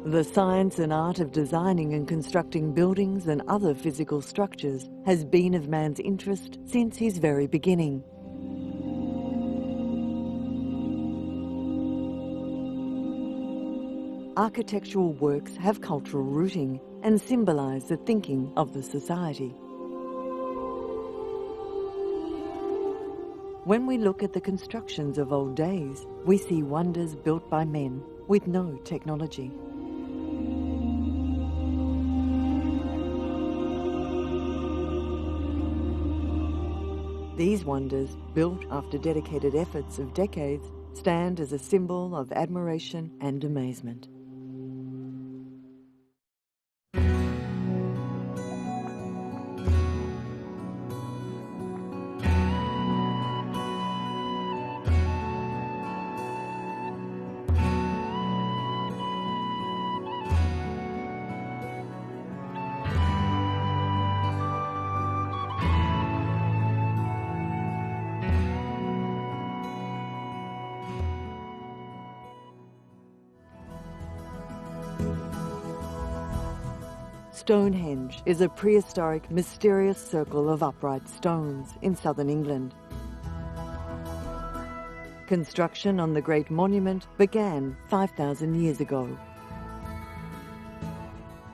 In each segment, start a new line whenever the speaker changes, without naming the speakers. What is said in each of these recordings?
The science and art of designing and constructing buildings and other physical structures has been of man's interest since his very beginning. Architectural works have cultural rooting and symbolise the thinking of the society. When we look at the constructions of old days, we see wonders built by men with no technology. These wonders, built after dedicated efforts of decades, stand as a symbol of admiration and amazement. Stonehenge is a prehistoric, mysterious circle of upright stones in southern England. Construction on the Great Monument began 5,000 years ago.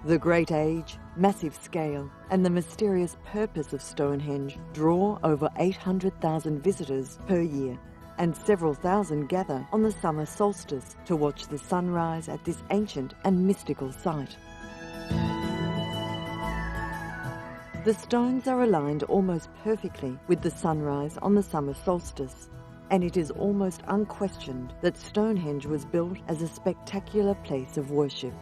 The great age, massive scale, and the mysterious purpose of Stonehenge draw over 800,000 visitors per year, and several thousand gather on the summer solstice to watch the sunrise at this ancient and mystical site. The stones are aligned almost perfectly with the sunrise on the summer solstice, and it is almost unquestioned that Stonehenge was built as a spectacular place of worship.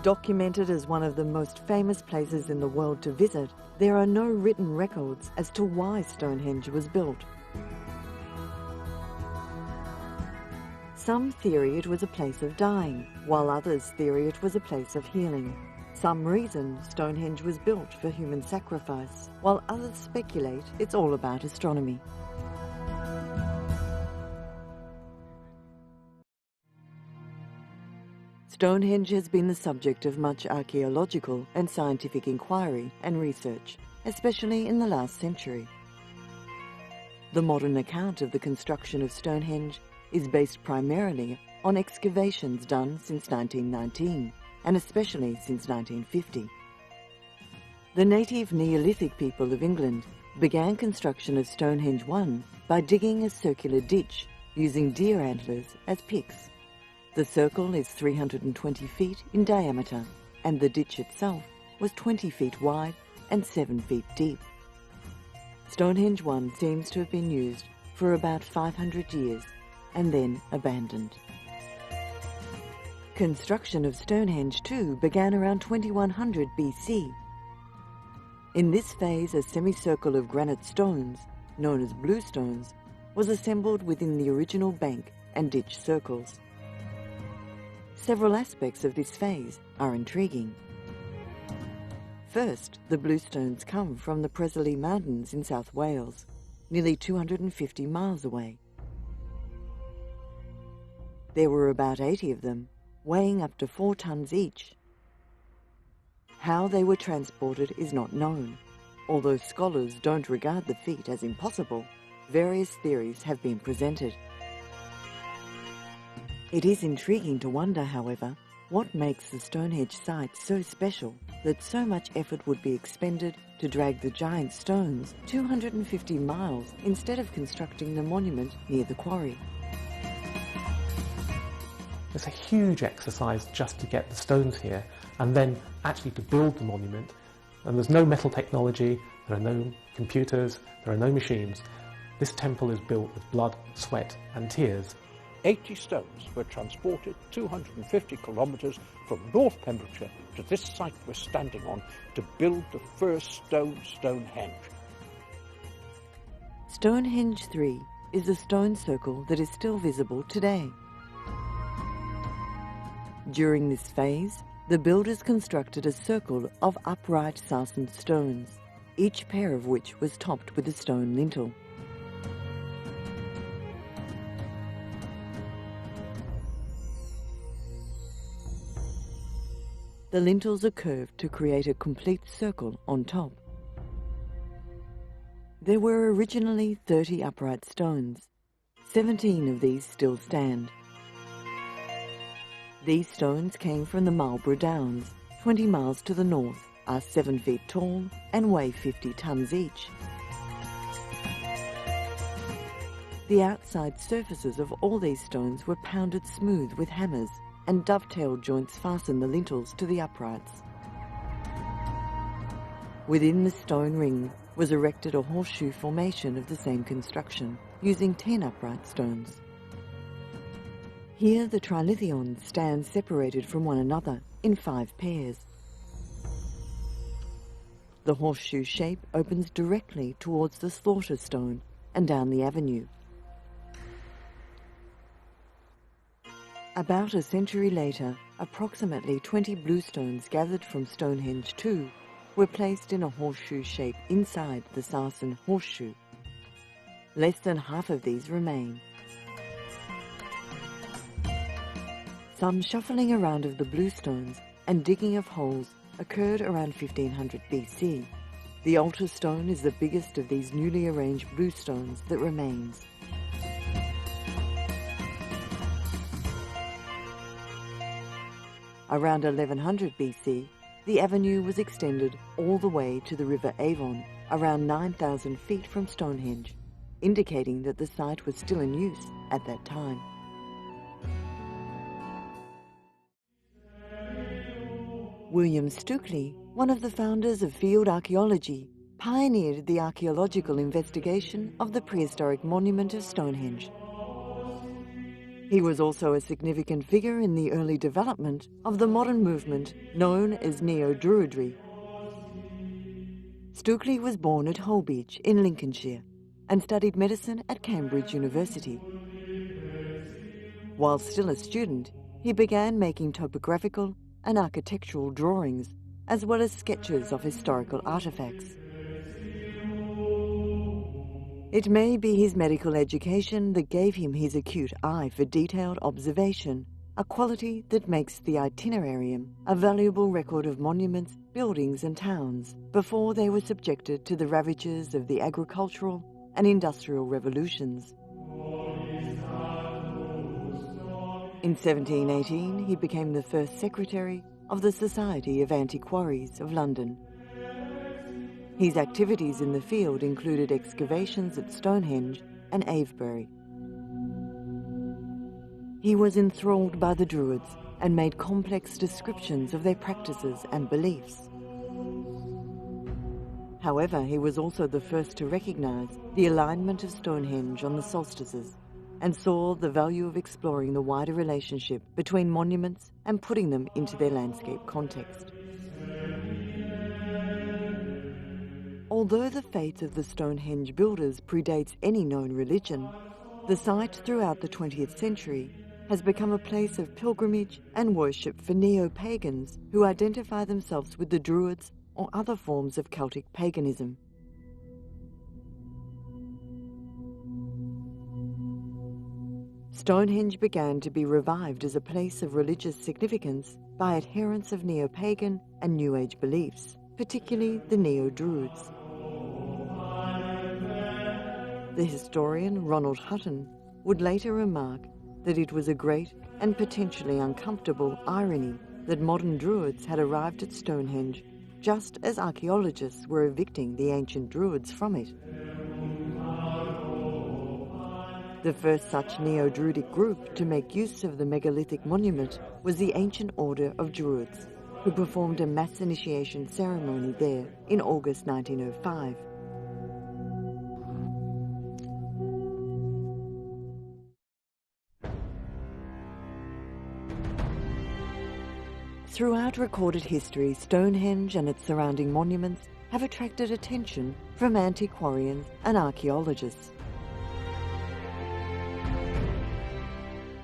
Documented as one of the most famous places in the world to visit, there are no written records as to why Stonehenge was built. Some theory it was a place of dying, while others theory it was a place of healing. Some reason Stonehenge was built for human sacrifice, while others speculate it's all about astronomy. Stonehenge has been the subject of much archaeological and scientific inquiry and research, especially in the last century. The modern account of the construction of Stonehenge is based primarily on excavations done since 1919, and especially since 1950. The native Neolithic people of England began construction of Stonehenge 1 by digging a circular ditch using deer antlers as picks. The circle is 320 feet in diameter, and the ditch itself was 20 feet wide and 7 feet deep. Stonehenge 1 seems to have been used for about 500 years and then abandoned. Construction of Stonehenge 2 began around 2100 BC. In this phase, a semicircle of granite stones, known as bluestones, was assembled within the original bank and ditch circles. Several aspects of this phase are intriguing. First, the bluestones come from the Preseli Mountains in South Wales, nearly 250 miles away. There were about 80 of them, weighing up to 4 tons each. How they were transported is not known. Although scholars don't regard the feat as impossible, various theories have been presented. It is intriguing to wonder, however, what makes the Stonehenge site so special that so much effort would be expended to drag the giant stones 250 miles instead of constructing the monument near the quarry.
It's a huge exercise just to get the stones here and then actually to build the monument. And there's no metal technology, there are no computers, there are no machines. This temple is built with blood, sweat and tears.
80 stones were transported 250 kilometres from North Pembrokeshire to this site we're standing on to build the first Stonehenge.
Stonehenge 3 is a stone circle that is still visible today. During this phase, the builders constructed a circle of upright sarsen stones, each pair of which was topped with a stone lintel. The lintels are curved to create a complete circle on top. There were originally 30 upright stones. 17 of these still stand. These stones came from the Marlborough Downs, 20 miles to the north, are 7 feet tall and weigh 50 tons each. The outside surfaces of all these stones were pounded smooth with hammers, and dovetail joints fastened the lintels to the uprights. Within the stone ring was erected a horseshoe formation of the same construction, using 10 upright stones. Here the trilithions stand separated from one another in 5 pairs. The horseshoe shape opens directly towards the slaughter stone and down the avenue. About a century later, approximately 20 bluestones gathered from Stonehenge too were placed in a horseshoe shape inside the sarsen horseshoe. Less than half of these remain. Some shuffling around of the bluestones and digging of holes occurred around 1500 BC. The altar stone is the biggest of these newly arranged bluestones that remains. Around 1100 BC, the avenue was extended all the way to the River Avon, around 9,000 feet from Stonehenge, indicating that the site was still in use at that time. William Stukeley, one of the founders of field archaeology, pioneered the archaeological investigation of the prehistoric monument of Stonehenge. He was also a significant figure in the early development of the modern movement known as Neo-Druidry. Stukeley was born at Holbeach in Lincolnshire and studied medicine at Cambridge University. While still a student, he began making topographical and architectural drawings, as well as sketches of historical artefacts. It may be his medical education that gave him his acute eye for detailed observation, a quality that makes the itinerarium a valuable record of monuments, buildings and towns before they were subjected to the ravages of the agricultural and industrial revolutions. In 1718, he became the first secretary of the Society of Antiquaries of London. His activities in the field included excavations at Stonehenge and Avebury. He was enthralled by the Druids and made complex descriptions of their practices and beliefs. However, he was also the first to recognize the alignment of Stonehenge on the solstices and saw the value of exploring the wider relationship between monuments and putting them into their landscape context. Although the fate of the Stonehenge builders predates any known religion, the site throughout the 20th century has become a place of pilgrimage and worship for neo-pagans who identify themselves with the Druids or other forms of Celtic paganism. Stonehenge began to be revived as a place of religious significance by adherents of neo-pagan and New Age beliefs, particularly the Neo-Druids. The historian Ronald Hutton would later remark that it was a great and potentially uncomfortable irony that modern Druids had arrived at Stonehenge just as archaeologists were evicting the ancient Druids from it. The first such Neo-Druidic group to make use of the megalithic monument was the Ancient Order of Druids, who performed a mass initiation ceremony there in August 1905. Throughout recorded history, Stonehenge and its surrounding monuments have attracted attention from antiquarians and archaeologists.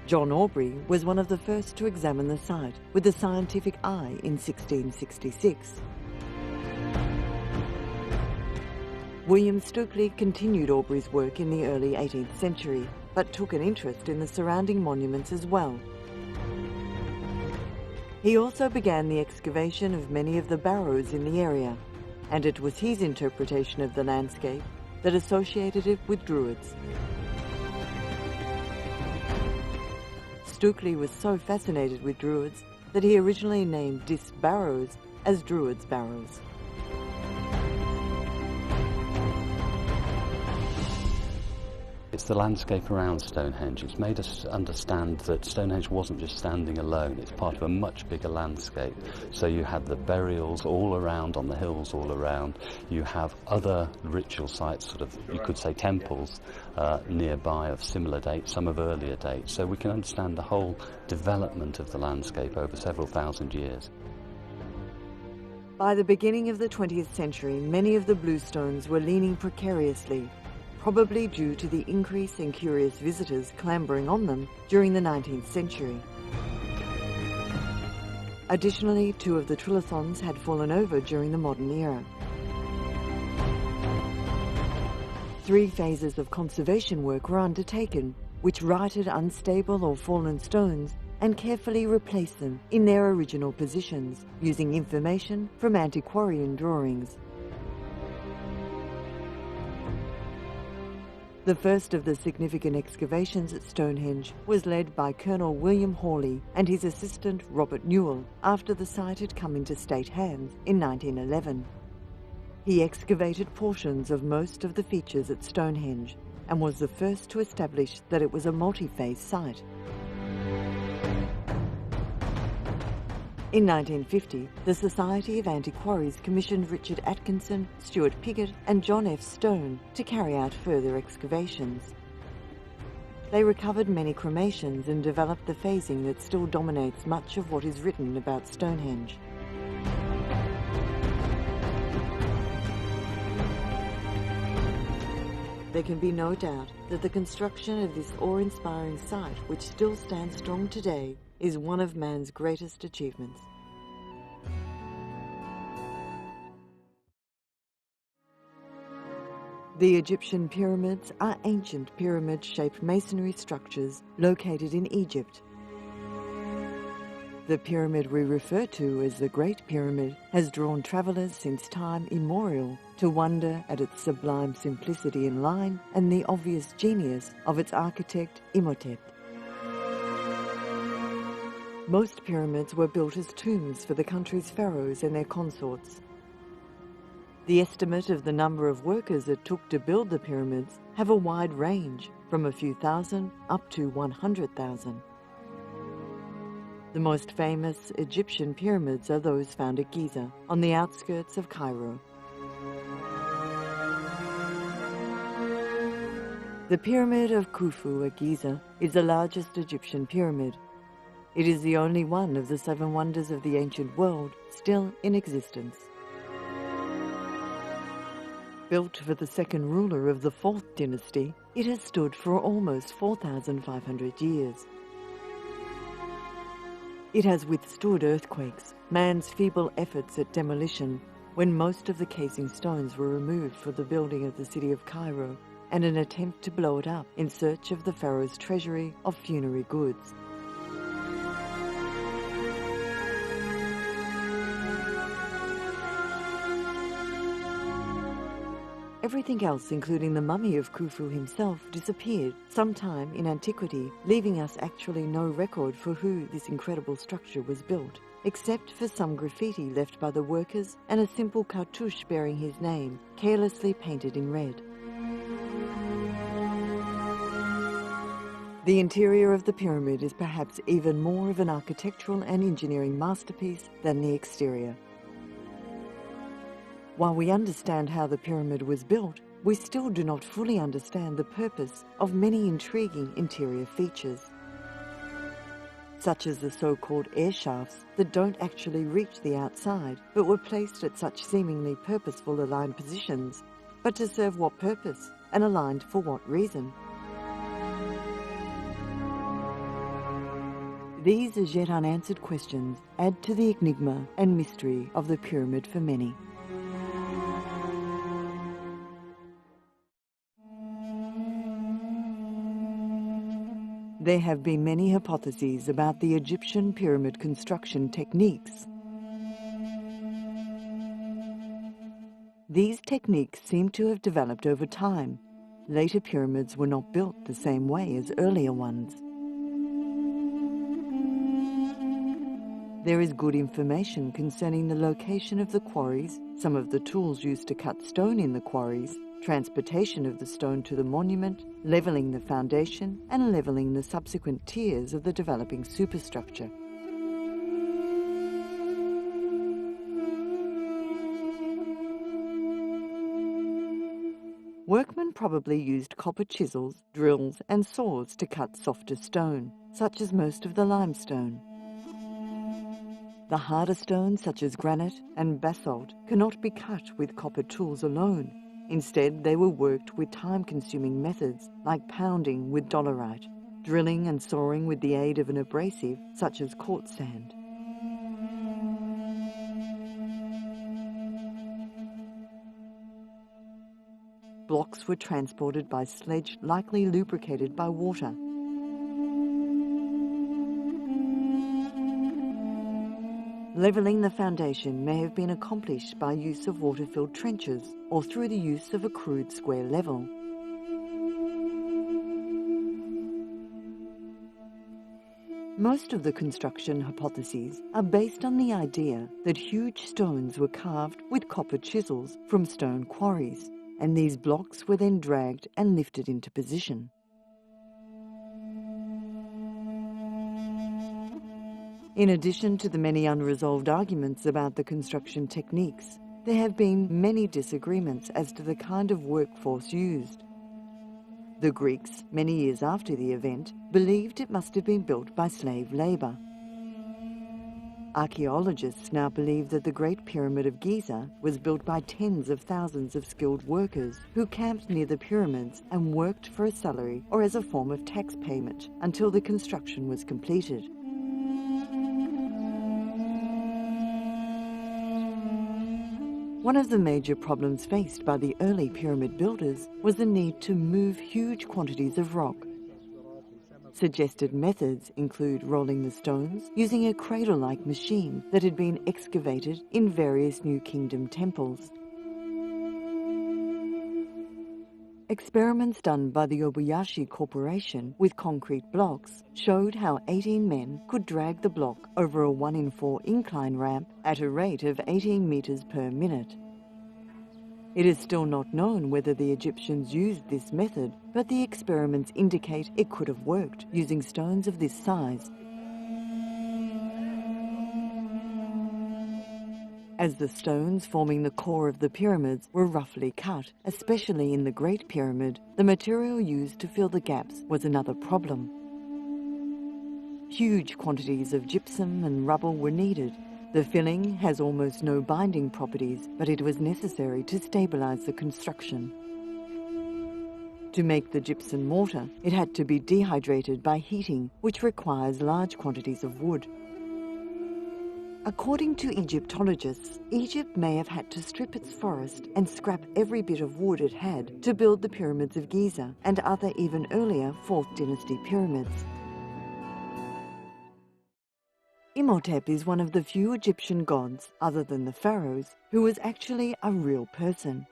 John Aubrey was one of the first to examine the site with the scientific eye in 1666. William Stukeley continued Aubrey's work in the early 18th century, but took an interest in the surrounding monuments as well. He also began the excavation of many of the barrows in the area, and it was his interpretation of the landscape that associated it with Druids. Stukely was so fascinated with Druids that he originally named Dis Barrows as Druids' Barrows.
It's the landscape around Stonehenge. It's made us understand that Stonehenge wasn't just standing alone, it's part of a much bigger landscape. So you had the burials all around, on the hills all around. You have other ritual sites, sort of, you could say temples, nearby of similar dates, some of earlier dates. So we can understand the whole development of the landscape over several thousand years.
By the beginning of the 20th century, many of the bluestones were leaning precariously, probably due to the increase in curious visitors clambering on them during the 19th century. Additionally, 2 of the trilithons had fallen over during the modern era. 3 phases of conservation work were undertaken, which righted unstable or fallen stones and carefully replaced them in their original positions, using information from antiquarian drawings. The first of the significant excavations at Stonehenge was led by Colonel William Hawley and his assistant Robert Newell after the site had come into state hands in 1911. He excavated portions of most of the features at Stonehenge and was the first to establish that it was a multi-phase site. In 1950, the Society of Antiquaries commissioned Richard Atkinson, Stuart Piggott and John F. Stone to carry out further excavations. They recovered many cremations and developed the phasing that still dominates much of what is written about Stonehenge. There can be no doubt that the construction of this awe-inspiring site, which still stands strong today, is one of man's greatest achievements. The Egyptian pyramids are ancient pyramid-shaped masonry structures located in Egypt. The pyramid we refer to as the Great Pyramid has drawn travellers since time immemorial to wonder at its sublime simplicity in line and the obvious genius of its architect Imhotep. Most pyramids were built as tombs for the country's pharaohs and their consorts. The estimate of the number of workers it took to build the pyramids have a wide range, from a few thousand up to 100,000. The most famous Egyptian pyramids are those found at Giza, on the outskirts of Cairo. The Pyramid of Khufu at Giza is the largest Egyptian pyramid. It is the only one of the 7 wonders of the ancient world still in existence. Built for the second ruler of the 4th dynasty, it has stood for almost 4,500 years. It has withstood earthquakes, man's feeble efforts at demolition, when most of the casing stones were removed for the building of the city of Cairo, and an attempt to blow it up in search of the pharaoh's treasury of funerary goods. Everything else, including the mummy of Khufu himself, disappeared sometime in antiquity, leaving us actually no record for who this incredible structure was built, except for some graffiti left by the workers and a simple cartouche bearing his name, carelessly painted in red. The interior of the pyramid is perhaps even more of an architectural and engineering masterpiece than the exterior. While we understand how the pyramid was built, we still do not fully understand the purpose of many intriguing interior features, such as the so-called air shafts that don't actually reach the outside, but were placed at such seemingly purposeful aligned positions. But to serve what purpose, and aligned for what reason? These as yet unanswered questions add to the enigma and mystery of the pyramid for many. There have been many hypotheses about the Egyptian pyramid construction techniques. These techniques seem to have developed over time. Later pyramids were not built the same way as earlier ones. There is good information concerning the location of the quarries, some of the tools used to cut stone in the quarries, transportation of the stone to the monument, levelling the foundation, and levelling the subsequent tiers of the developing superstructure. Workmen probably used copper chisels, drills, and saws to cut softer stone, such as most of the limestone. The harder stones, such as granite and basalt, cannot be cut with copper tools alone. Instead, they were worked with time-consuming methods like pounding with dolerite, drilling and sawing with the aid of an abrasive, such as quartz sand. Blocks were transported by sledge, likely lubricated by water. Levelling the foundation may have been accomplished by use of water-filled trenches or through the use of a crude square level. Most of the construction hypotheses are based on the idea that huge stones were carved with copper chisels from stone quarries, and these blocks were then dragged and lifted into position. In addition to the many unresolved arguments about the construction techniques, there have been many disagreements as to the kind of workforce used. The Greeks, many years after the event, believed it must have been built by slave labour. Archaeologists now believe that the Great Pyramid of Giza was built by tens of thousands of skilled workers who camped near the pyramids and worked for a salary or as a form of tax payment until the construction was completed. One of the major problems faced by the early pyramid builders was the need to move huge quantities of rock. Suggested methods include rolling the stones using a cradle-like machine that had been excavated in various New Kingdom temples. Experiments done by the Obayashi Corporation with concrete blocks showed how 18 men could drag the block over a 1 in 4 incline ramp at a rate of 18 meters per minute. It is still not known whether the Egyptians used this method, but the experiments indicate it could have worked using stones of this size. As the stones forming the core of the pyramids were roughly cut, especially in the Great Pyramid, the material used to fill the gaps was another problem. Huge quantities of gypsum and rubble were needed. The filling has almost no binding properties, but it was necessary to stabilize the construction. To make the gypsum mortar, it had to be dehydrated by heating, which requires large quantities of wood. According to Egyptologists, Egypt may have had to strip its forest and scrap every bit of wood it had to build the pyramids of Giza and other even earlier 4th dynasty pyramids. Imhotep is one of the few Egyptian gods, other than the pharaohs, who was actually a real person.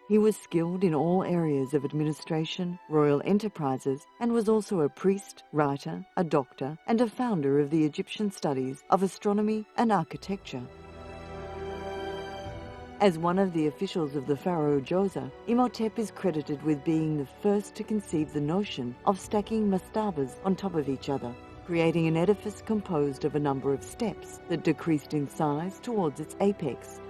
He was skilled in all areas of administration, royal enterprises, and was also a priest, writer, a doctor, and a founder of the Egyptian studies of astronomy and architecture. As one of the officials of the pharaoh Djoser, Imhotep is credited with being the first to conceive the notion of stacking mastabas on top of each other, creating an edifice composed of a number of steps that decreased in size towards its apex.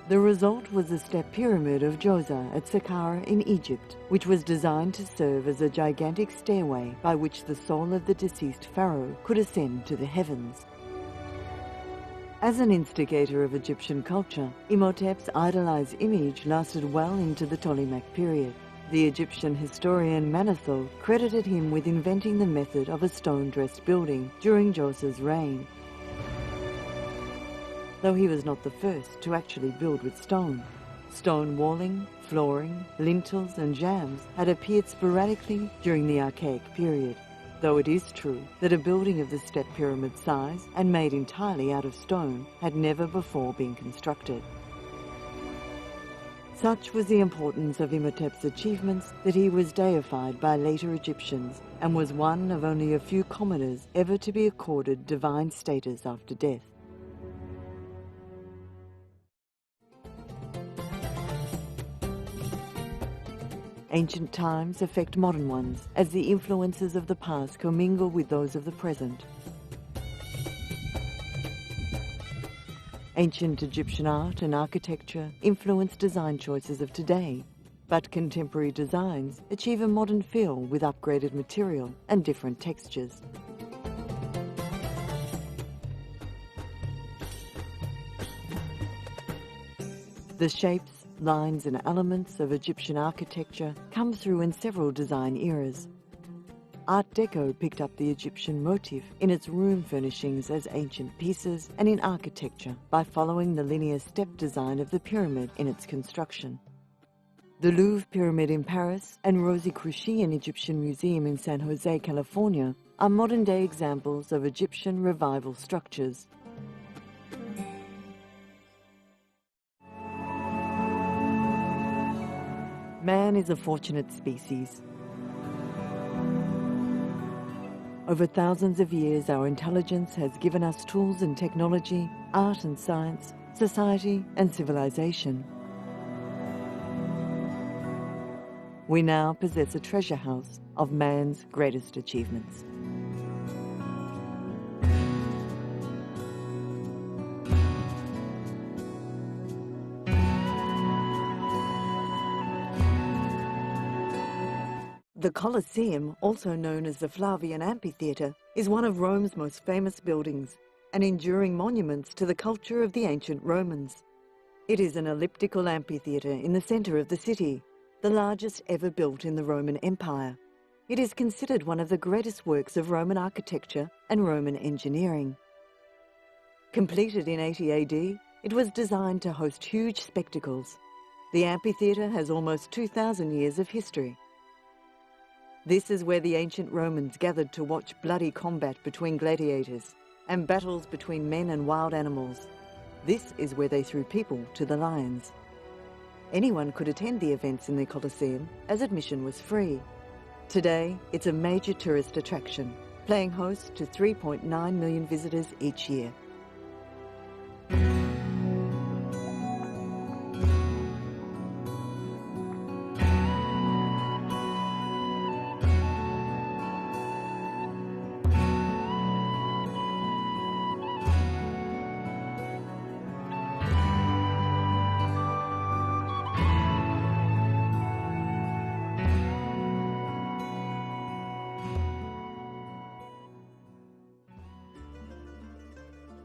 The result was the step pyramid of Djoser at Saqqara in Egypt, which was designed to serve as a gigantic stairway by which the soul of the deceased pharaoh could ascend to the heavens. As an instigator of Egyptian culture, Imhotep's idolized image lasted well into the Ptolemaic period. The Egyptian historian Manetho credited him with inventing the method of a stone-dressed building during Djoser's reign, though he was not the first to actually build with stone. Stone walling, flooring, lintels and jambs had appeared sporadically during the Archaic period, though it is true that a building of the step pyramid size and made entirely out of stone had never before been constructed. Such was the importance of Imhotep's achievements that he was deified by later Egyptians and was one of only a few commoners ever to be accorded divine status after death. Ancient times affect modern ones as the influences of the past commingle with those of the present. Ancient Egyptian art and architecture influence design choices of today, but contemporary designs achieve a modern feel with upgraded material and different textures. The shapes, lines and elements of Egyptian architecture come through in several design eras. Art Deco picked up the Egyptian motif in its room furnishings as ancient pieces and in architecture by following the linear step design of the pyramid in its construction. The Louvre Pyramid in Paris and Rosicrucian Egyptian Museum in San Jose, California are modern-day examples of Egyptian revival structures. Man is a fortunate species. Over thousands of years, our intelligence has given us tools and technology, art and science, society and civilization. We now possess a treasure house of man's greatest achievements. The Colosseum, also known as the Flavian Amphitheatre, is one of Rome's most famous buildings, an enduring monument to the culture of the ancient Romans. It is an elliptical amphitheatre in the centre of the city, the largest ever built in the Roman Empire. It is considered one of the greatest works of Roman architecture and Roman engineering. Completed in 80 AD, it was designed to host huge spectacles. The amphitheatre has almost 2,000 years of history. This is where the ancient Romans gathered to watch bloody combat between gladiators and battles between men and wild animals. This is where they threw people to the lions. Anyone could attend the events in the Colosseum as admission was free. Today, it's a major tourist attraction, playing host to 3.9 million visitors each year.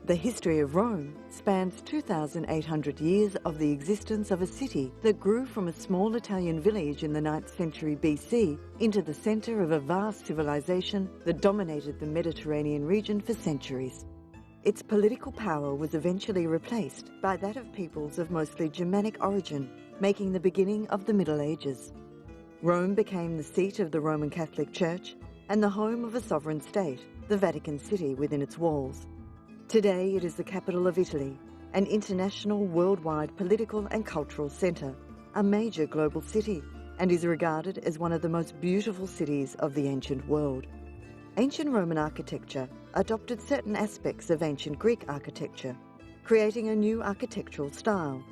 The history of Rome spans 2,800 years of the existence of a city that grew from a small Italian village in the 9th century BC into the centre of a vast civilization that dominated the Mediterranean region for centuries. Its political power was eventually replaced by that of peoples of mostly Germanic origin, making the beginning of the Middle Ages. Rome became the seat of the Roman Catholic Church and the home of a sovereign state, the Vatican City within its walls. Today it is the capital of Italy, an international worldwide political and cultural centre, a major global city, and is regarded as one of the most beautiful cities of the ancient world. Ancient Roman architecture adopted certain aspects of ancient Greek architecture, creating a new architectural style.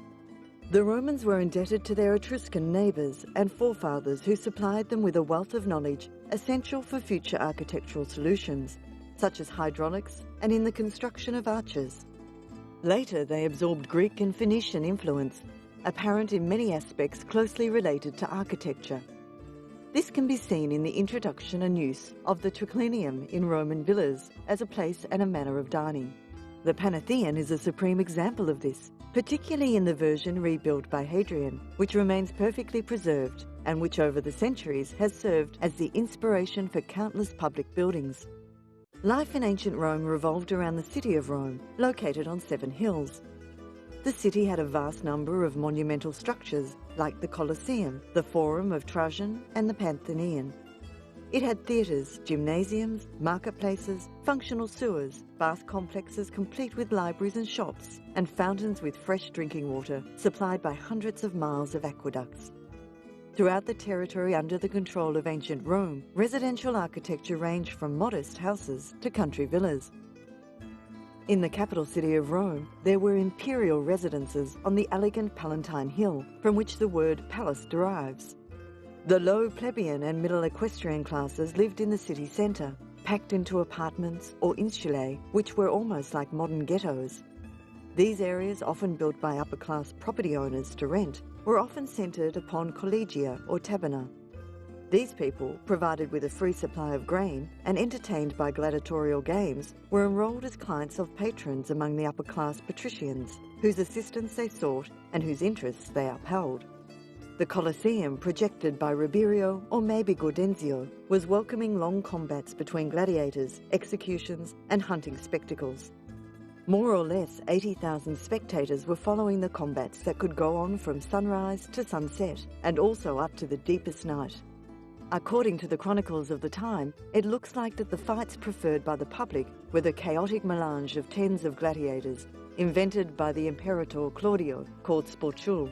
The Romans were indebted to their Etruscan neighbours and forefathers who supplied them with a wealth of knowledge essential for future architectural solutions, such as hydraulics and in the construction of arches. Later, they absorbed Greek and Phoenician influence, apparent in many aspects closely related to architecture. This can be seen in the introduction and use of the triclinium in Roman villas as a place and a manner of dining. The Pantheon is a supreme example of this, particularly in the version rebuilt by Hadrian, which remains perfectly preserved and which over the centuries has served as the inspiration for countless public buildings. Life in ancient Rome revolved around the city of Rome, located on 7 hills. The city had a vast number of monumental structures like the Colosseum, the Forum of Trajan and the Pantheon. It had theatres, gymnasiums, marketplaces, functional sewers, bath complexes complete with libraries and shops, and fountains with fresh drinking water supplied by hundreds of miles of aqueducts. Throughout the territory under the control of ancient Rome, residential architecture ranged from modest houses to country villas. In the capital city of Rome, there were imperial residences on the elegant Palatine Hill, from which the word palace derives. The low plebeian and middle equestrian classes lived in the city centre, packed into apartments or insulae, which were almost like modern ghettos. These areas, often built by upper-class property owners to rent, were often centred upon collegia or taberna. These people, provided with a free supply of grain and entertained by gladiatorial games, were enrolled as clients of patrons among the upper-class patricians, whose assistance they sought and whose interests they upheld. The Colosseum, projected by Ribeiro or maybe Gaudenzio, was welcoming long combats between gladiators, executions and hunting spectacles. More or less 80,000 spectators were following the combats that could go on from sunrise to sunset and also up to the deepest night. According to the chronicles of the time, it looks like that the fights preferred by the public were the chaotic melange of tens of gladiators, invented by the Imperator Claudio, called sportule.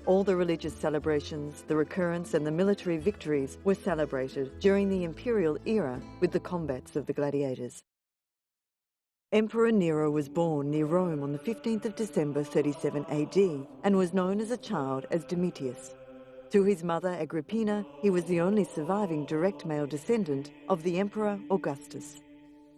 All the religious celebrations, the recurrence and the military victories were celebrated during the imperial era with the combats of the gladiators. Emperor Nero was born near Rome on the 15th of December 37 AD and was known as a child as Domitius. Through his mother Agrippina, he was the only surviving direct male descendant of the Emperor Augustus.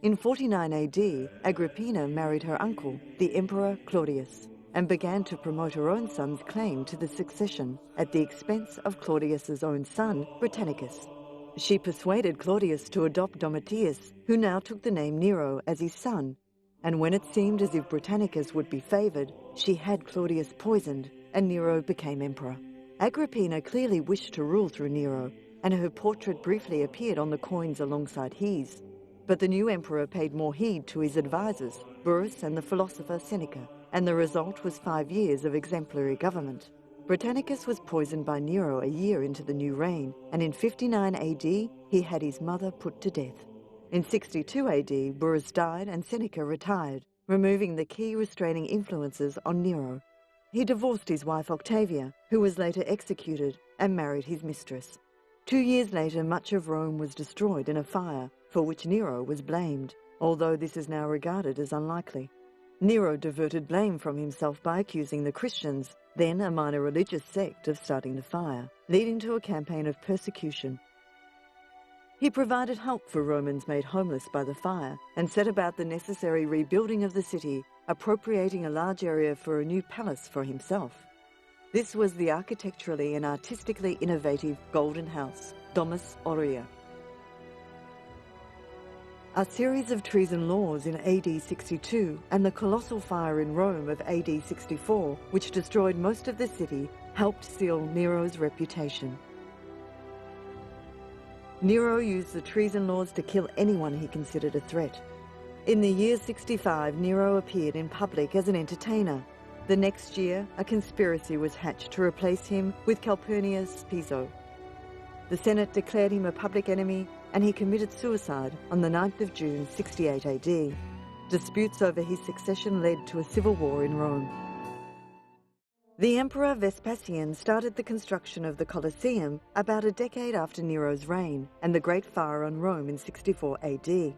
In 49 AD, Agrippina married her uncle, the Emperor Claudius, and began to promote her own son's claim to the succession at the expense of Claudius's own son, Britannicus. She persuaded Claudius to adopt Domitius, who now took the name Nero, as his son, and when it seemed as if Britannicus would be favoured, she had Claudius poisoned, and Nero became emperor. Agrippina clearly wished to rule through Nero, and her portrait briefly appeared on the coins alongside his. But the new emperor paid more heed to his advisors, Burrus and the philosopher Seneca, and the result was 5 years of exemplary government. Britannicus was poisoned by Nero a year into the new reign, and in 59 AD he had his mother put to death. In 62 AD, Burrus died and Seneca retired, removing the key restraining influences on Nero. He divorced his wife Octavia, who was later executed, and married his mistress. 2 years later, much of Rome was destroyed in a fire, for which Nero was blamed, although this is now regarded as unlikely. Nero diverted blame from himself by accusing the Christians, then a minor religious sect, of starting the fire, leading to a campaign of persecution. He provided help for Romans made homeless by the fire and set about the necessary rebuilding of the city, appropriating a large area for a new palace for himself. This was the architecturally and artistically innovative Golden House, Domus Aurea. A series of treason laws in AD 62 and the colossal fire in Rome of AD 64, which destroyed most of the city, helped seal Nero's reputation. Nero used the treason laws to kill anyone he considered a threat. In the year 65, Nero appeared in public as an entertainer. The next year, a conspiracy was hatched to replace him with Calpurnius Piso. The Senate declared him a public enemy, and he committed suicide on the 9th of June 68 AD. Disputes over his succession led to a civil war in Rome. The Emperor Vespasian started the construction of the Colosseum about a decade after Nero's reign and the Great Fire on Rome in 64 AD.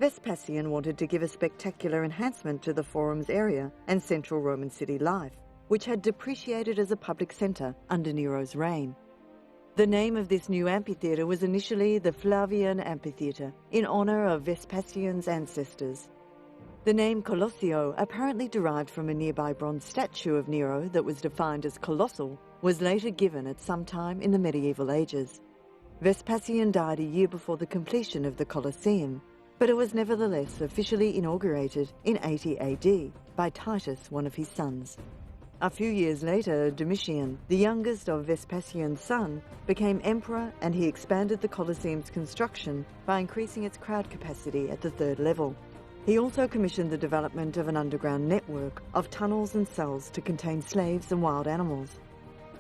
Vespasian wanted to give a spectacular enhancement to the Forum's area and central Roman city life, which had depreciated as a public centre under Nero's reign. The name of this new amphitheatre was initially the Flavian Amphitheatre, in honour of Vespasian's ancestors. The name Colosseo, apparently derived from a nearby bronze statue of Nero that was defined as colossal, was later given at some time in the medieval ages. Vespasian died a year before the completion of the Colosseum, but it was nevertheless officially inaugurated in 80 AD by Titus, one of his sons. A few years later, Domitian, the youngest of Vespasian's son, became emperor, and he expanded the Colosseum's construction by increasing its crowd capacity at the 3rd level. He also commissioned the development of an underground network of tunnels and cells to contain slaves and wild animals.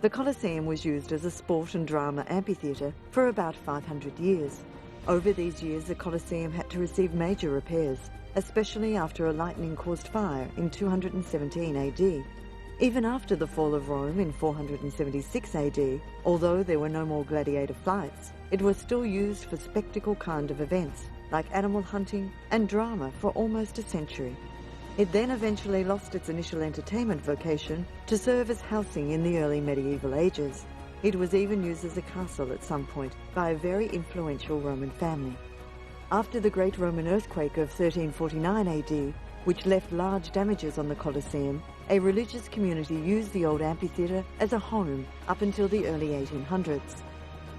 The Colosseum was used as a sport and drama amphitheatre for about 500 years. Over these years, the Colosseum had to receive major repairs, especially after a lightning-caused fire in 217 AD. Even after the fall of Rome in 476 AD, although there were no more gladiator fights, it was still used for spectacle kind of events, like animal hunting and drama for almost a century. It then eventually lost its initial entertainment vocation to serve as housing in the early medieval ages. It was even used as a castle at some point by a very influential Roman family. After the Great Roman Earthquake of 1349 AD, which left large damages on the Colosseum, a religious community used the old amphitheatre as a home up until the early 1800s.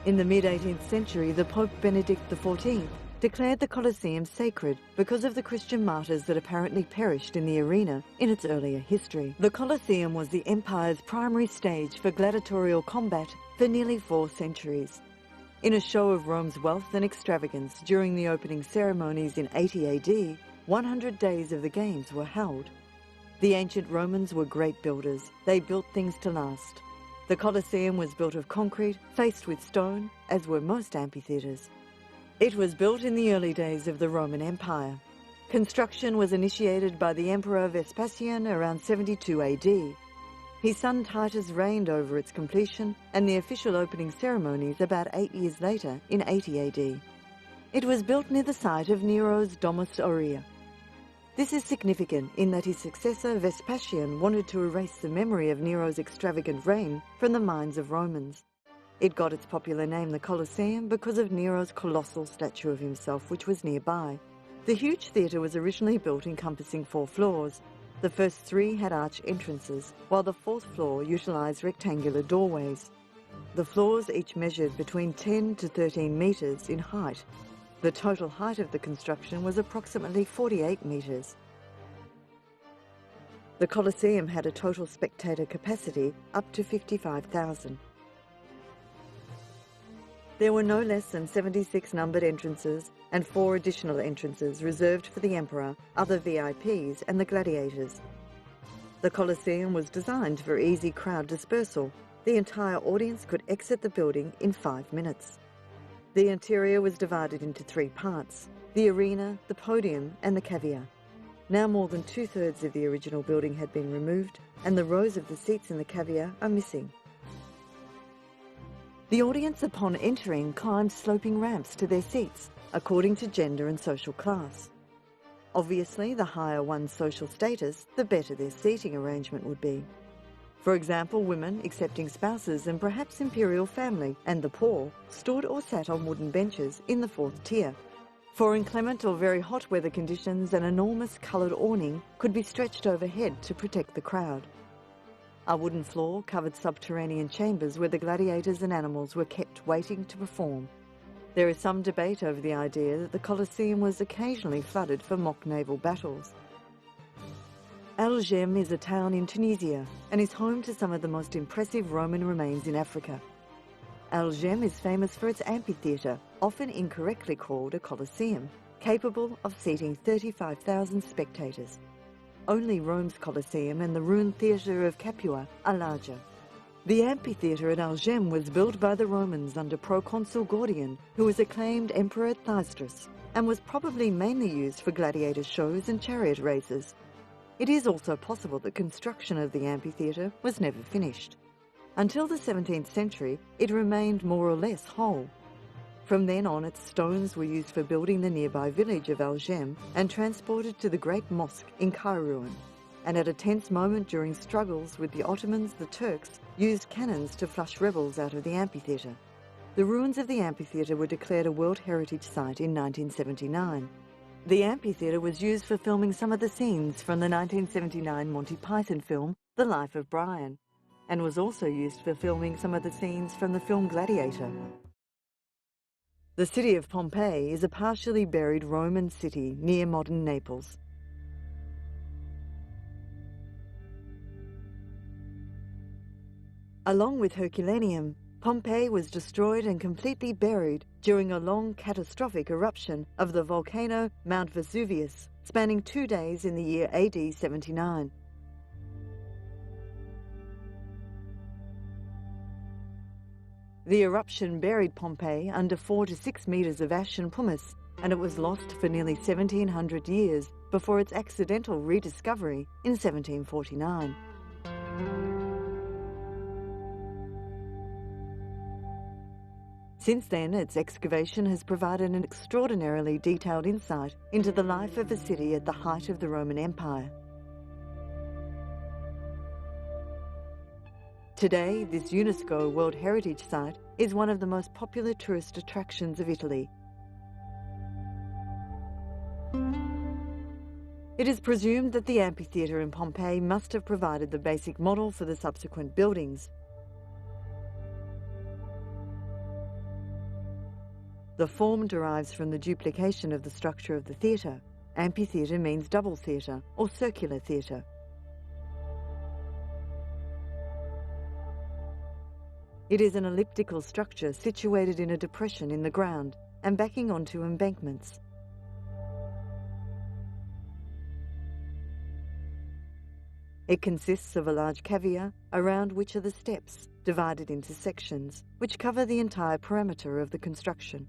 In the mid-18th century, the Pope Benedict XIV declared the Colosseum sacred because of the Christian martyrs that apparently perished in the arena in its earlier history. The Colosseum was the empire's primary stage for gladiatorial combat for nearly 4 centuries. In a show of Rome's wealth and extravagance during the opening ceremonies in 80 AD, 100 days of the games were held. The ancient Romans were great builders. They built things to last. The Colosseum was built of concrete, faced with stone, as were most amphitheatres. It was built in the early days of the Roman Empire. Construction was initiated by the Emperor Vespasian around 72 AD. His son Titus reigned over its completion and the official opening ceremonies about 8 years later in 80 AD. It was built near the site of Nero's Domus Aurea. This is significant in that his successor Vespasian wanted to erase the memory of Nero's extravagant reign from the minds of Romans. It got its popular name, the Colosseum, because of Nero's colossal statue of himself, which was nearby. The huge theatre was originally built encompassing 4 floors. The first 3 had arch entrances, while the 4th floor utilised rectangular doorways. The floors each measured between 10 to 13 metres in height. The total height of the construction was approximately 48 metres. The Colosseum had a total spectator capacity up to 55,000. There were no less than 76 numbered entrances and 4 additional entrances reserved for the emperor, other VIPs and the gladiators. The Colosseum was designed for easy crowd dispersal. The entire audience could exit the building in 5 minutes. The interior was divided into 3 parts: the arena, the podium and the cavea. Now more than 2/3 of the original building had been removed and the rows of the seats in the cavea are missing. The audience upon entering climbed sloping ramps to their seats, according to gender and social class. Obviously, the higher one's social status, the better their seating arrangement would be. For example, women, accepting spouses and perhaps imperial family, and the poor, stood or sat on wooden benches in the 4th tier. For inclement or very hot weather conditions, an enormous coloured awning could be stretched overhead to protect the crowd. A wooden floor covered subterranean chambers where the gladiators and animals were kept waiting to perform. There is some debate over the idea that the Colosseum was occasionally flooded for mock naval battles. Algem is a town in Tunisia and is home to some of the most impressive Roman remains in Africa. Algem is famous for its amphitheatre, often incorrectly called a Colosseum, capable of seating 35,000 spectators. Only Rome's Colosseum and the ruined theatre of Capua are larger. The amphitheatre at Algem was built by the Romans under proconsul Gordian, who was acclaimed Emperor Thysdrus, and was probably mainly used for gladiator shows and chariot races. It is also possible that construction of the amphitheatre was never finished. Until the 17th century, it remained more or less whole. From then on, its stones were used for building the nearby village of Algem and transported to the Great Mosque in Kairouan. And at a tense moment during struggles with the Ottomans, the Turks used cannons to flush rebels out of the amphitheatre. The ruins of the amphitheatre were declared a World Heritage Site in 1979. The amphitheatre was used for filming some of the scenes from the 1979 Monty Python film, The Life of Brian, and was also used for filming some of the scenes from the film Gladiator. The city of Pompeii is a partially buried Roman city near modern Naples. Along with Herculaneum, Pompeii was destroyed and completely buried during a long catastrophic eruption of the volcano Mount Vesuvius spanning 2 days in the year AD 79. The eruption buried Pompeii under 4 to 6 metres of ash and pumice, and it was lost for nearly 1,700 years before its accidental rediscovery in 1749. Since then, its excavation has provided an extraordinarily detailed insight into the life of a city at the height of the Roman Empire. Today, this UNESCO World Heritage Site is one of the most popular tourist attractions of Italy. It is presumed that the amphitheatre in Pompeii must have provided the basic model for the subsequent buildings. The form derives from the duplication of the structure of the theatre. Amphitheatre means double theatre or circular theatre. It is an elliptical structure situated in a depression in the ground and backing onto embankments. It consists of a large cavea around which are the steps, divided into sections, which cover the entire perimeter of the construction.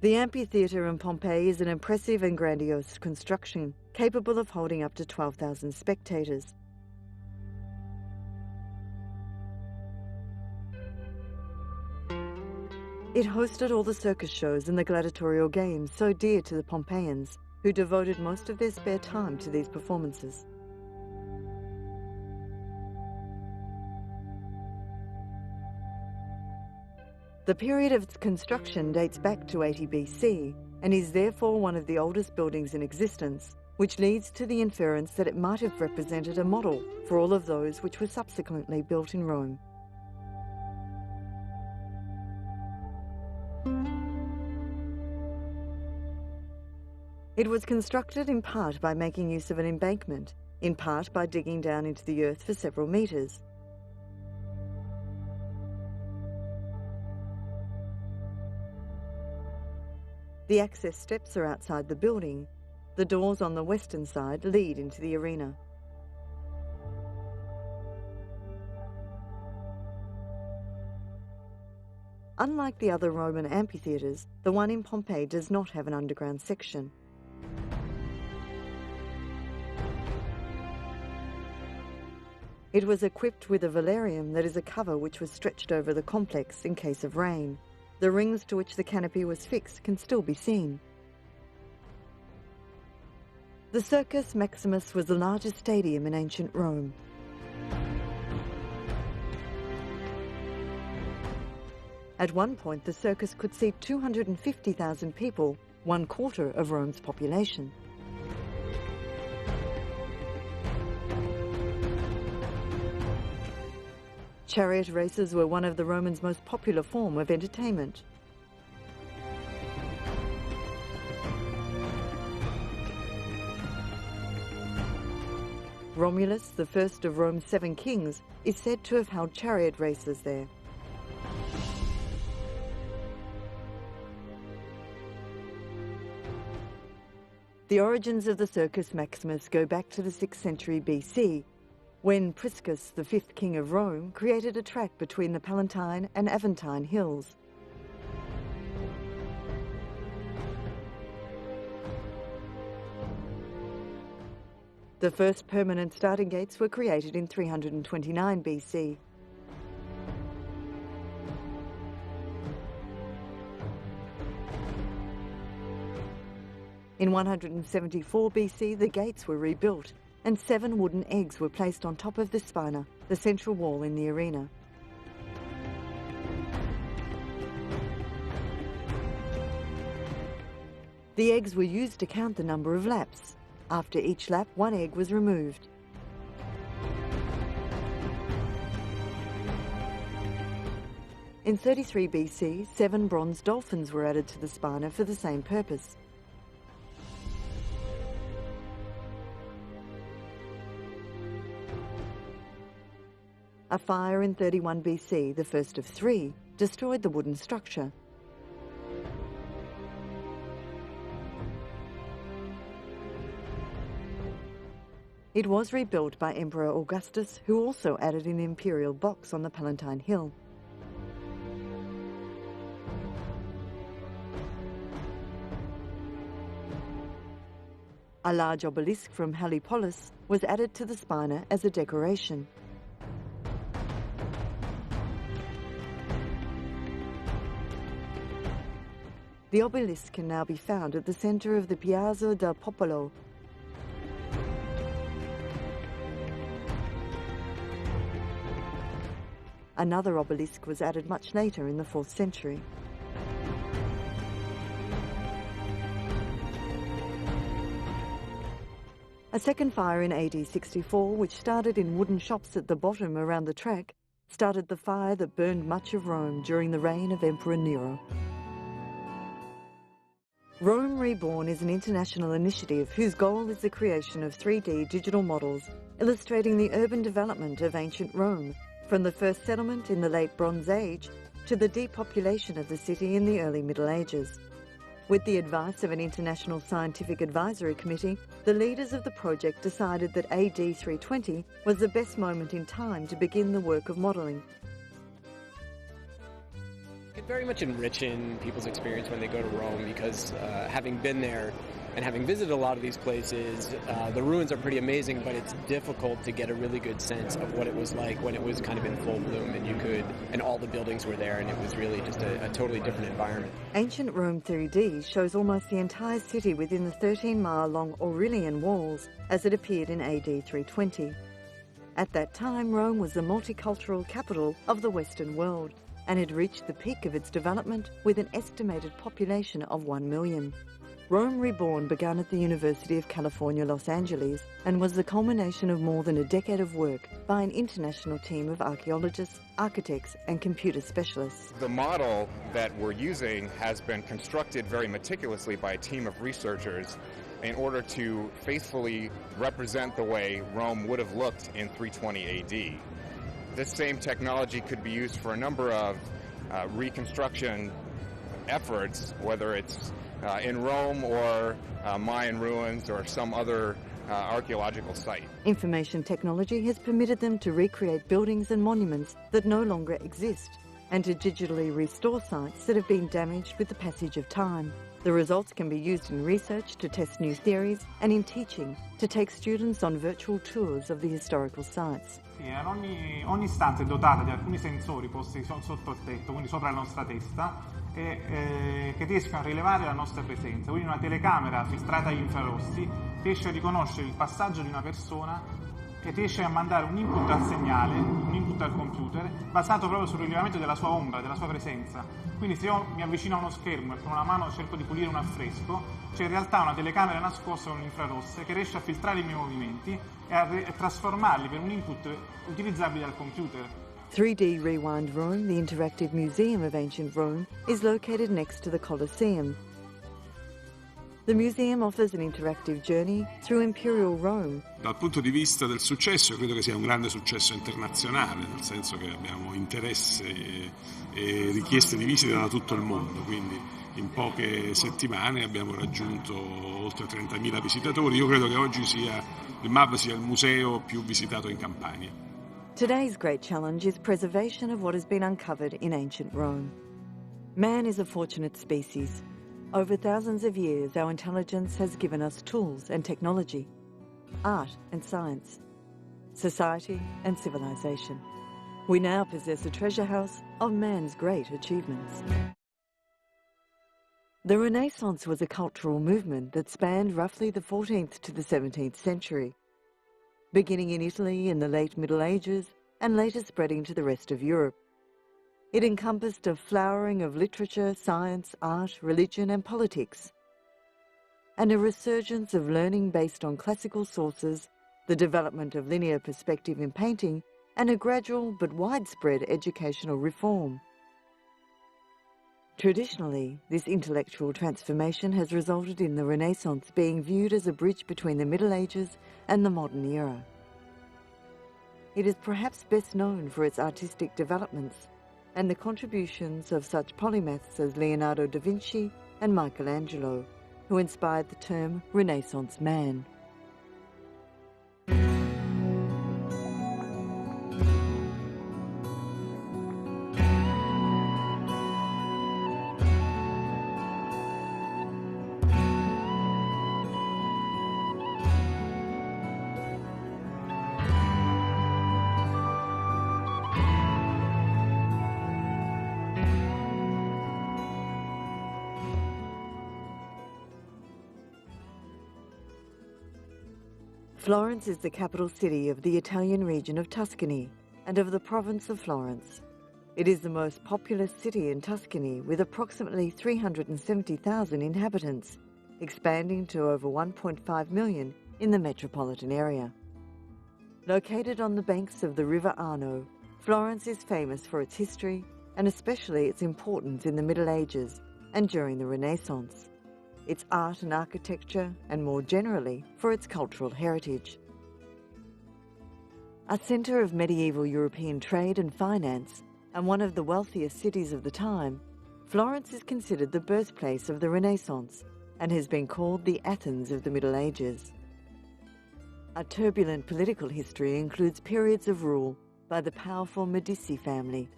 The amphitheatre in Pompeii is an impressive and grandiose construction, capable of holding up to 12,000 spectators. It hosted all the circus shows and the gladiatorial games so dear to the Pompeians, who devoted most of their spare time to these performances. The period of its construction dates back to 80 BC and is therefore one of the oldest buildings in existence, which leads to the inference that it might have represented a model for all of those which were subsequently built in Rome. It was constructed in part by making use of an embankment, in part by digging down into the earth for several metres. The access steps are outside the building. The doors on the western side lead into the arena. Unlike the other Roman amphitheatres, the one in Pompeii does not have an underground section. It was equipped with a velarium, that is a cover which was stretched over the complex in case of rain. The rings to which the canopy was fixed can still be seen. The Circus Maximus was the largest stadium in ancient Rome. At one point, the circus could seat 250,000 people, 1/4 of Rome's population. Chariot races were one of the Romans' most popular form of entertainment. Romulus, the first of Rome's 7 kings, is said to have held chariot races there. The origins of the Circus Maximus go back to the 6th century BC, when Priscus, the 5th king of Rome, created a track between the Palatine and Aventine hills. The first permanent starting gates were created in 329 BC. In 174 BC, the gates were rebuilt, and 7 wooden eggs were placed on top of the spina, the central wall in the arena. The eggs were used to count the number of laps. After each lap, 1 egg was removed. In 33 BC, 7 bronze dolphins were added to the spina for the same purpose. A fire in 31 BC, the first of 3, destroyed the wooden structure. It was rebuilt by Emperor Augustus, who also added an imperial box on the Palatine Hill. A large obelisk from Heliopolis was added to the spina as a decoration. The obelisk can now be found at the centre of the Piazza del Popolo. Another obelisk was added much later in the 4th century. A second fire in AD 64, which started in wooden shops at the bottom around the track, started the fire that burned much of Rome during the reign of Emperor Nero. Rome Reborn is an international initiative whose goal is the creation of 3D digital models illustrating the urban development of ancient Rome, from the first settlement in the late Bronze Age to the depopulation of the city in the early Middle Ages. With the advice of an international scientific advisory committee, the leaders of the project decided that AD 320 was the best moment in time to begin the work of modelling.
It very much enriching people's experience when they go to Rome because having been there and having visited a lot of these places, the ruins are pretty amazing, but it's difficult to get a really good sense of what it was like when it was kind of in full bloom and all the buildings were there and it was really just a totally different environment.
Ancient Rome 3D shows almost the entire city within the 13-mile-long Aurelian walls as it appeared in AD 320. At that time, Rome was the multicultural capital of the Western world and had reached the peak of its development with an estimated population of 1 million. Rome Reborn began at the University of California, Los Angeles, and was the culmination of more than a decade of work by an international team of archaeologists, architects, and computer specialists.
The model that we're using has been constructed very meticulously by a team of researchers in order to faithfully represent the way Rome would have looked in 320 AD. This same technology could be used for a number of reconstruction efforts, whether it's in Rome or Mayan ruins or some other archaeological site.
Information technology has permitted them to recreate buildings and monuments that no longer exist, and to digitally restore sites that have been damaged with the passage of time. The results can be used in research to test new theories and in teaching to take students on virtual tours of the historical sites.
Sì, ogni stanza è dotata di alcuni sensori posti sotto il tetto, quindi sopra la nostra testa, che riescono a rilevare la nostra presenza. Quindi una telecamera filtrata agli infrarossi riesce a riconoscere il passaggio di una persona e riesce a mandare un input al segnale, un input al computer, basato proprio sul rilevamento della sua ombra, della sua presenza. Quindi se io mi avvicino a uno schermo e con una mano cerco di pulire un affresco, c'è in realtà una telecamera nascosta con infrarosse che riesce a filtrare i miei movimenti e a trasformarli per un input utilizzabile al computer.
3D Rewind Rome, the interactive museum of ancient Rome, is located next to the Colosseum. The museum offers an interactive journey through Imperial Rome.
Dal punto di vista del successo, io credo che sia un grande successo internazionale, nel senso che abbiamo interesse e richieste di visita da tutto il mondo, quindi in poche settimane abbiamo raggiunto oltre 30.000 visitatori. Io credo che oggi il MAV sia il museo più visitato in Campania.
Today's great challenge is preservation of what has been uncovered in ancient Rome. Man is a fortunate species. Over thousands of years, our intelligence has given us tools and technology, art and science, society and civilization. We now possess a treasure house of man's great achievements. The Renaissance was a cultural movement that spanned roughly the 14th to the 17th century, beginning in Italy in the late Middle Ages and later spreading to the rest of Europe. It encompassed a flowering of literature, science, art, religion and politics, and a resurgence of learning based on classical sources, the development of linear perspective in painting, and a gradual but widespread educational reform. Traditionally, this intellectual transformation has resulted in the Renaissance being viewed as a bridge between the Middle Ages and the modern era. It is perhaps best known for its artistic developments, and the contributions of such polymaths as Leonardo da Vinci and Michelangelo, who inspired the term Renaissance man. Florence is the capital city of the Italian region of Tuscany and of the province of Florence. It is the most populous city in Tuscany with approximately 370,000 inhabitants, expanding to over 1.5 million in the metropolitan area. Located on the banks of the River Arno, Florence is famous for its history and especially its importance in the Middle Ages and during the Renaissance, its art and architecture, and more generally, for its cultural heritage. A centre of medieval European trade and finance, and one of the wealthiest cities of the time, Florence is considered the birthplace of the Renaissance and has been called the Athens of the Middle Ages. A turbulent political history includes periods of rule by the powerful Medici family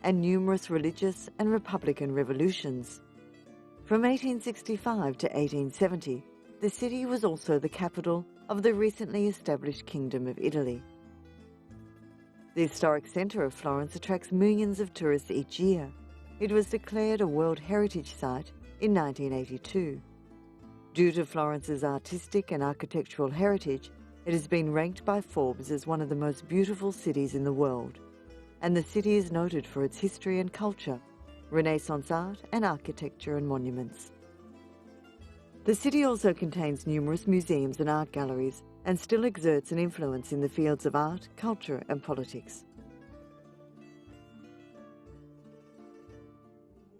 and numerous religious and republican revolutions. From 1865 to 1870, the city was also the capital of the recently established Kingdom of Italy. The historic centre of Florence attracts millions of tourists each year. It was declared a World Heritage Site in 1982. Due to Florence's artistic and architectural heritage, it has been ranked by Forbes as one of the most beautiful cities in the world, and the city is noted for its history and culture, Renaissance art and architecture and monuments. The city also contains numerous museums and art galleries and still exerts an influence in the fields of art, culture and politics.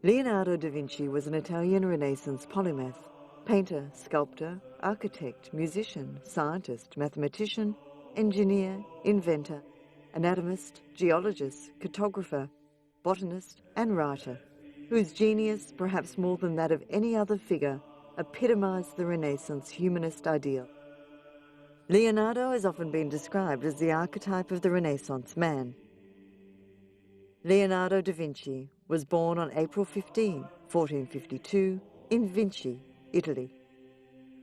Leonardo da Vinci was an Italian Renaissance polymath, painter, sculptor, architect, musician, scientist, mathematician, engineer, inventor, anatomist, geologist, cartographer, botanist and writer, whose genius, perhaps more than that of any other figure, epitomized the Renaissance humanist ideal. Leonardo has often been described as the archetype of the Renaissance man. Leonardo da Vinci was born on April 15, 1452, in Vinci, Italy.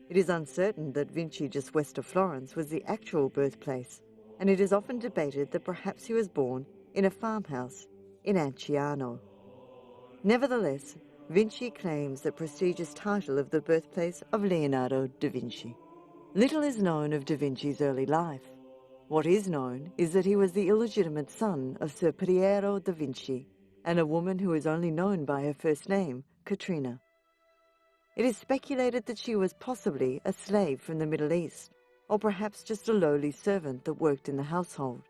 It is uncertain that Vinci, just west of Florence, was the actual birthplace, and it is often debated that perhaps he was born in a farmhouse in Anciano. Nevertheless, Vinci claims the prestigious title of the birthplace of Leonardo da Vinci. Little is known of da Vinci's early life. What is known is that he was the illegitimate son of Sir Piero da Vinci and a woman who is only known by her first name, Catrina. It is speculated that she was possibly a slave from the Middle East, or perhaps just a lowly servant that worked in the household.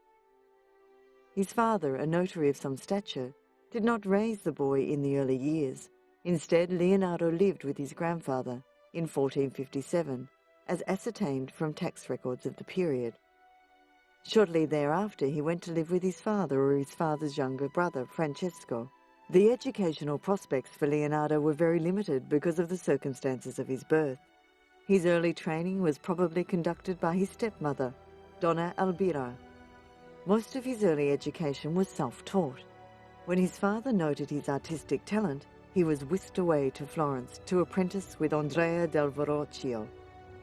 His father, a notary of some stature, did not raise the boy in the early years. Instead, Leonardo lived with his grandfather in 1457, as ascertained from tax records of the period. Shortly thereafter, he went to live with his father or his father's younger brother, Francesco. The educational prospects for Leonardo were very limited because of the circumstances of his birth. His early training was probably conducted by his stepmother, Donna Albira. Most of his early education was self-taught. When his father noted his artistic talent, he was whisked away to Florence to apprentice with Andrea del Verrocchio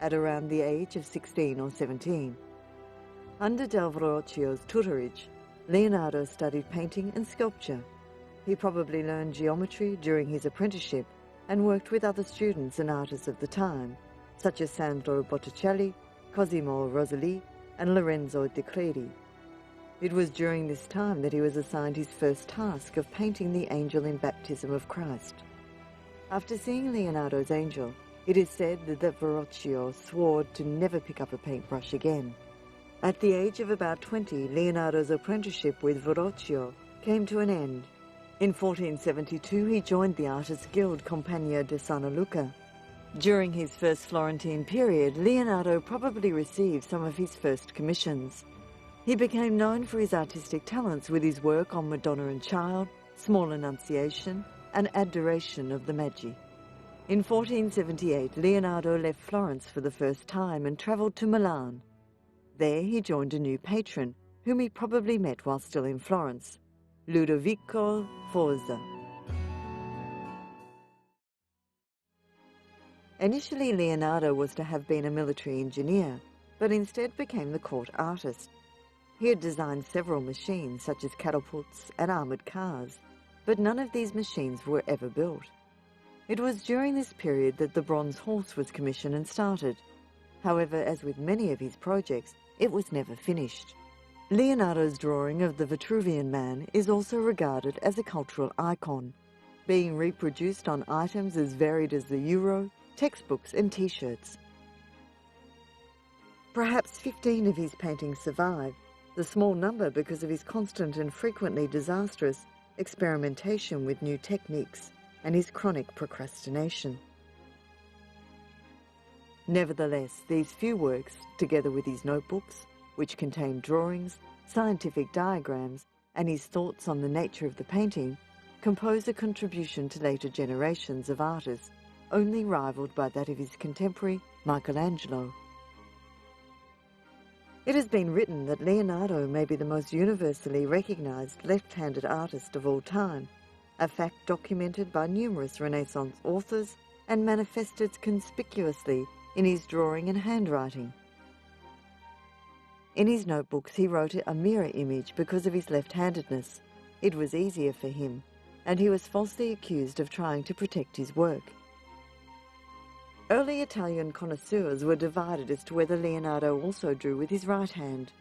at around the age of 16 or 17. Under del Verrocchio's tutorage, Leonardo studied painting and sculpture. He probably learned geometry during his apprenticeship and worked with other students and artists of the time, such as Sandro Botticelli, Cosimo Rosselli, and Lorenzo di Credi. It was during this time that he was assigned his first task of painting the angel in baptism of Christ. After seeing Leonardo's angel, it is said that Verrocchio swore to never pick up a paintbrush again. At the age of about 20, Leonardo's apprenticeship with Verrocchio came to an end. In 1472, he joined the Artists' Guild Compagnia di San Luca. During his first Florentine period, Leonardo probably received some of his first commissions. He became known for his artistic talents with his work on Madonna and Child, small Annunciation, and Adoration of the Magi. In 1478, Leonardo left Florence for the first time and travelled to Milan. There he joined a new patron, whom he probably met while still in Florence, Ludovico Forza. Initially, Leonardo was to have been a military engineer, but instead became the court artist. He had designed several machines, such as catapults and armoured cars, but none of these machines were ever built. It was during this period that the bronze horse was commissioned and started. However, as with many of his projects, it was never finished. Leonardo's drawing of the Vitruvian Man is also regarded as a cultural icon, being reproduced on items as varied as the euro, textbooks and t-shirts. Perhaps 15 of his paintings survive, the small number because of his constant and frequently disastrous experimentation with new techniques and his chronic procrastination. Nevertheless, these few works, together with his notebooks, which contain drawings, scientific diagrams, and his thoughts on the nature of the painting, compose a contribution to later generations of artists, only rivaled by that of his contemporary Michelangelo. It has been written that Leonardo may be the most universally recognized left-handed artist of all time, a fact documented by numerous Renaissance authors and manifested conspicuously in his drawing and handwriting. In his notebooks he wrote a mirror image because of his left-handedness. It was easier for him, and he was falsely accused of trying to protect his work. Early Italian connoisseurs were divided as to whether Leonardo also drew with his right hand.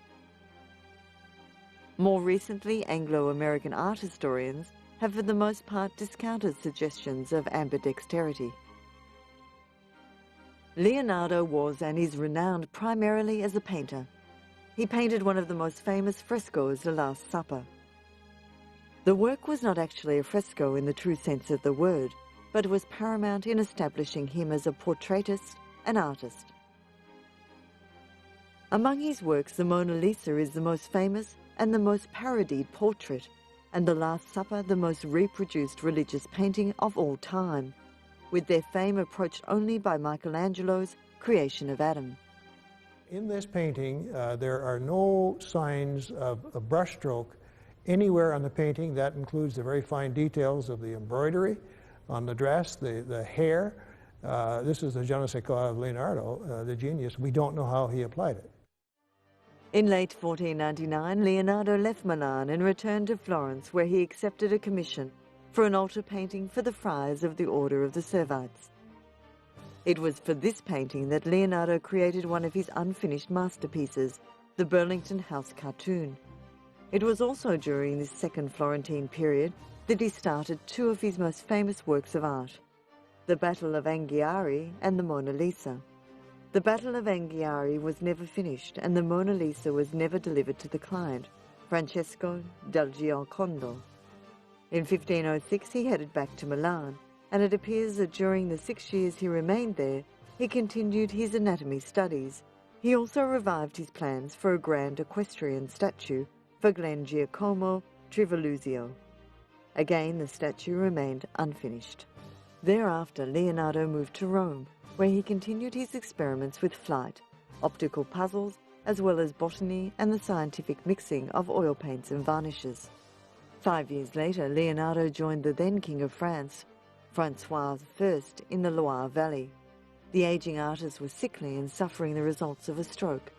More recently, Anglo-American art historians have for the most part discounted suggestions of ambidexterity. Leonardo was and is renowned primarily as a painter. He painted one of the most famous frescoes, The Last Supper. The work was not actually a fresco in the true sense of the word, but was paramount in establishing him as a portraitist and artist. Among his works, the Mona Lisa is the most famous and the most parodied portrait, and The Last Supper the most reproduced religious painting of all time, with their fame approached only by Michelangelo's Creation of Adam.
In this painting, there are no signs of a brushstroke anywhere on the painting. That includes the very fine details of the embroidery on the dress, the hair. This is the je ne sais quoi of Leonardo, the genius. We don't know how he applied it.
In late 1499, Leonardo left Milan and returned to Florence, where he accepted a commission for an altar painting for the friars of the Order of the Servites. It was for this painting that Leonardo created one of his unfinished masterpieces, the Burlington House cartoon. It was also during this second Florentine period that he started two of his most famous works of art, the Battle of Anghiari and the Mona Lisa. The Battle of Anghiari was never finished, and the Mona Lisa was never delivered to the client, Francesco del Giocondo. In 1506 he headed back to Milan, and it appears that during the 6 years he remained there, he continued his anatomy studies. He also revived his plans for a grand equestrian statue for Glen Giacomo Trivulzio. Again, the statue remained unfinished. Thereafter, Leonardo moved to Rome, where he continued his experiments with flight, optical puzzles, as well as botany and the scientific mixing of oil paints and varnishes. 5 years later, Leonardo joined the then King of France, Francois I, in the Loire Valley. The aging artist was sickly and suffering the results of a stroke.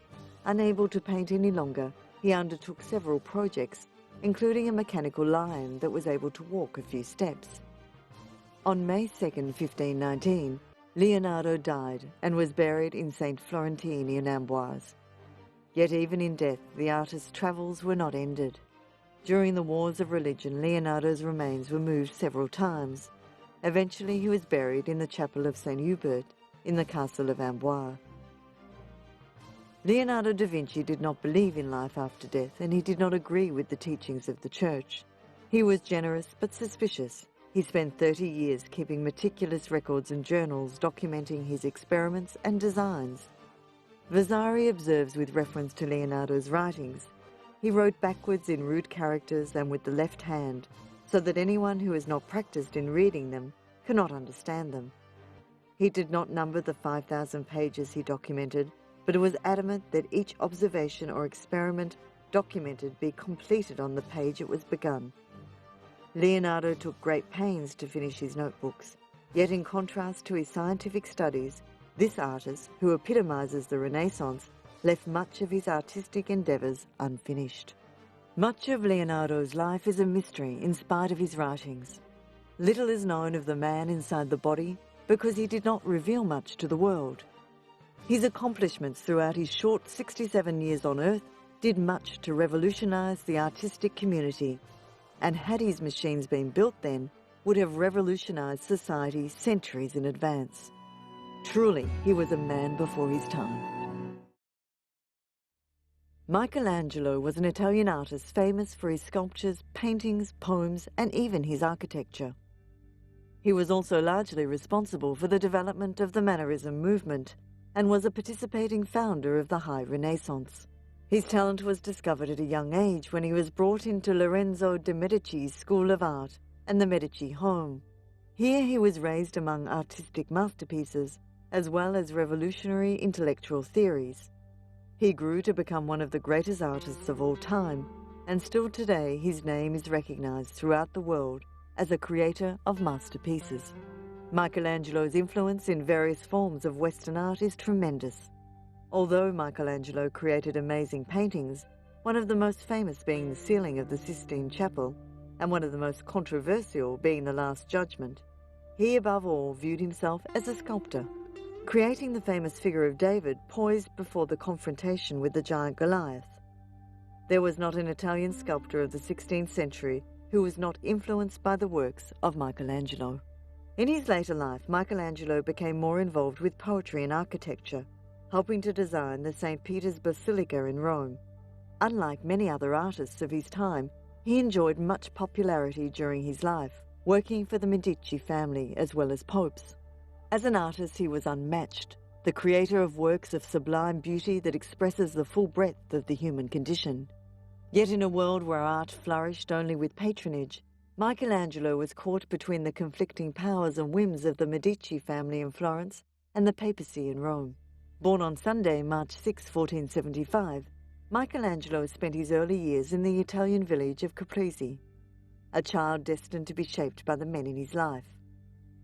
Unable to paint any longer, he undertook several projects, including a mechanical lion that was able to walk a few steps. On May 2, 1519, Leonardo died and was buried in St. Florentine in Amboise. Yet even in death, the artist's travels were not ended. During the wars of religion, Leonardo's remains were moved several times. Eventually he was buried in the chapel of St. Hubert in the castle of Amboise. Leonardo da Vinci did not believe in life after death, and he did not agree with the teachings of the Church. He was generous but suspicious. He spent 30 years keeping meticulous records and journals documenting his experiments and designs. Vasari observes with reference to Leonardo's writings. He wrote backwards in rude characters and with the left hand, so that anyone who is not practiced in reading them cannot understand them. He did not number the 5,000 pages he documented, but was adamant that each observation or experiment documented be completed on the page it was begun. Leonardo took great pains to finish his notebooks, yet in contrast to his scientific studies, this artist, who epitomizes the Renaissance, left much of his artistic endeavors unfinished. Much of Leonardo's life is a mystery in spite of his writings. Little is known of the man inside the body because he did not reveal much to the world. His accomplishments throughout his short 67 years on Earth did much to revolutionize the artistic community, and had his machines been built then, would have revolutionized society centuries in advance. Truly, he was a man before his time. Michelangelo was an Italian artist famous for his sculptures, paintings, poems, and even his architecture. He was also largely responsible for the development of the Mannerism movement and was a participating founder of the High Renaissance. His talent was discovered at a young age when he was brought into Lorenzo de' Medici's School of Art and the Medici home. Here he was raised among artistic masterpieces as well as revolutionary intellectual theories. He grew to become one of the greatest artists of all time, and still today his name is recognized throughout the world as a creator of masterpieces. Michelangelo's influence in various forms of Western art is tremendous. Although Michelangelo created amazing paintings, one of the most famous being the ceiling of the Sistine Chapel, and one of the most controversial being the Last Judgment, he above all viewed himself as a sculptor, creating the famous figure of David poised before the confrontation with the giant Goliath. There was not an Italian sculptor of the 16th century who was not influenced by the works of Michelangelo. In his later life, Michelangelo became more involved with poetry and architecture, helping to design the St. Peter's Basilica in Rome. Unlike many other artists of his time, he enjoyed much popularity during his life, working for the Medici family as well as popes. As an artist, he was unmatched, the creator of works of sublime beauty that expresses the full breadth of the human condition. Yet in a world where art flourished only with patronage, Michelangelo was caught between the conflicting powers and whims of the Medici family in Florence and the papacy in Rome. Born on Sunday, March 6, 1475, Michelangelo spent his early years in the Italian village of Caprese, a child destined to be shaped by the men in his life.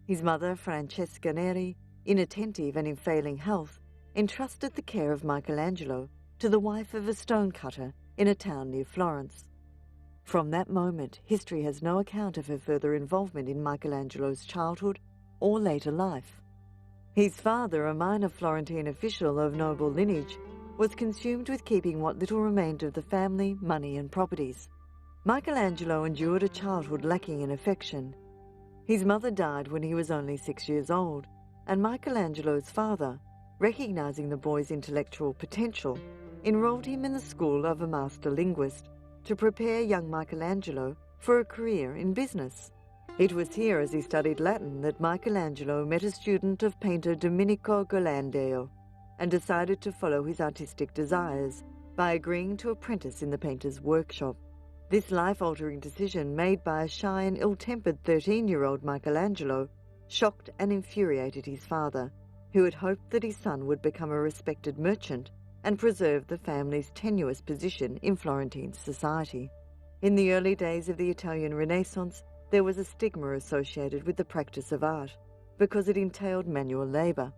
His mother, Francesca Neri, inattentive and in failing health, entrusted the care of Michelangelo to the wife of a stonecutter in a town near Florence. From that moment, history has no account of her further involvement in Michelangelo's childhood or later life. His father, a minor Florentine official of noble lineage, was consumed with keeping what little remained of the family, money and properties. Michelangelo endured a childhood lacking in affection. His mother died when he was only 6 years old, and Michelangelo's father, recognizing the boy's intellectual potential, enrolled him in the school of a master linguist to prepare young Michelangelo for a career in business. It was here, as he studied Latin, that Michelangelo met a student of painter Domenico Ghirlandaio and decided to follow his artistic desires by agreeing to apprentice in the painter's workshop. This life-altering decision, made by a shy and ill-tempered 13-year-old Michelangelo, shocked and infuriated his father, who had hoped that his son would become a respected merchant and preserve the family's tenuous position in Florentine society. In the early days of the Italian Renaissance, there was a stigma associated with the practice of art, because it entailed manual labor.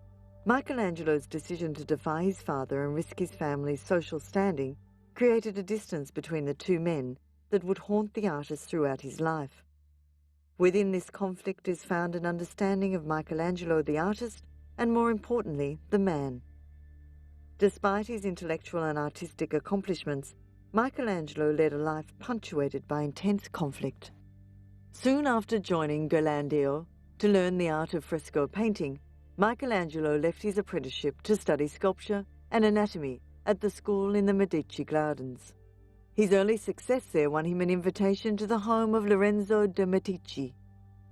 Michelangelo's decision to defy his father and risk his family's social standing created a distance between the two men that would haunt the artist throughout his life. Within this conflict is found an understanding of Michelangelo the artist, and more importantly, the man. Despite his intellectual and artistic accomplishments, Michelangelo led a life punctuated by intense conflict. Soon after joining Ghirlandaio to learn the art of fresco painting, Michelangelo left his apprenticeship to study sculpture and anatomy at the school in the Medici Gardens. His early success there won him an invitation to the home of Lorenzo de' Medici,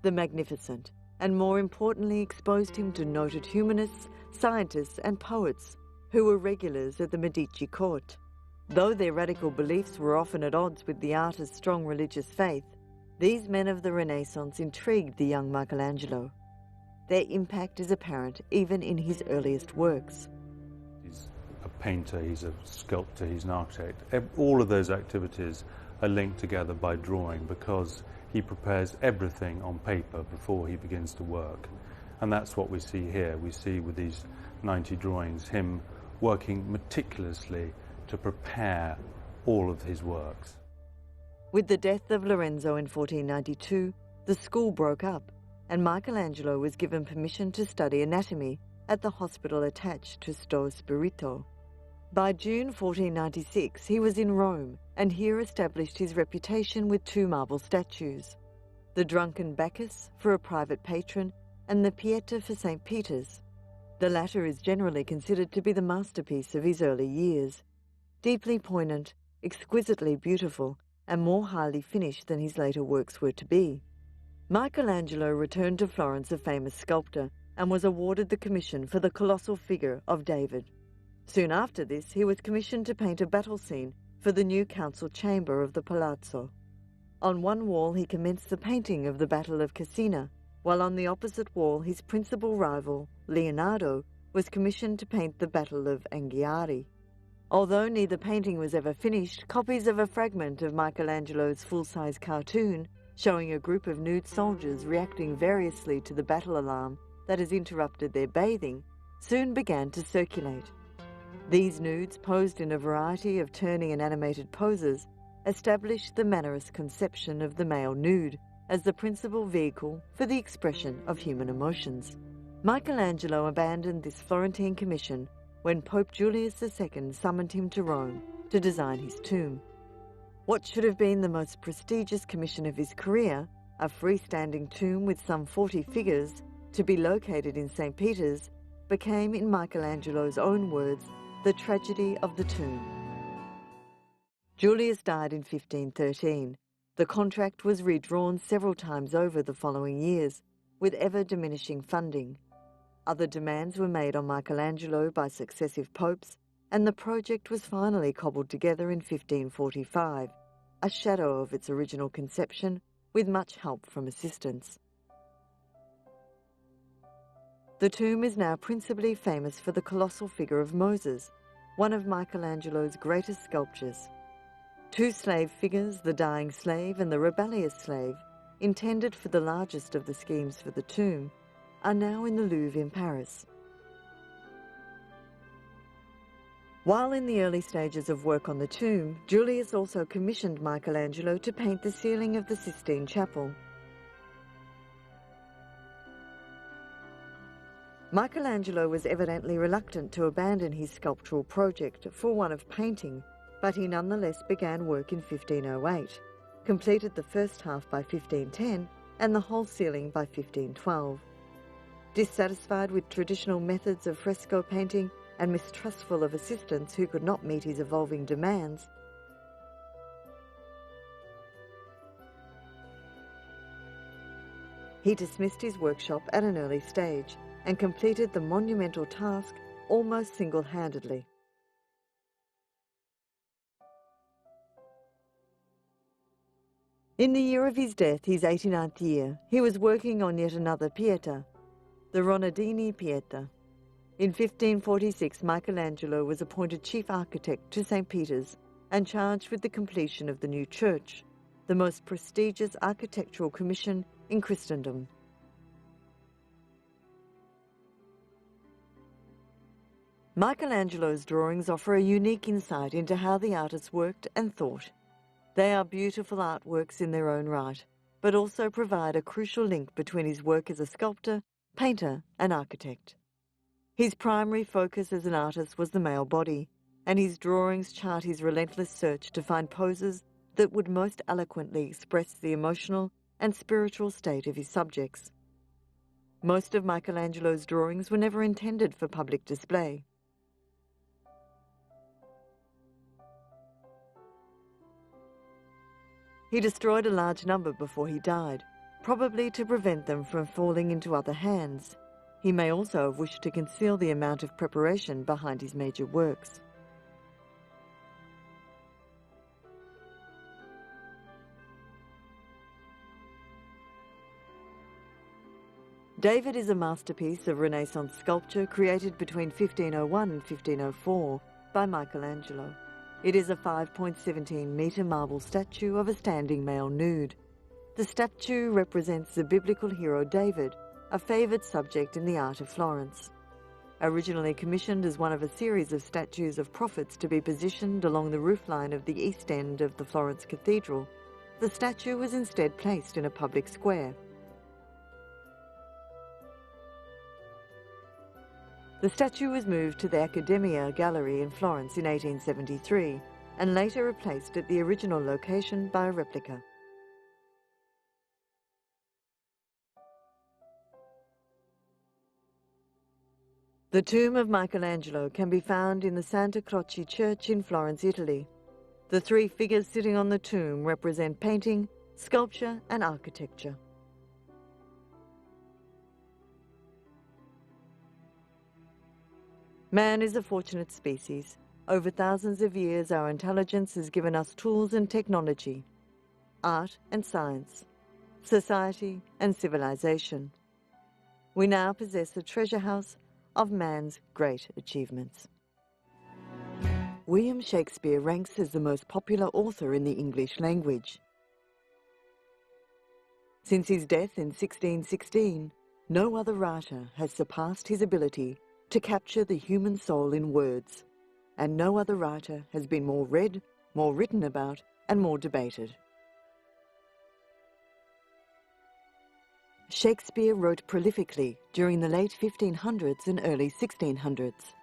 the Magnificent, and more importantly exposed him to noted humanists, scientists and poets who were regulars at the Medici court. Though their radical beliefs were often at odds with the artist's strong religious faith, These men of the Renaissance intrigued the young Michelangelo. Their impact is apparent even in his earliest works.
He's a painter, he's a sculptor, he's an architect. All of those activities are linked together by drawing because he prepares everything on paper before he begins to work. And that's what we see here. We see with these 90 drawings him working meticulously to prepare all of his works.
With the death of Lorenzo in 1492, the school broke up, and Michelangelo was given permission to study anatomy at the hospital attached to Sto Spirito. By June 1496, he was in Rome, and here established his reputation with two marble statues, the drunken Bacchus for a private patron and the Pieta for St. Peter's. The latter is generally considered to be the masterpiece of his early years, deeply poignant, exquisitely beautiful, and more highly finished than his later works were to be. Michelangelo returned to Florence a famous sculptor and was awarded the commission for the colossal figure of David. Soon after this, he was commissioned to paint a battle scene for the new council chamber of the Palazzo. On one wall he commenced the painting of the Battle of Cassina, while on the opposite wall his principal rival, Leonardo, was commissioned to paint the Battle of Anghiari. Although neither painting was ever finished, copies of a fragment of Michelangelo's full-size cartoon showing a group of nude soldiers reacting variously to the battle alarm that has interrupted their bathing soon began to circulate. These nudes, posed in a variety of turning and animated poses, established the Mannerist conception of the male nude as the principal vehicle for the expression of human emotions. Michelangelo abandoned this Florentine commission when Pope Julius II summoned him to Rome to design his tomb. What should have been the most prestigious commission of his career, a freestanding tomb with some 40 figures to be located in St. Peter's, became, in Michelangelo's own words, the tragedy of the tomb. Julius died in 1513. The contract was redrawn several times over the following years, with ever-diminishing funding. Other demands were made on Michelangelo by successive popes, and the project was finally cobbled together in 1545, a shadow of its original conception, with much help from assistants. The tomb is now principally famous for the colossal figure of Moses, one of Michelangelo's greatest sculptures. Two slave figures, the dying slave and the rebellious slave, intended for the largest of the schemes for the tomb, are now in the Louvre in Paris. While in the early stages of work on the tomb, Julius also commissioned Michelangelo to paint the ceiling of the Sistine Chapel. Michelangelo was evidently reluctant to abandon his sculptural project for one of painting, but he nonetheless began work in 1508, completed the first half by 1510 and the whole ceiling by 1512. Dissatisfied with traditional methods of fresco painting and mistrustful of assistants who could not meet his evolving demands, he dismissed his workshop at an early stage and completed the monumental task almost single-handedly. In the year of his death, his 89th year, he was working on yet another Pieta, the Ronaldini Pieta. In 1546, Michelangelo was appointed chief architect to St. Peter's and charged with the completion of the new church, the most prestigious architectural commission in Christendom. Michelangelo's drawings offer a unique insight into how the artist worked and thought. They are beautiful artworks in their own right, but also provide a crucial link between his work as a sculptor, painter, and architect. His primary focus as an artist was the male body, and his drawings chart his relentless search to find poses that would most eloquently express the emotional and spiritual state of his subjects. Most of Michelangelo's drawings were never intended for public display. He destroyed a large number before he died, probably to prevent them from falling into other hands. He may also have wished to conceal the amount of preparation behind his major works. David is a masterpiece of Renaissance sculpture created between 1501 and 1504 by Michelangelo. It is a 5.17-metre marble statue of a standing male nude. The statue represents the biblical hero David, a favoured subject in the art of Florence. Originally commissioned as one of a series of statues of prophets to be positioned along the roofline of the east end of the Florence Cathedral, the statue was instead placed in a public square. The statue was moved to the Accademia Gallery in Florence in 1873 and later replaced at the original location by a replica. The tomb of Michelangelo can be found in the Santa Croce Church in Florence, Italy. The three figures sitting on the tomb represent painting, sculpture, and architecture. Man is a fortunate species. Over thousands of years, our intelligence has given us tools and technology, art and science, society and civilization. We now possess a treasure house of man's great achievements. William Shakespeare ranks as the most popular author in the English language. Since his death in 1616, no other writer has surpassed his ability to capture the human soul in words, and no other writer has been more read, more written about, and more debated. Shakespeare wrote prolifically during the late 1500s and early 1600s,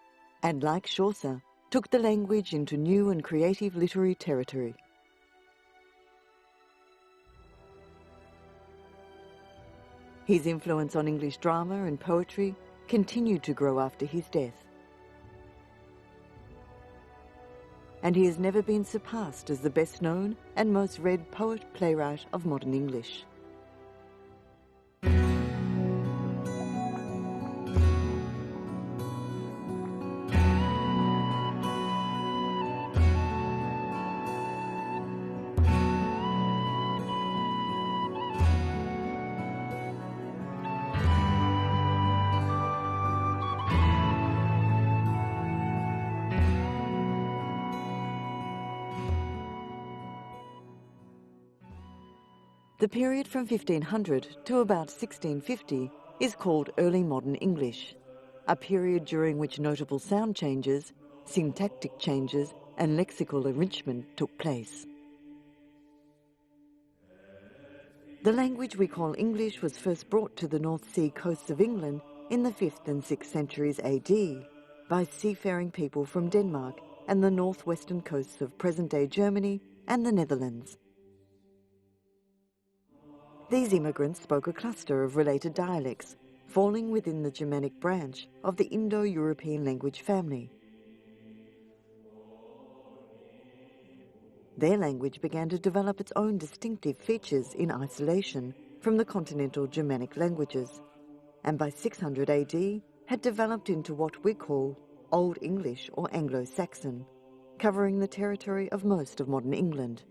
and like Chaucer, took the language into new and creative literary territory. His influence on English drama and poetry continued to grow after his death. And he has never been surpassed as the best known and most read poet-playwright of modern English. The period from 1500 to about 1650 is called Early Modern English, a period during which notable sound changes, syntactic changes, and lexical enrichment took place. The language we call English was first brought to the North Sea coasts of England in the 5th and 6th centuries AD by seafaring people from Denmark and the northwestern coasts of present-day Germany and the Netherlands. These immigrants spoke a cluster of related dialects, falling within the Germanic branch of the Indo-European language family. Their language began to develop its own distinctive features in isolation from the continental Germanic languages, and by 600 AD had developed into what we call Old English or Anglo-Saxon, covering the territory of most of modern England.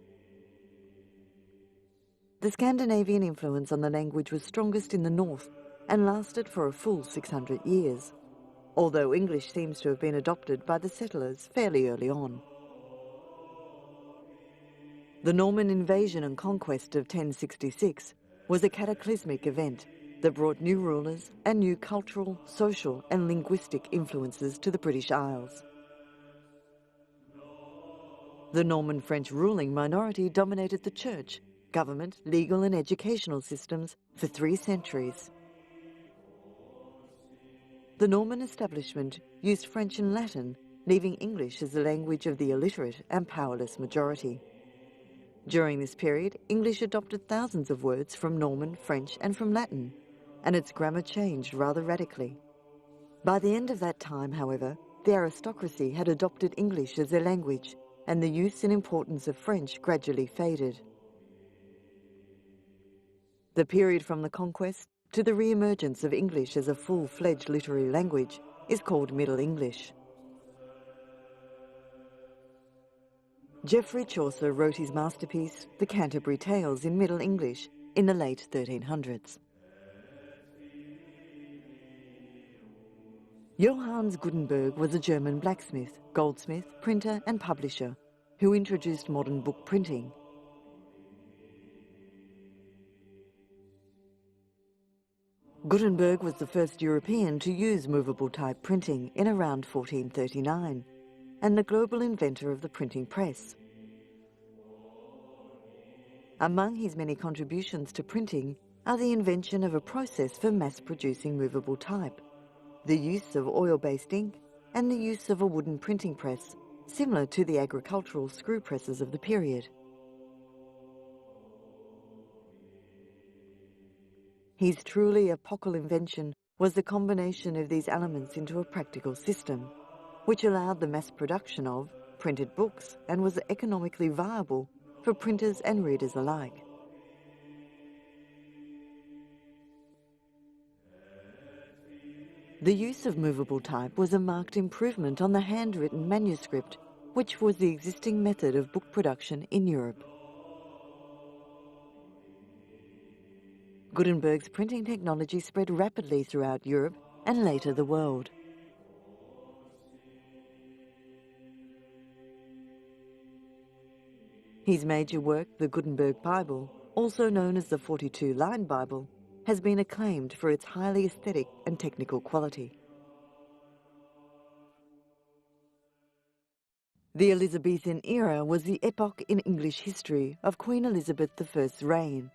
The Scandinavian influence on the language was strongest in the north and lasted for a full 600 years, although English seems to have been adopted by the settlers fairly early on. The Norman invasion and conquest of 1066 was a cataclysmic event that brought new rulers and new cultural, social and linguistic influences to the British Isles. The Norman French ruling minority dominated the church, government, legal and educational systems for 3 centuries. The Norman establishment used French and Latin, leaving English as the language of the illiterate and powerless majority. During this period, English adopted thousands of words from Norman, French and from Latin, and its grammar changed rather radically. By the end of that time, however, the aristocracy had adopted English as their language, and the use and importance of French gradually faded. The period from the conquest to the re-emergence of English as a full-fledged literary language is called Middle English. Geoffrey Chaucer wrote his masterpiece, The Canterbury Tales, in Middle English in the late 1300s. Johannes Gutenberg was a German blacksmith, goldsmith, printer and publisher who introduced modern book printing. Gutenberg was the first European to use movable type printing in around 1439 and the global inventor of the printing press. Among his many contributions to printing are the invention of a process for mass-producing movable type, the use of oil-based ink, and the use of a wooden printing press, similar to the agricultural screw presses of the period. His truly epochal invention was the combination of these elements into a practical system, which allowed the mass production of printed books and was economically viable for printers and readers alike. The use of movable type was a marked improvement on the handwritten manuscript, which was the existing method of book production in Europe. Gutenberg's printing technology spread rapidly throughout Europe and later the world. His major work, the Gutenberg Bible, also known as the 42-line Bible, has been acclaimed for its highly aesthetic and technical quality. The Elizabethan era was the epoch in English history of Queen Elizabeth I's reign.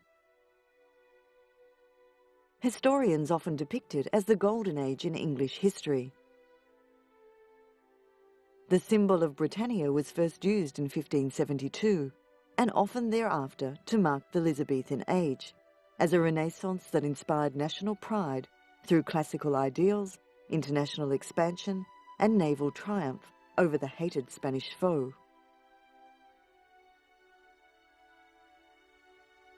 Historians often depict it as the Golden Age in English history. The symbol of Britannia was first used in 1572 and often thereafter to mark the Elizabethan age, as a renaissance that inspired national pride through classical ideals, international expansion and naval triumph over the hated Spanish foe.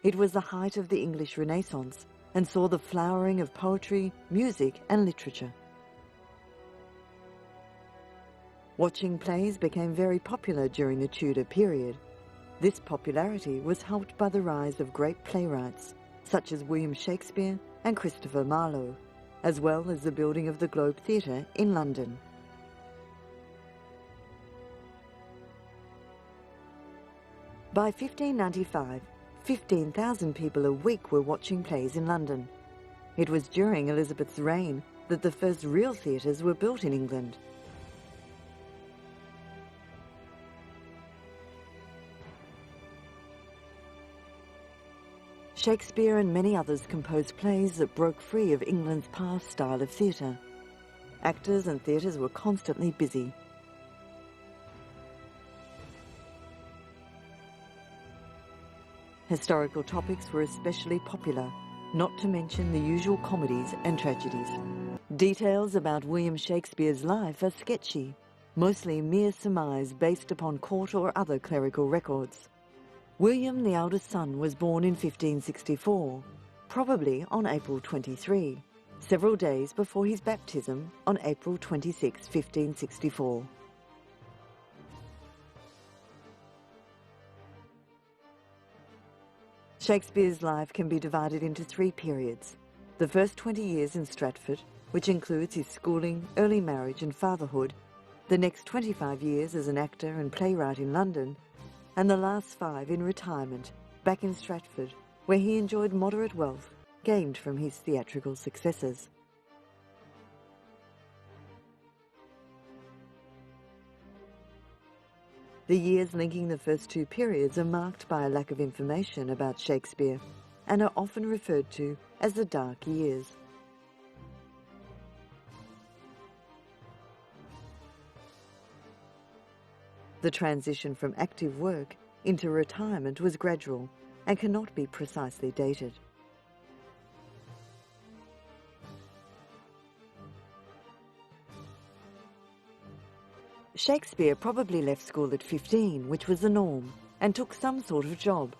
It was the height of the English Renaissance and saw the flowering of poetry, music and literature. Watching plays became very popular during the Tudor period. This popularity was helped by the rise of great playwrights such as William Shakespeare and Christopher Marlowe, as well as the building of the Globe Theatre in London. By 1595, 15,000 people a week were watching plays in London. It was during Elizabeth's reign that the first real theatres were built in England. Shakespeare and many others composed plays that broke free of England's past style of theatre. Actors and theatres were constantly busy. Historical topics were especially popular, not to mention the usual comedies and tragedies. Details about William Shakespeare's life are sketchy, mostly mere surmise based upon court or other clerical records. William, the eldest son, was born in 1564, probably on April 23, several days before his baptism on April 26, 1564. Shakespeare's life can be divided into three periods. The first 20 years in Stratford, which includes his schooling, early marriage and fatherhood, the next 25 years as an actor and playwright in London, and the last 5 in retirement, back in Stratford, where he enjoyed moderate wealth gained from his theatrical successes. The years linking the first two periods are marked by a lack of information about Shakespeare and are often referred to as the dark years. The transition from active work into retirement was gradual and cannot be precisely dated. Shakespeare probably left school at 15, which was the norm, and took some sort of job,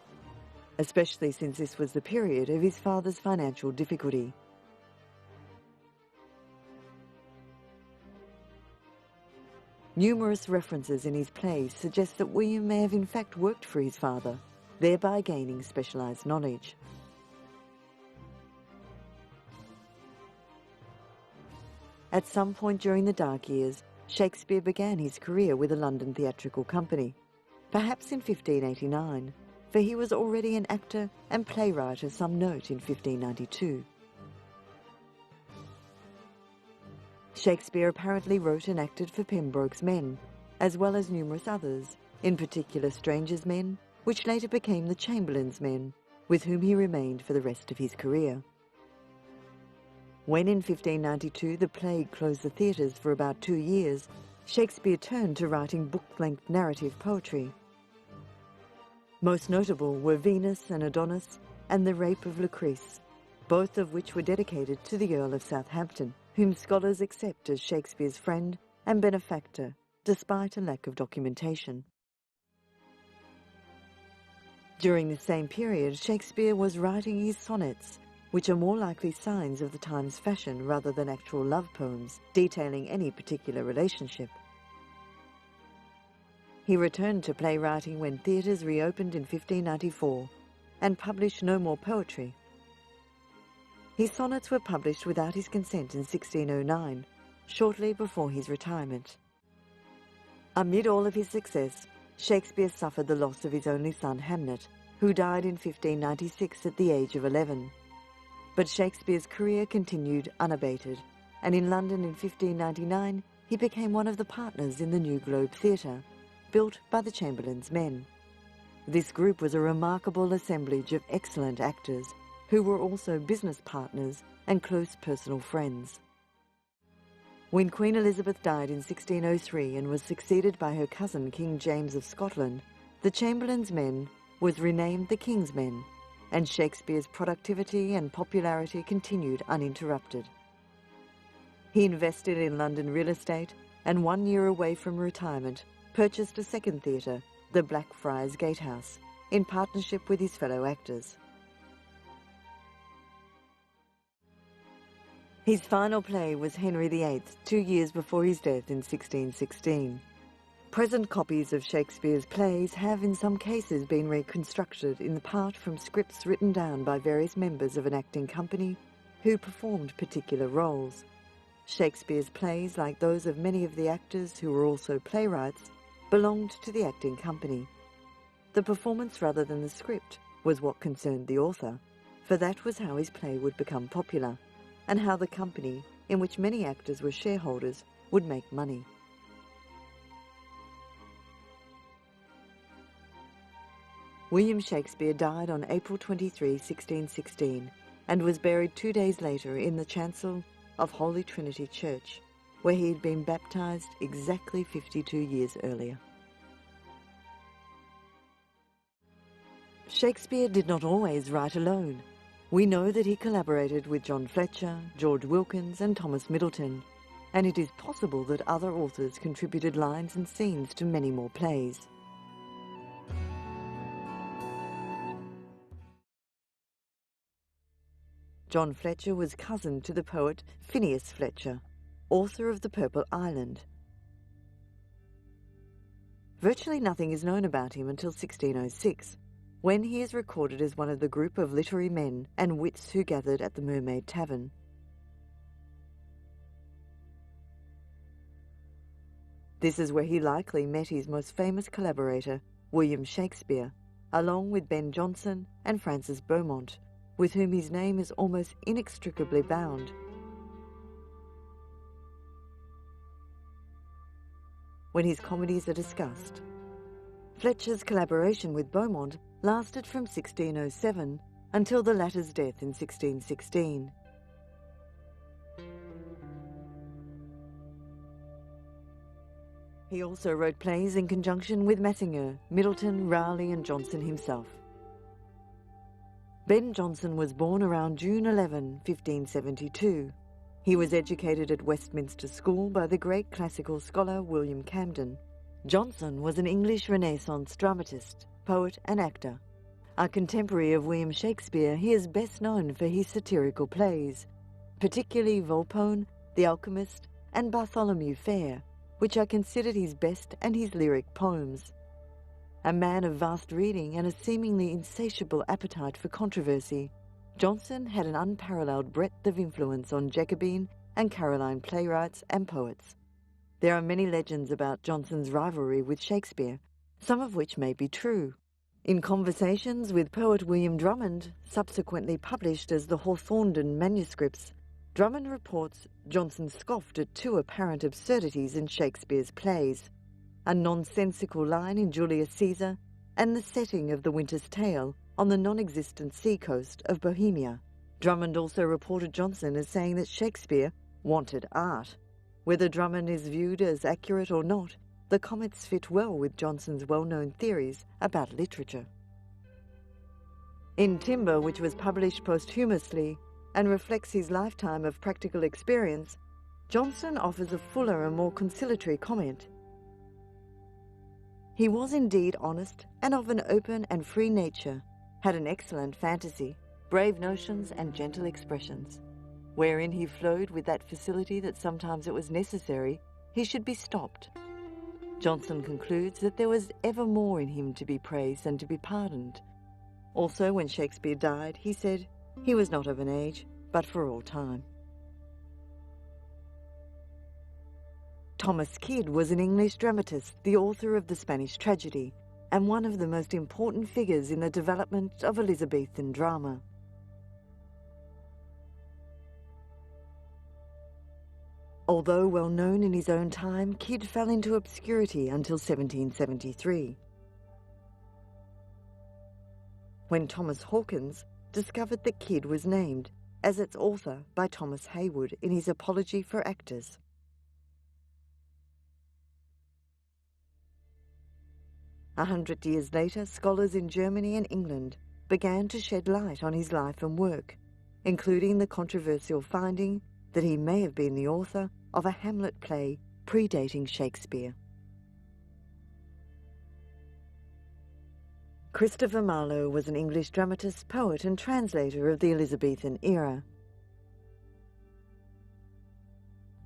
especially since this was the period of his father's financial difficulty. Numerous references in his plays suggest that William may have in fact worked for his father, thereby gaining specialised At some point during the dark years, Shakespeare began his career with a London theatrical company, perhaps in 1589, for he was already an actor and playwright of some note in 1592. Shakespeare apparently wrote and acted for Pembroke's Men, as well as numerous others, in particular Stranger's Men, which later became the Chamberlain's Men, with whom he remained for the rest of his career. When in 1592 the plague closed the theatres for about 2 years, Shakespeare turned to writing book-length narrative poetry. Most notable were Venus and Adonis and The Rape of Lucrece, both of which were dedicated to the Earl of Southampton, whom scholars accept as Shakespeare's friend and benefactor, despite a lack of documentation. During the same period, Shakespeare was writing his sonnets, which are more likely signs of the time's fashion rather than actual love poems detailing any particular relationship. He returned to playwriting when theatres reopened in 1594 and published no more poetry. His sonnets were published without his consent in 1609, shortly before his retirement. Amid all of his success, Shakespeare suffered the loss of his only son Hamnet, who died in 1596 at the age of 11. But Shakespeare's career continued unabated, and in London in 1599 he became one of the partners in the New Globe Theatre, built by the Chamberlain's Men. This group was a remarkable assemblage of excellent actors, who were also business partners and close personal friends. When Queen Elizabeth died in 1603 and was succeeded by her cousin King James of Scotland, the Chamberlain's Men was renamed the King's Men, and Shakespeare's productivity and popularity continued uninterrupted. He invested in London real estate and 1 year away from retirement purchased a second theatre, the Blackfriars Gatehouse, in partnership with his fellow actors. His final play was Henry VIII, 2 years before his death in 1616. Present copies of Shakespeare's plays have in some cases been reconstructed in part from scripts written down by various members of an acting company who performed particular roles. Shakespeare's plays, like those of many of the actors who were also playwrights, belonged to the acting company. The performance rather than the script was what concerned the author, for that was how his play would become popular, and how the company, in which many actors were shareholders, would make money. William Shakespeare died on April 23, 1616, and was buried 2 days later in the chancel of Holy Trinity Church, where he had been baptized exactly 52 years earlier. Shakespeare did not always write alone. We know that he collaborated with John Fletcher, George Wilkins, and Thomas Middleton, and it is possible that other authors contributed lines and scenes to many more plays. John Fletcher was cousin to the poet Phineas Fletcher, author of The Purple Island. Virtually nothing is known about him until 1606, when he is recorded as one of the group of literary men and wits who gathered at the Mermaid Tavern. This is where he likely met his most famous collaborator, William Shakespeare, along with Ben Jonson and Francis Beaumont, with whom his name is almost inextricably bound. When his comedies are discussed, Fletcher's collaboration with Beaumont lasted from 1607 until the latter's death in 1616. He also wrote plays in conjunction with Massinger, Middleton, Rowley and Jonson himself. Ben Jonson was born around June 11, 1572. He was educated at Westminster School by the great classical scholar William Camden. Jonson was an English Renaissance dramatist, poet and actor. A contemporary of William Shakespeare, he is best known for his satirical plays, particularly Volpone, The Alchemist and Bartholomew Fair, which are considered his best and his lyric poems. A man of vast reading and a seemingly insatiable appetite for controversy, Jonson had an unparalleled breadth of influence on Jacobin and Caroline playwrights and poets. There are many legends about Jonson's rivalry with Shakespeare, some of which may be true. In Conversations with poet William Drummond, subsequently published as the Hawthornden manuscripts, Drummond reports Jonson scoffed at two apparent absurdities in Shakespeare's plays: a nonsensical line in Julius Caesar and the setting of The Winter's Tale on the non-existent seacoast of Bohemia. Drummond also reported Jonson as saying that Shakespeare wanted art. Whether Drummond is viewed as accurate or not, the comments fit well with Jonson's well-known theories about literature. In Timber, which was published posthumously and reflects his lifetime of practical experience, Jonson offers a fuller and more conciliatory comment. He was indeed honest and of an open and free nature, had an excellent fantasy, brave notions and gentle expressions. Wherein he flowed with that facility that sometimes it was necessary he should be stopped. Jonson concludes that there was ever more in him to be praised and to be pardoned. Also, when Shakespeare died, he said, he was not of an age, but for all time. Thomas Kyd was an English dramatist, the author of the Spanish tragedy, and one of the most important figures in the development of Elizabethan drama. Although well known in his own time, Kyd fell into obscurity until 1773. When Thomas Hawkins discovered that Kyd was named as its author by Thomas Heywood in his Apology for Actors. A 100 years later, scholars in Germany and England began to shed light on his life and work, including the controversial finding that he may have been the author of a Hamlet play predating Shakespeare. Christopher Marlowe was an English dramatist, poet and translator of the Elizabethan era.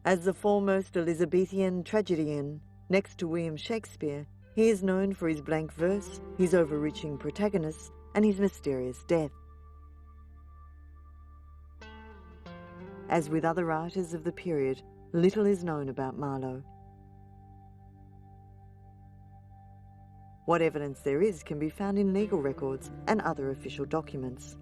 As the foremost Elizabethan tragedian, next to William Shakespeare, he is known for his blank verse, his overreaching protagonists, and his mysterious death. As with other writers of the period, little is known about Marlowe. What evidence there is can be found in legal records and other official documents.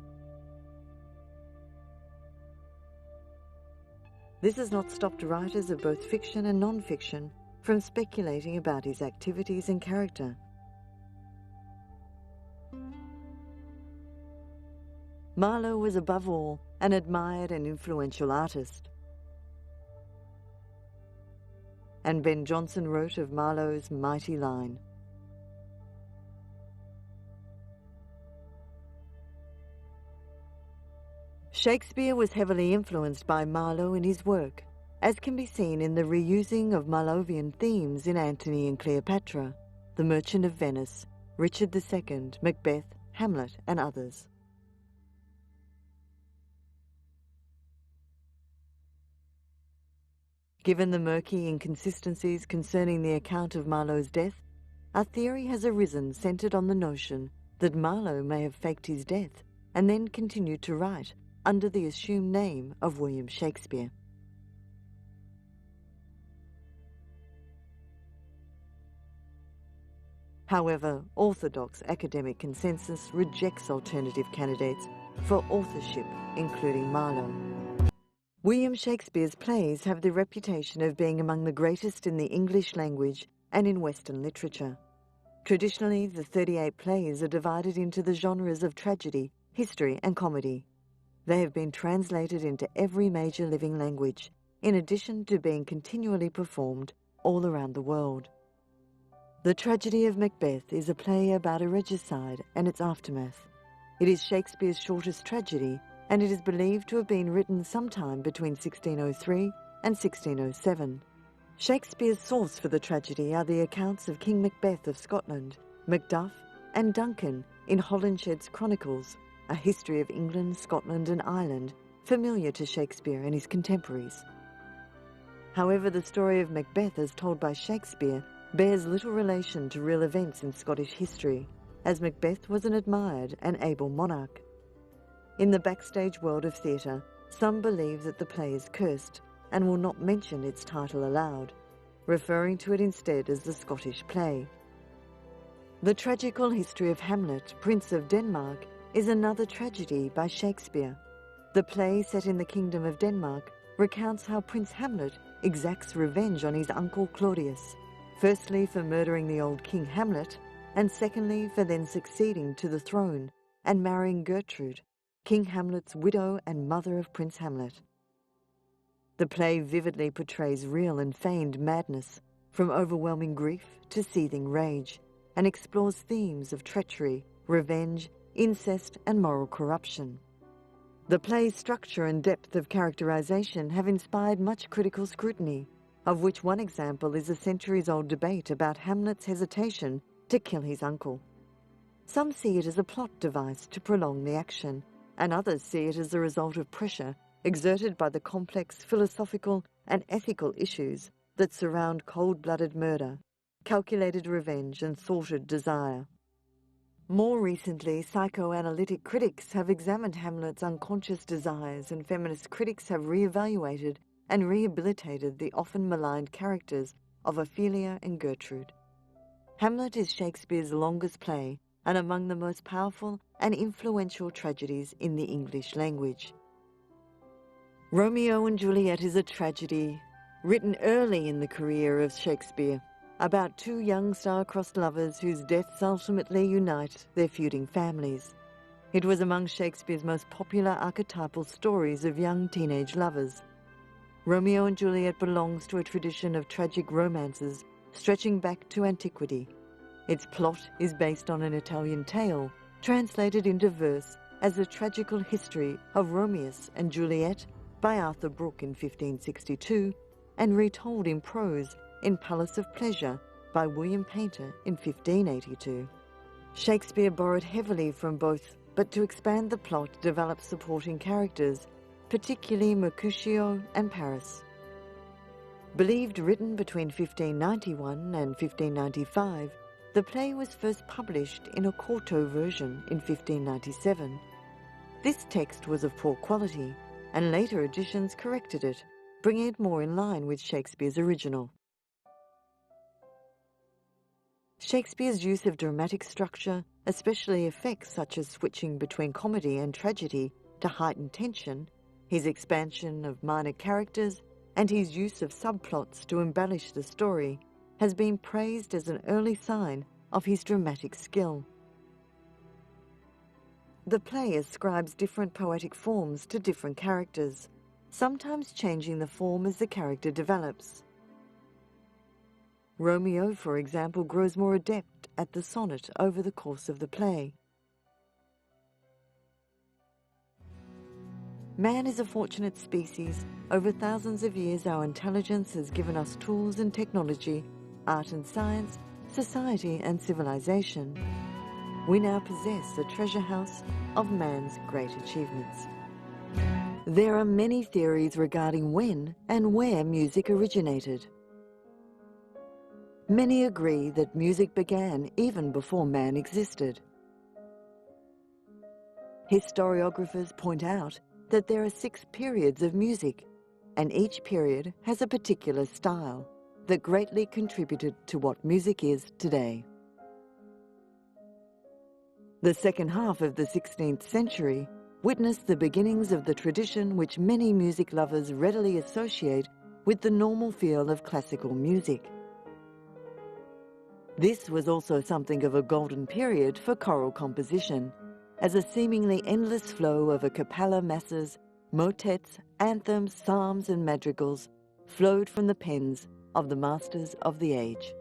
This has not stopped writers of both fiction and non-fiction from speculating about his activities and character. Marlowe was above all an admired and influential artist. And Ben Jonson wrote of Marlowe's mighty line, Shakespeare was heavily influenced by Marlowe in his work, as can be seen in the reusing of Marlowean themes in Antony and Cleopatra, The Merchant of Venice, Richard II, Macbeth, Hamlet, and others. Given the murky inconsistencies concerning the account of Marlowe's death, a theory has arisen centred on the notion that Marlowe may have faked his death and then continued to write under the assumed name of William Shakespeare. However, orthodox academic consensus rejects alternative candidates for authorship, including Marlowe. William Shakespeare's plays have the reputation of being among the greatest in the English language and in Western literature. Traditionally, the 38 plays are divided into the genres of tragedy, history, and comedy. They have been translated into every major living language, in addition to being continually performed all around the world. The Tragedy of Macbeth is a play about a regicide and its aftermath. It is Shakespeare's shortest tragedy, and it is believed to have been written sometime between 1603 and 1607. Shakespeare's source for the tragedy are the accounts of King Macbeth of Scotland, Macduff, and Duncan in Holinshed's Chronicles, a history of England, Scotland, and Ireland, familiar to Shakespeare and his contemporaries. However, the story of Macbeth as told by Shakespeare bears little relation to real events in Scottish history, as Macbeth was an admired and able monarch. In the backstage world of theatre, some believe that the play is cursed, and will not mention its title aloud, referring to it instead as the Scottish play. The tragical history of Hamlet, Prince of Denmark, is another tragedy by Shakespeare. The play, set in the Kingdom of Denmark, recounts how Prince Hamlet exacts revenge on his uncle Claudius, firstly for murdering the old King Hamlet, and secondly for then succeeding to the throne and marrying Gertrude, King Hamlet's widow and mother of Prince Hamlet. The play vividly portrays real and feigned madness, from overwhelming grief to seething rage, and explores themes of treachery, revenge, incest, and moral corruption. The play's structure and depth of characterization have inspired much critical scrutiny, of which one example is a centuries-old debate about Hamlet's hesitation to kill his uncle. Some see it as a plot device to prolong the action, and others see it as a result of pressure exerted by the complex philosophical and ethical issues that surround cold-blooded murder, calculated revenge, and thwarted desire. More recently, psychoanalytic critics have examined Hamlet's unconscious desires, and feminist critics have re-evaluated and rehabilitated the often maligned characters of Ophelia and Gertrude. Hamlet is Shakespeare's longest play and among the most powerful and influential tragedies in the English language. Romeo and Juliet is a tragedy written early in the career of Shakespeare, about two young star-crossed lovers whose deaths ultimately unite their feuding families. It was among Shakespeare's most popular archetypal stories of young teenage lovers. Romeo and Juliet belongs to a tradition of tragic romances stretching back to antiquity. Its plot is based on an Italian tale, translated into verse as a tragical history of Romeus and Juliet by Arthur Brooke in 1562, and retold in prose in Palace of Pleasure by William Paynter in 1582. Shakespeare borrowed heavily from both, but to expand the plot developed supporting characters, particularly Mercutio and Paris. Believed written between 1591 and 1595, the play was first published in a quarto version in 1597. This text was of poor quality, and later editions corrected it, bringing it more in line with Shakespeare's original. Shakespeare's use of dramatic structure, especially effects such as switching between comedy and tragedy to heighten tension, his expansion of minor characters, and his use of subplots to embellish the story, has been praised as an early sign of his dramatic skill. The play ascribes different poetic forms to different characters, sometimes changing the form as the character develops. Romeo, for example, grows more adept at the sonnet over the course of the play. Man is a fortunate species. Over thousands of years, our intelligence has given us tools and technology, art and science, society and civilization. We now possess a treasure house of man's great achievements. There are many theories regarding when and where music originated. Many agree that music began even before man existed. Historiographers point out that there are 6 periods of music, and each period has a particular style that greatly contributed to what music is today. The second half of the 16th century witnessed the beginnings of the tradition which many music lovers readily associate with the normal feel of classical music. This was also something of a golden period for choral composition, as a seemingly endless flow of a cappella masses, motets, anthems, psalms and madrigals flowed from the pens of the masters of the age.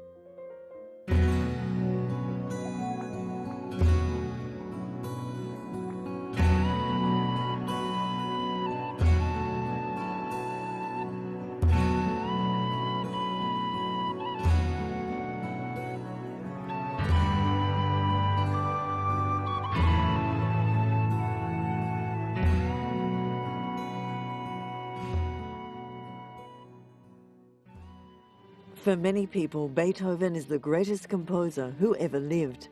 For many people, Beethoven is the greatest composer who ever lived.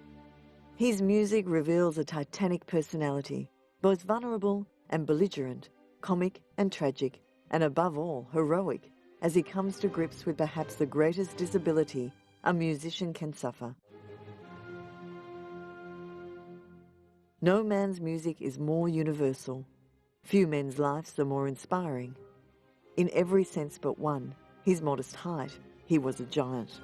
His music reveals a titanic personality, both vulnerable and belligerent, comic and tragic, and above all, heroic, as he comes to grips with perhaps the greatest disability a musician can suffer. No man's music is more universal. Few men's lives are more inspiring. In every sense but one, his modest height, he was a giant.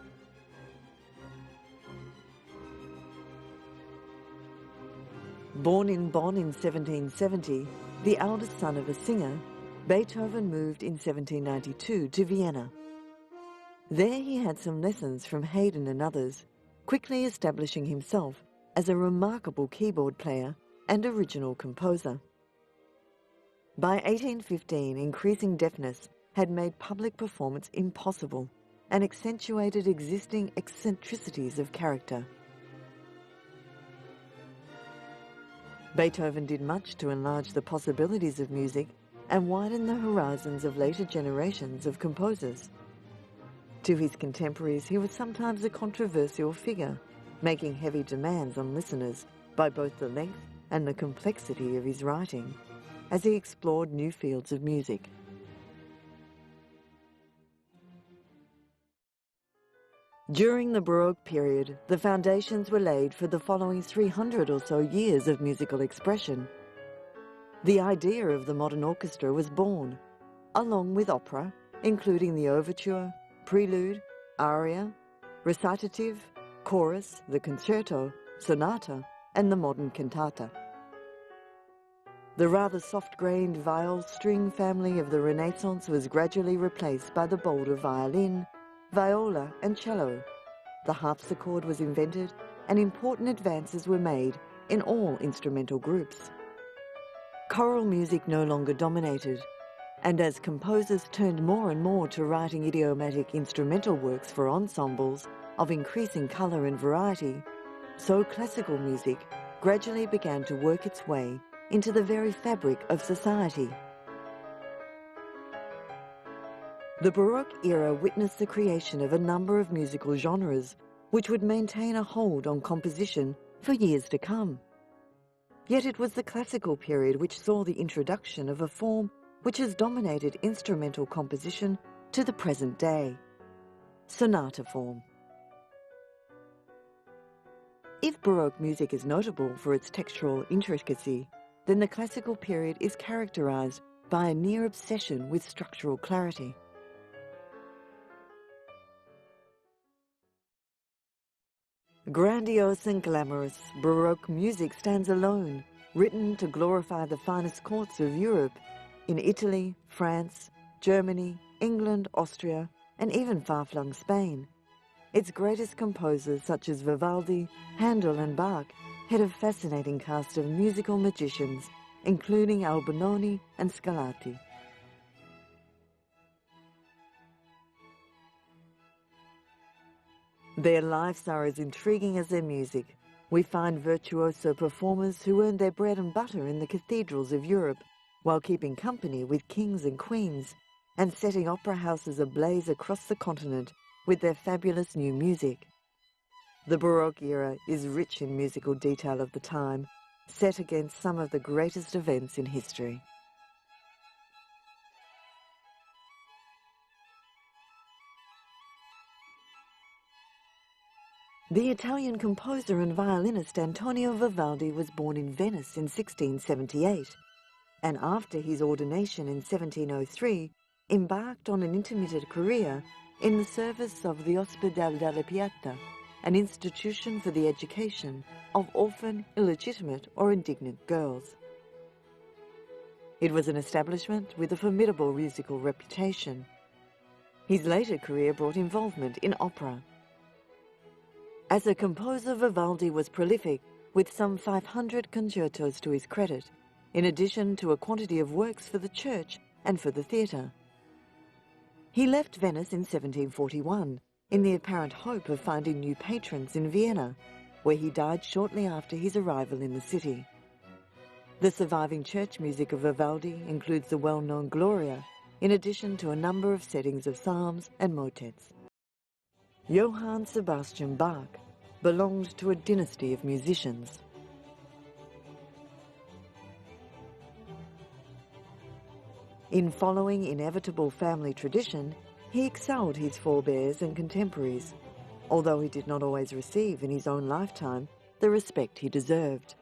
Born in Bonn in 1770, the eldest son of a singer, Beethoven moved in 1792 to Vienna. There he had some lessons from Haydn and others, quickly establishing himself as a remarkable keyboard player and original composer. By 1815, increasing deafness had made public performance impossible and accentuated existing eccentricities of character. Beethoven did much to enlarge the possibilities of music and widen the horizons of later generations of composers. To his contemporaries, he was sometimes a controversial figure, making heavy demands on listeners by both the length and the complexity of his writing, as he explored new fields of music. During the Baroque period, the foundations were laid for the following 300 or so years of musical expression. The idea of the modern orchestra was born, along with opera, including the overture, prelude, aria, recitative, chorus, the concerto, sonata, and the modern cantata. The rather soft-grained viol string family of the Renaissance was gradually replaced by the bolder violin, viola, and cello. The harpsichord was invented, and important advances were made in all instrumental groups. Choral music no longer dominated, and as composers turned more and more to writing idiomatic instrumental works for ensembles of increasing colour and variety, so classical music gradually began to work its way into the very fabric of society. The Baroque era witnessed the creation of a number of musical genres which would maintain a hold on composition for years to come. Yet it was the classical period which saw the introduction of a form which has dominated instrumental composition to the present day: sonata form. If Baroque music is notable for its textural intricacy, then the classical period is characterized by a near obsession with structural clarity. Grandiose and glamorous, Baroque music stands alone, written to glorify the finest courts of Europe, in Italy, France, Germany, England, Austria, and even far-flung Spain. Its greatest composers, such as Vivaldi, Handel, and Bach, had a fascinating cast of musical magicians, including Albinoni and Scarlatti. Their lives are as intriguing as their music. We find virtuoso performers who earned their bread and butter in the cathedrals of Europe, while keeping company with kings and queens, and setting opera houses ablaze across the continent with their fabulous new music. The Baroque era is rich in musical detail of the time, set against some of the greatest events in history. The Italian composer and violinist Antonio Vivaldi was born in Venice in 1678, and after his ordination in 1703, embarked on an intermittent career in the service of the Ospedale della Pieta, an institution for the education of orphan, illegitimate or indignant girls. It was an establishment with a formidable musical reputation. His later career brought involvement in opera. As a composer, Vivaldi was prolific, with some 500 concertos to his credit, in addition to a quantity of works for the church and for the theatre. He left Venice in 1741, in the apparent hope of finding new patrons in Vienna, where he died shortly after his arrival in the city. The surviving church music of Vivaldi includes the well-known Gloria, in addition to a number of settings of psalms and motets. Johann Sebastian Bach belonged to a dynasty of musicians. In following inevitable family tradition, he excelled his forebears and contemporaries, although he did not always receive in his own lifetime the respect he deserved.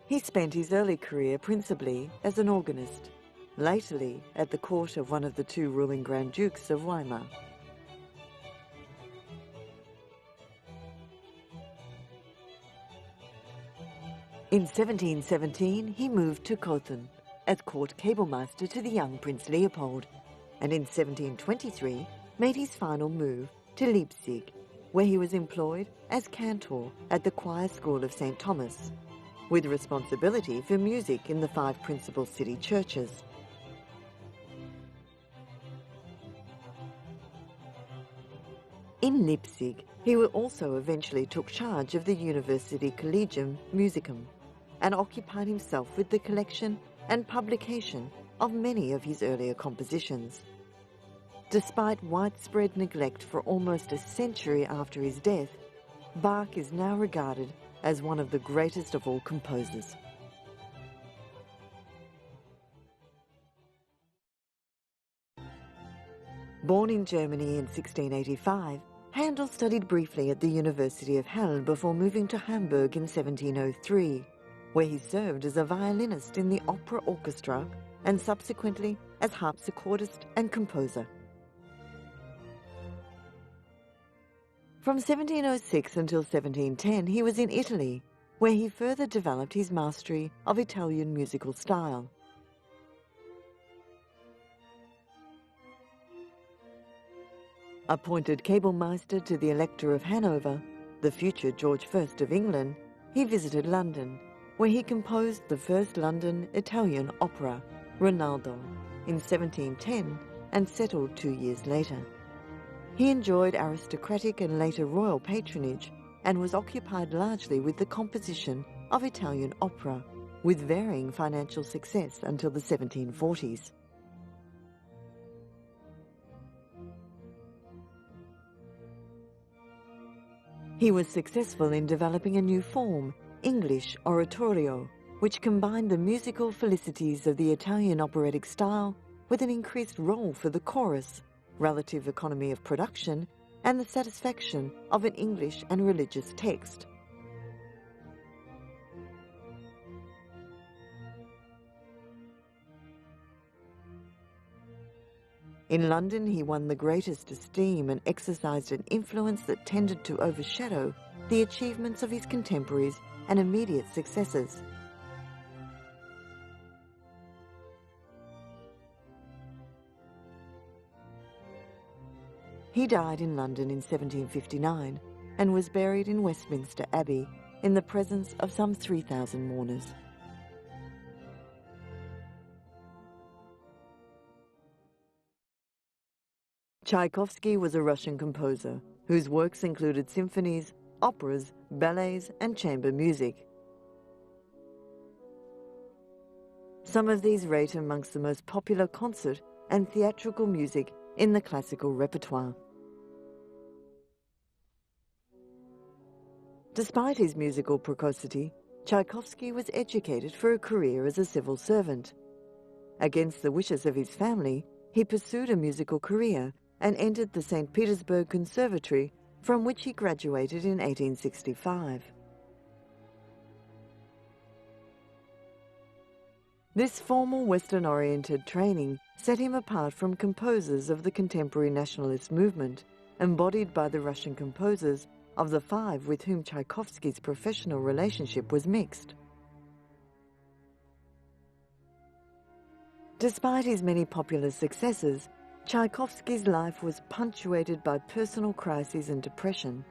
He spent his early career principally as an organist, latterly at the court of one of the two ruling Grand Dukes of Weimar. In 1717 he moved to Cothen, as court cablemaster to the young Prince Leopold, and in 1723 made his final move to Leipzig, where he was employed as cantor at the choir school of St. Thomas, with responsibility for music in the 5 principal city churches. In Leipzig, he also eventually took charge of the University Collegium Musicum and occupied himself with the collection and publication of many of his earlier compositions. Despite widespread neglect for almost a century after his death, Bach is now regarded as one of the greatest of all composers. Born in Germany in 1685, Handel studied briefly at the University of Halle before moving to Hamburg in 1703, where he served as a violinist in the opera orchestra and subsequently as harpsichordist and composer. From 1706 until 1710, he was in Italy, where he further developed his mastery of Italian musical style. Appointed cablemaster to the Elector of Hanover, the future George I of England, he visited London, where he composed the first London Italian opera, Rinaldo, in 1710 and settled 2 years later. He enjoyed aristocratic and later royal patronage and was occupied largely with the composition of Italian opera, with varying financial success until the 1740s. He was successful in developing a new form, English oratorio, which combined the musical felicities of the Italian operatic style with an increased role for the chorus, relative economy of production, and the satisfaction of an English and religious text. In London, he won the greatest esteem and exercised an influence that tended to overshadow the achievements of his contemporaries and immediate successors. He died in London in 1759 and was buried in Westminster Abbey in the presence of some 3,000 mourners. Tchaikovsky was a Russian composer whose works included symphonies, operas, ballets, and chamber music. Some of these rate amongst the most popular concert and theatrical music in the classical repertoire. Despite his musical precocity, Tchaikovsky was educated for a career as a civil servant. Against the wishes of his family, he pursued a musical career and entered the St. Petersburg Conservatory, from which he graduated in 1865. This formal Western-oriented training set him apart from composers of the contemporary nationalist movement, embodied by the Russian composers of the 5 with whom Tchaikovsky's professional relationship was mixed. Despite his many popular successes, Tchaikovsky's life was punctuated by personal crises and depression.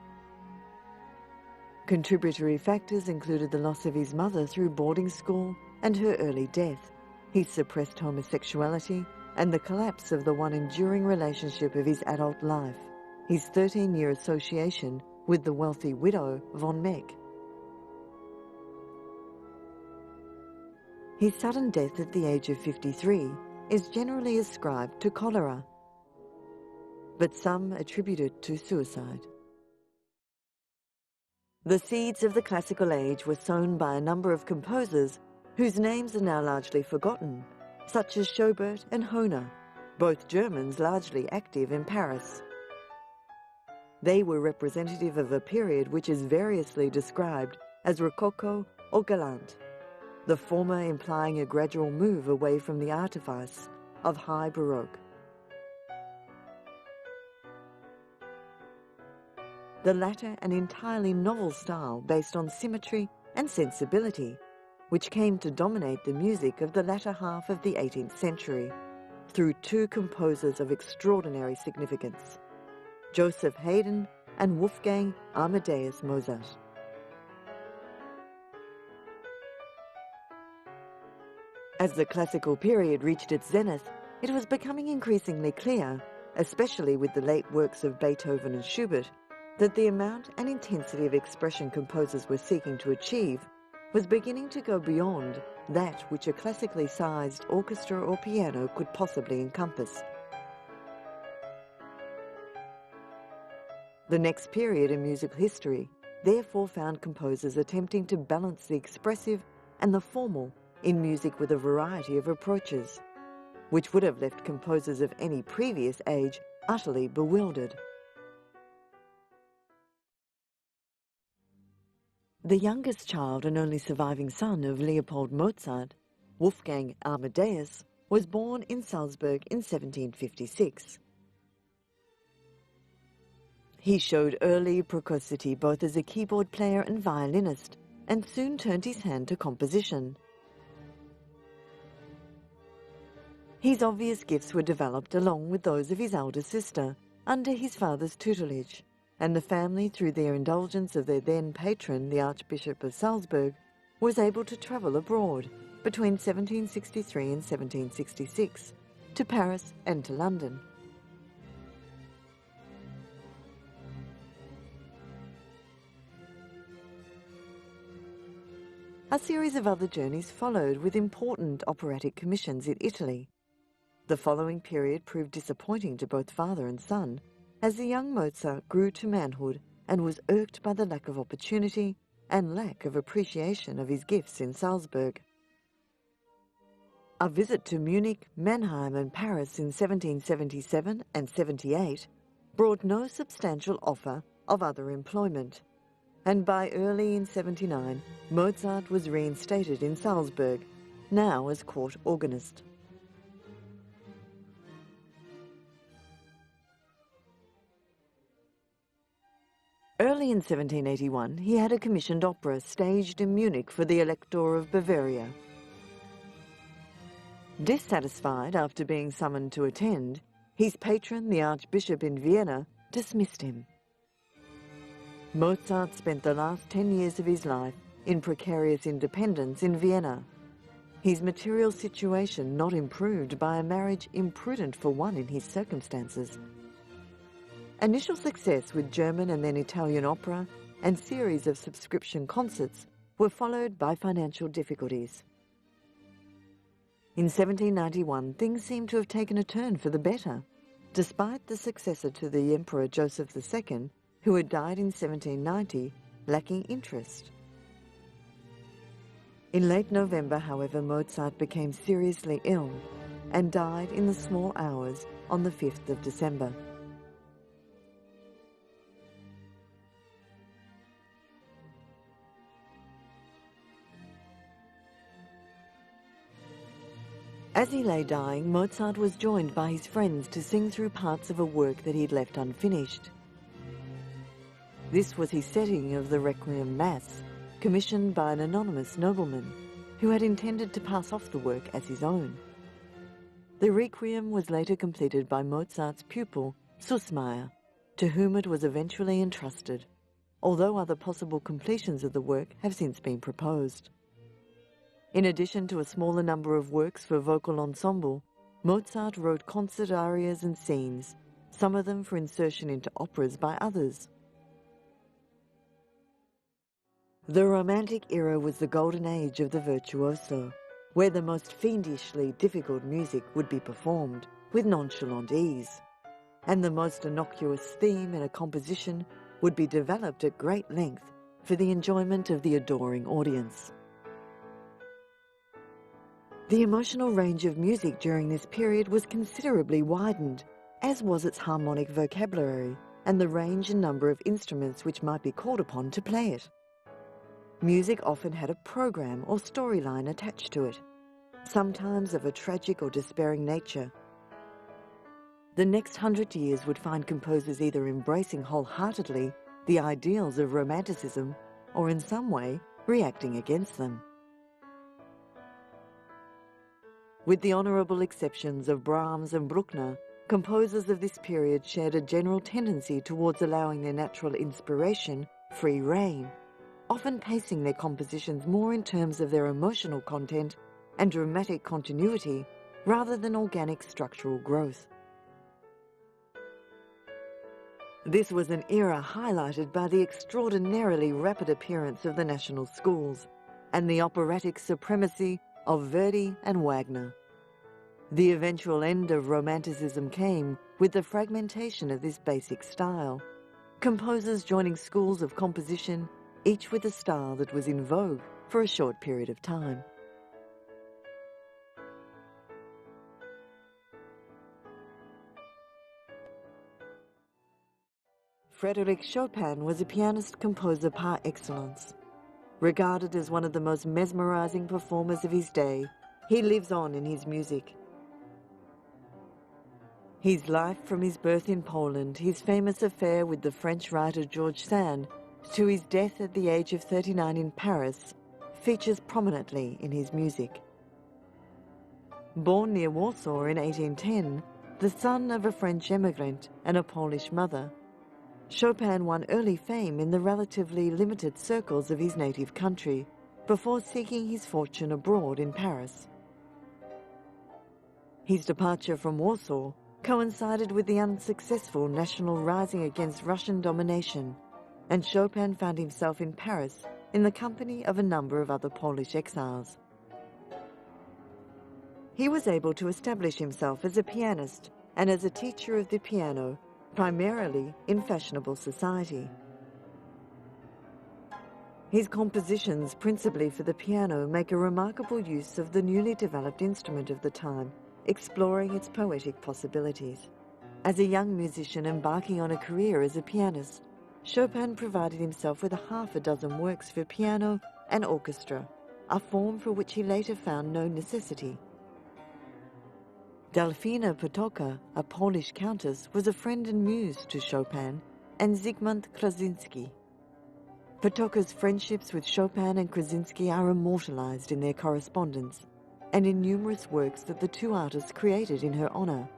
Contributory factors included the loss of his mother through boarding school and her early death, his suppressed homosexuality, and the collapse of the one enduring relationship of his adult life, his 13-year association with the wealthy widow von Meck. His sudden death at the age of 53 is generally ascribed to cholera, but some attribute it to suicide. The seeds of the classical age were sown by a number of composers whose names are now largely forgotten, such as Schobert and Hohner, both Germans largely active in Paris. They were representative of a period which is variously described as Rococo or Galant, the former implying a gradual move away from the artifice of high Baroque. The latter an entirely novel style based on symmetry and sensibility, which came to dominate the music of the latter half of the 18th century through two composers of extraordinary significance, Joseph Haydn and Wolfgang Amadeus Mozart. As the classical period reached its zenith, it was becoming increasingly clear, especially with the late works of Beethoven and Schubert, that the amount and intensity of expression composers were seeking to achieve was beginning to go beyond that which a classically sized orchestra or piano could possibly encompass. The next period in musical history therefore found composers attempting to balance the expressive and the formal in music with a variety of approaches, which would have left composers of any previous age utterly bewildered. The youngest child and only surviving son of Leopold Mozart, Wolfgang Amadeus, was born in Salzburg in 1756. He showed early precocity both as a keyboard player and violinist, and soon turned his hand to composition. His obvious gifts were developed along with those of his elder sister, under his father's tutelage, and the family, through their indulgence of their then patron, the Archbishop of Salzburg, was able to travel abroad between 1763 and 1766, to Paris and to London. A series of other journeys followed with important operatic commissions in Italy. The following period proved disappointing to both father and son, as the young Mozart grew to manhood and was irked by the lack of opportunity and lack of appreciation of his gifts in Salzburg. A visit to Munich, Mannheim and Paris in 1777 and 78 brought no substantial offer of other employment, and by early in 79 Mozart was reinstated in Salzburg, now as court organist. Early in 1781, he had a commissioned opera staged in Munich for the Elector of Bavaria. Dissatisfied after being summoned to attend, his patron, the Archbishop in Vienna, dismissed him. Mozart spent the last 10 years of his life in precarious independence in Vienna, his material situation not improved by a marriage imprudent for one in his circumstances. Initial success with German and then Italian opera and series of subscription concerts were followed by financial difficulties. In 1791, things seemed to have taken a turn for the better, despite the successor to the Emperor Joseph II, who had died in 1790, lacking interest. In late November, however, Mozart became seriously ill and died in the small hours on the 5th of December. As he lay dying, Mozart was joined by his friends to sing through parts of a work that he'd left unfinished. This was his setting of the Requiem Mass, commissioned by an anonymous nobleman who had intended to pass off the work as his own. The Requiem was later completed by Mozart's pupil, Süssmayr, to whom it was eventually entrusted, although other possible completions of the work have since been proposed. In addition to a smaller number of works for vocal ensemble, Mozart wrote concert arias and scenes, some of them for insertion into operas by others. The Romantic era was the golden age of the virtuoso, where the most fiendishly difficult music would be performed with nonchalant ease. and the most innocuous theme in a composition would be developed at great length for the enjoyment of the adoring audience. The emotional range of music during this period was considerably widened, as was its harmonic vocabulary and the range and number of instruments which might be called upon to play it. Music often had a program or storyline attached to it, sometimes of a tragic or despairing nature. The next 100 years would find composers either embracing wholeheartedly the ideals of Romanticism or in some way reacting against them. With the honourable exceptions of Brahms and Bruckner, composers of this period shared a general tendency towards allowing their natural inspiration free rein, often pacing their compositions more in terms of their emotional content and dramatic continuity rather than organic structural growth. This was an era highlighted by the extraordinarily rapid appearance of the national schools and the operatic supremacy of Verdi and Wagner. The eventual end of Romanticism came with the fragmentation of this basic style, composers joining schools of composition, each with a style that was in vogue for a short period of time. Frédéric Chopin was a pianist-composer par excellence. Regarded as one of the most mesmerizing performers of his day, he lives on in his music. His life from his birth in Poland, his famous affair with the French writer George Sand, to his death at the age of 39 in Paris, features prominently in his music. Born near Warsaw in 1810, the son of a French emigrant and a Polish mother, Chopin won early fame in the relatively limited circles of his native country before seeking his fortune abroad in Paris. His departure from Warsaw coincided with the unsuccessful national rising against Russian domination, and Chopin found himself in Paris in the company of a number of other Polish exiles. He was able to establish himself as a pianist and as a teacher of the piano, primarily in fashionable society. His compositions, principally for the piano, make a remarkable use of the newly developed instrument of the time, exploring its poetic possibilities. As a young musician embarking on a career as a pianist, Chopin provided himself with half a dozen works for piano and orchestra, a form for which he later found no necessity. Delfina Potocka, a Polish countess, was a friend and muse to Chopin, and Zygmunt Krasinski. Potocka's friendships with Chopin and Krasinski are immortalized in their correspondence and in numerous works that the two artists created in her honor,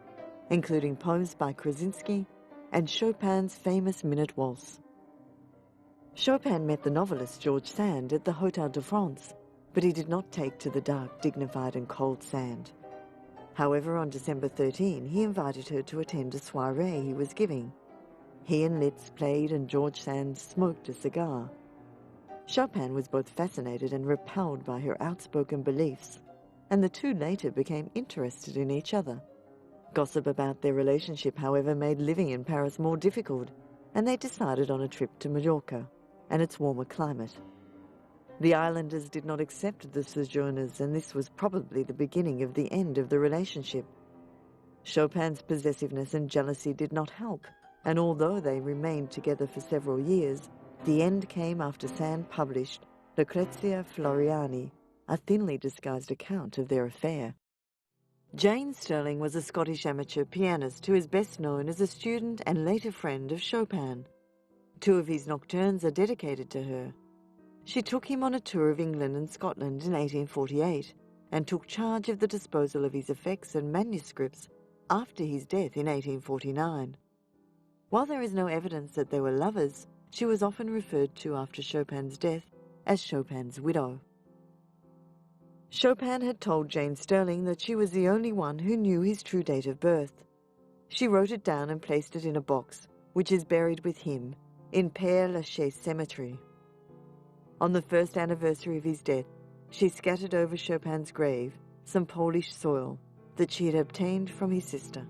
including poems by Krasinski and Chopin's famous Minute Waltz. Chopin met the novelist George Sand at the Hotel de France, but he did not take to the dark, dignified and cold Sand. However, on December 13, he invited her to attend a soirée he was giving. He and Liszt played and George Sand smoked a cigar. Chopin was both fascinated and repelled by her outspoken beliefs, and the two later became interested in each other. Gossip about their relationship, however, made living in Paris more difficult, and they decided on a trip to Mallorca and its warmer climate. The islanders did not accept the sojourners, and this was probably the beginning of the end of the relationship. Chopin's possessiveness and jealousy did not help, and although they remained together for several years, the end came after Sand published Lucrezia Floriani, a thinly disguised account of their affair. Jane Stirling was a Scottish amateur pianist who is best known as a student and later friend of Chopin. Two of his nocturnes are dedicated to her. She took him on a tour of England and Scotland in 1848 and took charge of the disposal of his effects and manuscripts after his death in 1849. While there is no evidence that they were lovers, she was often referred to after Chopin's death as Chopin's widow. Chopin had told Jane Stirling that she was the only one who knew his true date of birth. She wrote it down and placed it in a box, which is buried with him in Père Lachaise Cemetery. On the first anniversary of his death, she scattered over Chopin's grave some Polish soil that she had obtained from his sister.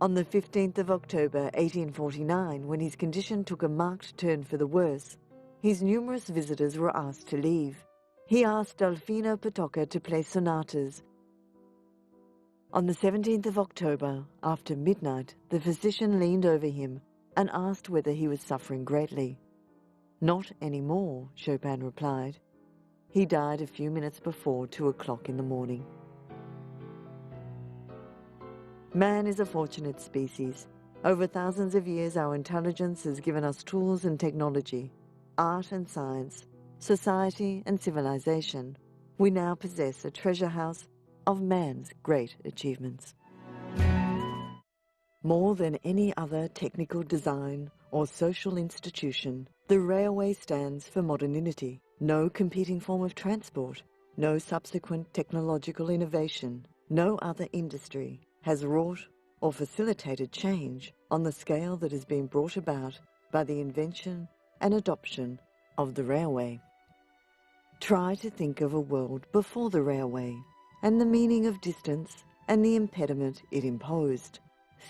On the 15th of October 1849, when his condition took a marked turn for the worse, his numerous visitors were asked to leave. He asked Delfino Potocka to play sonatas. On the 17th of October, after midnight, the physician leaned over him and asked whether he was suffering greatly. "Not anymore," Chopin replied. He died a few minutes before 2 o'clock in the morning. Man is a fortunate species. Over thousands of years, our intelligence has given us tools and technology, art and science, society and civilization. We now possess a treasure house of man's great achievements. More than any other technical design or social institution, the railway stands for modernity. No competing form of transport, no subsequent technological innovation, no other industry has wrought or facilitated change on the scale that has been brought about by the invention and adoption of the railway. Try to think of a world before the railway and the meaning of distance and the impediment it imposed.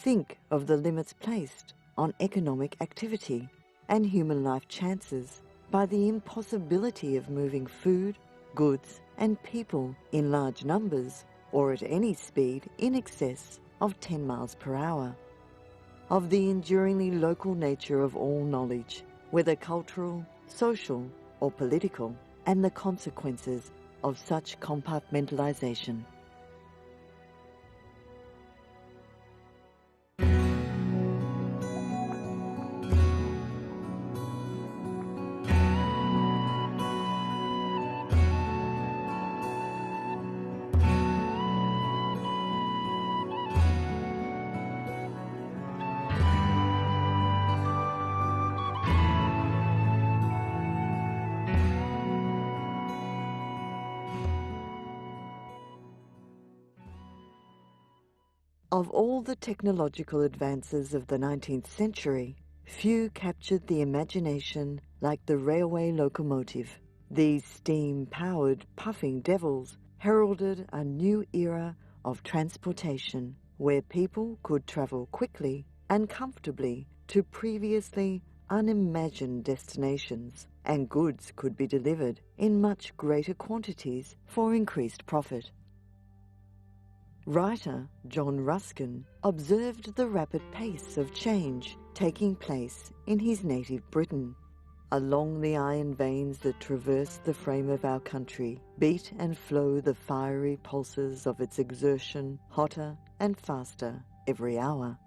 Think of the limits placed on economic activity and human life chances by the impossibility of moving food, goods, and people in large numbers or at any speed in excess of 10 miles per hour. Of the enduringly local nature of all knowledge, whether cultural, social, or political, and the consequences of such compartmentalization. Of all the technological advances of the 19th century, few captured the imagination like the railway locomotive. These steam-powered puffing devils heralded a new era of transportation, where people could travel quickly and comfortably to previously unimagined destinations, and goods could be delivered in much greater quantities for increased profit. Writer John Ruskin observed the rapid pace of change taking place in his native Britain. Along the iron veins that traverse the frame of our country beat and flow the fiery pulses of its exertion, hotter and faster every hour.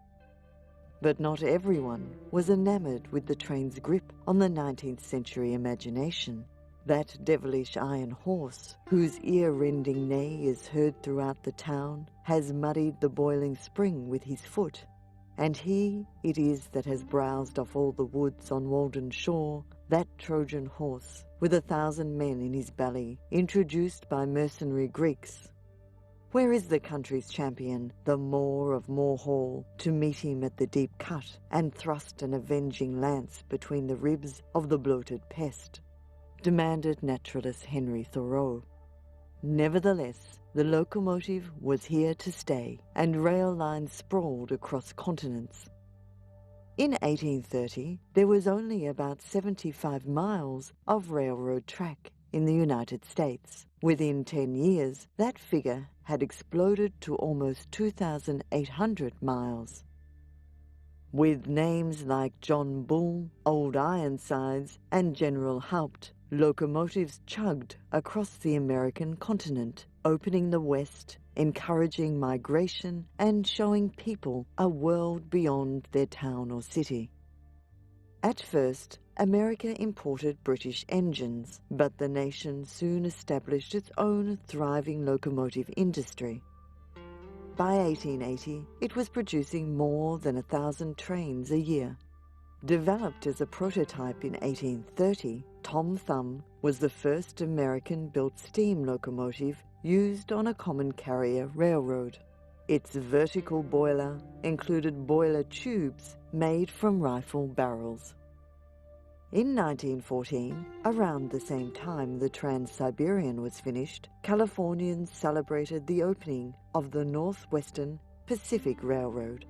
But not everyone was enamored with the train's grip on the 19th century imagination. That devilish iron horse, whose ear-rending neigh is heard throughout the town, has muddied the boiling spring with his foot, and he it is that has browsed off all the woods on Walden shore, that Trojan horse, with 1,000 men in his belly, introduced by mercenary Greeks. Where is the country's champion, the Moor of Moor Hall, to meet him at the deep cut and thrust an avenging lance between the ribs of the bloated pest? Demanded naturalist Henry Thoreau. Nevertheless, the locomotive was here to stay, and rail lines sprawled across continents. In 1830, there was only about 75 miles of railroad track in the United States. Within 10 years, that figure had exploded to almost 2,800 miles. With names like John Bull, Old Ironsides, and General Haupt, locomotives chugged across the American continent, opening the West, encouraging migration, and showing people a world beyond their town or city. At first, America imported British engines, but the nation soon established its own thriving locomotive industry. By 1880, it was producing more than 1,000 trains a year. Developed as a prototype in 1830, Tom Thumb was the first American-built steam locomotive used on a common carrier railroad. Its vertical boiler included boiler tubes made from rifle barrels. In 1914, around the same time the Trans-Siberian was finished, Californians celebrated the opening of the Northwestern Pacific Railroad.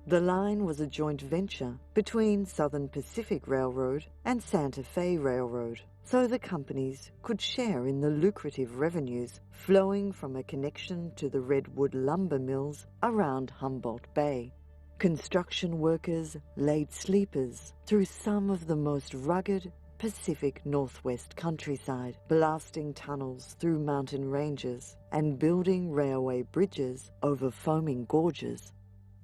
The line was a joint venture between Southern Pacific Railroad and Santa Fe Railroad, so the companies could share in the lucrative revenues flowing from a connection to the redwood lumber mills around Humboldt Bay. Construction workers laid sleepers through some of the most rugged Pacific Northwest countryside, blasting tunnels through mountain ranges and building railway bridges over foaming gorges.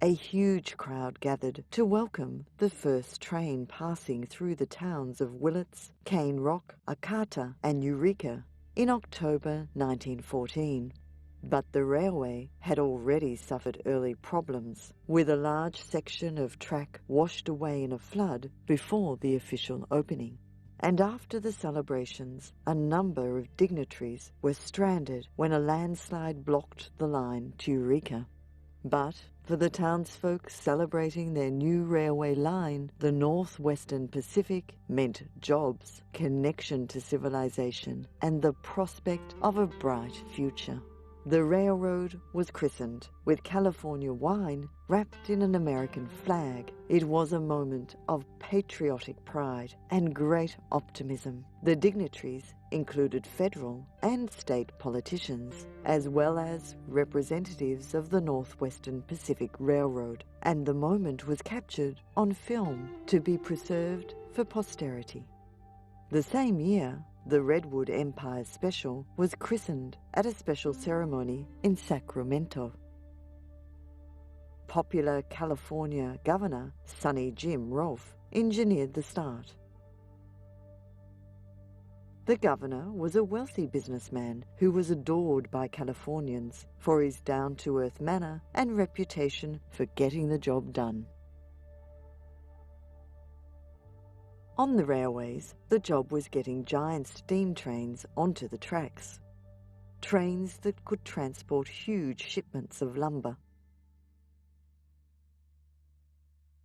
A huge crowd gathered to welcome the first train passing through the towns of Willits, Cane Rock, Arcata and Eureka in October 1914. But the railway had already suffered early problems, with a large section of track washed away in a flood before the official opening. And after the celebrations, a number of dignitaries were stranded when a landslide blocked the line to Eureka. But for the townsfolk celebrating their new railway line, the Northwestern Pacific meant jobs, connection to civilization, and the prospect of a bright future. The railroad was christened with California wine wrapped in an American flag. It was a moment of patriotic pride and great optimism. The dignitaries included federal and state politicians, as well as representatives of the Northwestern Pacific Railroad, and the moment was captured on film to be preserved for posterity. The same year, the Redwood Empire Special was christened at a special ceremony in Sacramento. Popular California Governor Sonny Jim Rolfe engineered the start. The governor was a wealthy businessman who was adored by Californians for his down-to-earth manner and reputation for getting the job done. On the railways, the job was getting giant steam trains onto the tracks. Trains that could transport huge shipments of lumber.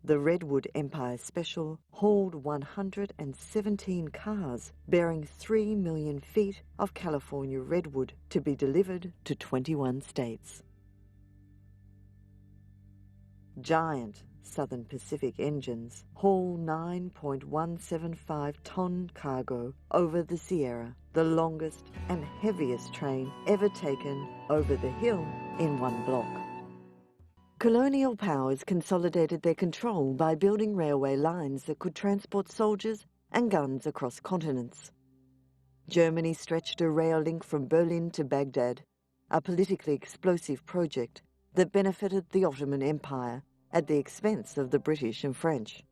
The Redwood Empire Special hauled 117 cars bearing 3 million feet of California redwood to be delivered to 21 states. Giant Southern Pacific engines haul 9.175-ton cargo over the Sierra, the longest and heaviest train ever taken over the hill in one block. Colonial powers consolidated their control by building railway lines that could transport soldiers and guns across continents. Germany stretched a rail link from Berlin to Baghdad, a politically explosive project that benefited the Ottoman Empire at the expense of the British and French.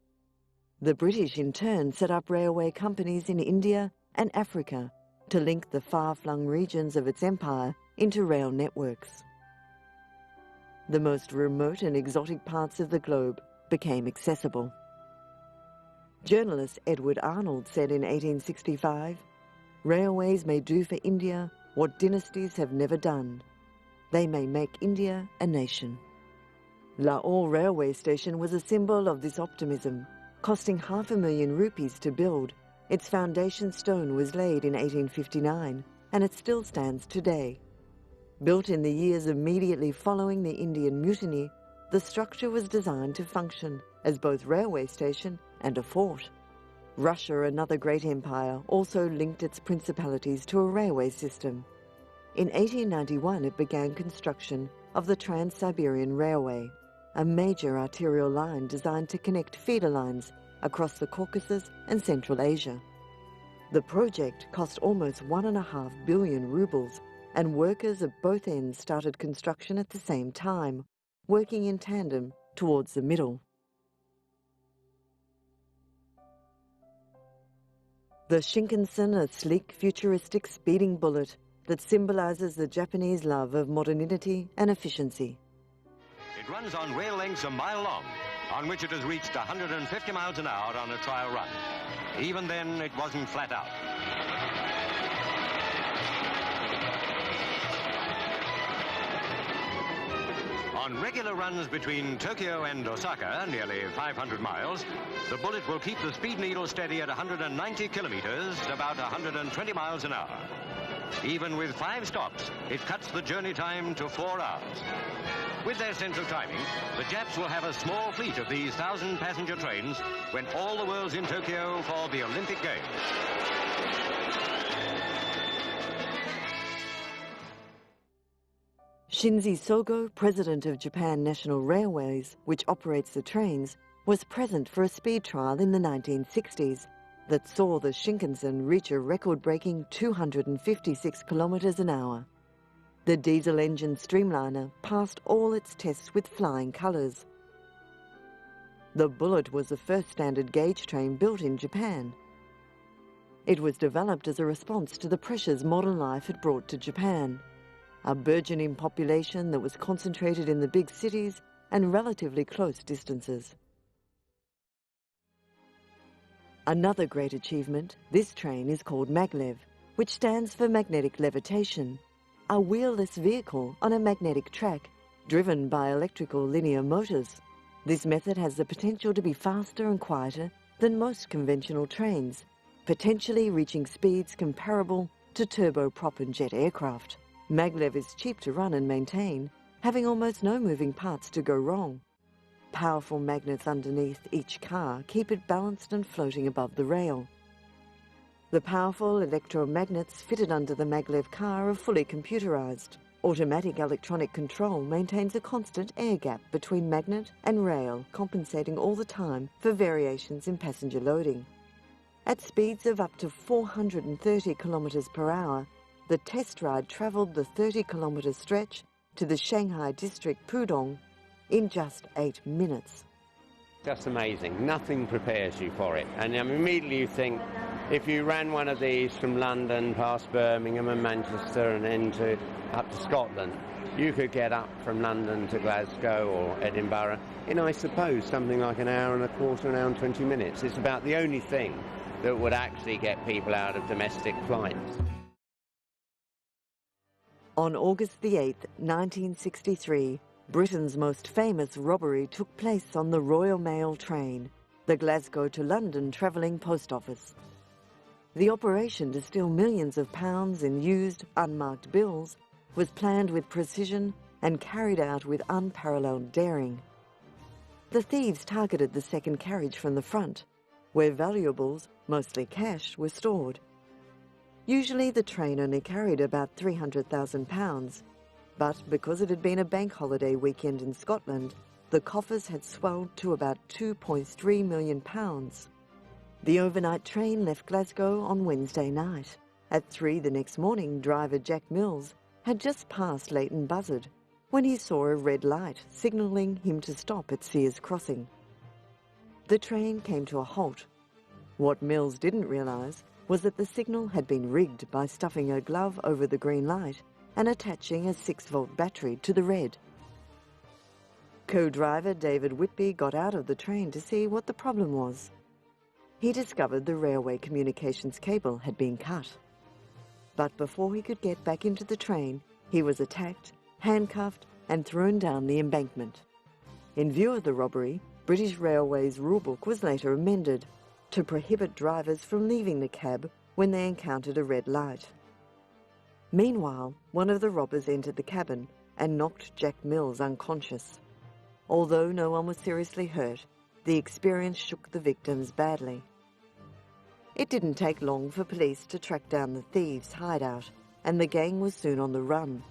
The British in turn set up railway companies in India and Africa to link the far-flung regions of its empire into rail networks. The most remote and exotic parts of the globe became accessible. Journalist Edward Arnold said in 1865, "Railways may do for India what dynasties have never done. They may make India a nation." Lahore railway station was a symbol of this optimism. Costing 500,000 rupees to build, its foundation stone was laid in 1859, and it still stands today. Built in the years immediately following the Indian Mutiny, the structure was designed to function as both railway station and a fort. Russia, another great empire, also linked its principalities to a railway system. In 1891, it began construction of the Trans-Siberian Railway, a major arterial line designed to connect feeder lines across the Caucasus and Central Asia. The project cost almost 1.5 billion rubles, and workers at both ends started construction at the same time, working in tandem towards the middle. The Shinkansen, a sleek, futuristic speeding bullet that symbolizes the Japanese love of modernity and efficiency.
It runs on rail lengths a mile long, on which it has reached 150 miles an hour on a trial run. Even then, it wasn't flat out. On regular runs between Tokyo and Osaka, nearly 500 miles, the bullet will keep the speed needle steady at 190 kilometers, about 120 miles an hour. Even with 5 stops, it cuts the journey time to 4 hours. With their central timing, the Japs will have a small fleet of these 1,000-passenger trains when all the world's in Tokyo for the Olympic Games.
Shinji Sogo, president of Japan National Railways, which operates the trains, was present for a speed trial in the 1960s that saw the Shinkansen reach a record-breaking 256 kilometres an hour. The diesel engine streamliner passed all its tests with flying colours. The Bullet was the first standard gauge train built in Japan. It was developed as a response to the pressures modern life had brought to Japan, a burgeoning population that was concentrated in the big cities and relatively close distances. Another great achievement, this train is called maglev, which stands for magnetic levitation, a wheel-less vehicle on a magnetic track driven by electrical linear motors. This method has the potential to be faster and quieter than most conventional trains, potentially reaching speeds comparable to turboprop and jet aircraft. Maglev is cheap to run and maintain, having almost no moving parts to go wrong. Powerful magnets underneath each car keep it balanced and floating above the rail. The powerful electromagnets fitted under the maglev car are fully computerized. Automatic electronic control maintains a constant air gap between magnet and rail, compensating all the time for variations in passenger loading. At speeds of up to 430 kilometers per hour, the test ride travelled the 30-kilometre stretch to the Shanghai district Pudong in just 8 minutes.
Just amazing. Nothing prepares you for it. And immediately you think, if you ran one of these from London past Birmingham and Manchester and then up to Scotland, you could get up from London to Glasgow or Edinburgh in, I suppose, something like an hour and a quarter, an hour and 20 minutes. It's about the only thing that would actually get people out of domestic flights.
On August the 8th, 1963, Britain's most famous robbery took place on the Royal Mail train, the Glasgow to London travelling post office. The operation to steal millions of pounds in used, unmarked bills was planned with precision and carried out with unparalleled daring. The thieves targeted the second carriage from the front, where valuables, mostly cash, were stored. Usually the train only carried about £300,000, but because it had been a bank holiday weekend in Scotland, the coffers had swelled to about £2.3 million. The overnight train left Glasgow on Wednesday night. At 3 the next morning, driver Jack Mills had just passed Leighton Buzzard when he saw a red light signalling him to stop at Sears Crossing. The train came to a halt. What Mills didn't realise was that the signal had been rigged by stuffing a glove over the green light and attaching a 6-volt battery to the red. Co-driver David Whitby got out of the train to see what the problem was. He discovered the railway communications cable had been cut. But before he could get back into the train, he was attacked, handcuffed and thrown down the embankment. In view of the robbery, British Railways rulebook was later amended to prohibit drivers from leaving the cab when they encountered a red light. Meanwhile, one of the robbers entered the cabin and knocked Jack Mills unconscious. Although no one was seriously hurt, the experience shook the victims badly. It didn't take long for police to track down the thieves' hideout, and the gang was soon on the run.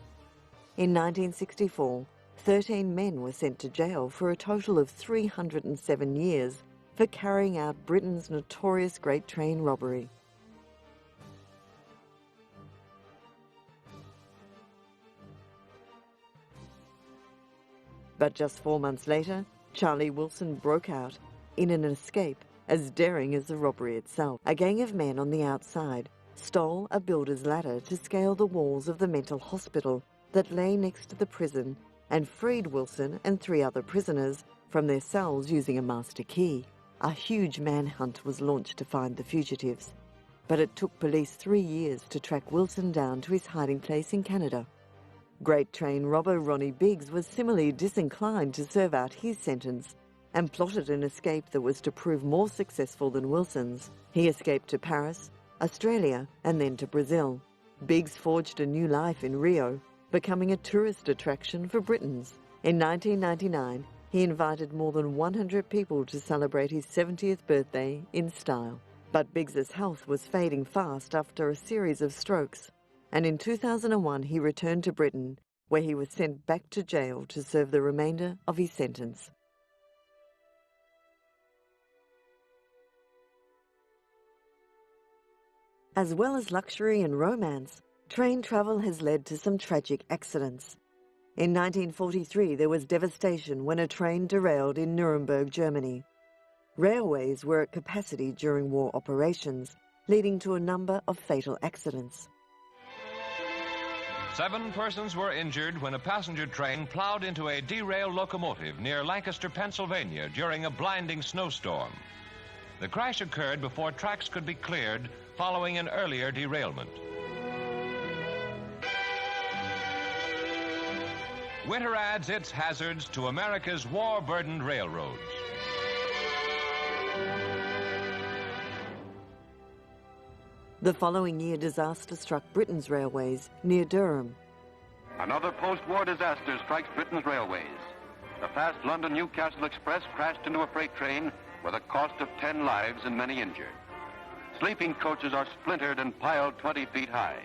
In 1964, 13 men were sent to jail for a total of 307 years for carrying out Britain's notorious Great Train robbery. But just 4 months later, Charlie Wilson broke out in an escape as daring as the robbery itself. A gang of men on the outside stole a builder's ladder to scale the walls of the mental hospital that lay next to the prison and freed Wilson and 3 other prisoners from their cells using a master key. A huge manhunt was launched to find the fugitives, but it took police 3 years to track Wilson down to his hiding place in Canada. Great Train robber Ronnie Biggs was similarly disinclined to serve out his sentence and plotted an escape that was to prove more successful than Wilson's. He escaped to Paris, Australia, and then to Brazil. Biggs forged a new life in Rio, becoming a tourist attraction for Britons. In 1999, he invited more than 100 people to celebrate his 70th birthday in style. But Biggs's health was fading fast after a series of strokes, and in 2001 he returned to Britain, where he was sent back to jail to serve the remainder of his sentence. As well as luxury and romance, train travel has led to some tragic accidents. In 1943, there was devastation when a train derailed in Nuremberg, Germany. Railways were at capacity during war operations, leading to a number of fatal accidents.
7 persons were injured when a passenger train plowed into a derailed locomotive near Lancaster, Pennsylvania during a blinding snowstorm. The crash occurred before tracks could be cleared following an earlier derailment. Winter adds its hazards to America's war-burdened railroads.
The following year, disaster struck Britain's railways near Durham.
Another post-war disaster strikes Britain's railways. The fast London-Newcastle Express crashed into a freight train with a cost of 10 lives and many injured. Sleeping coaches are splintered and piled 20 feet high.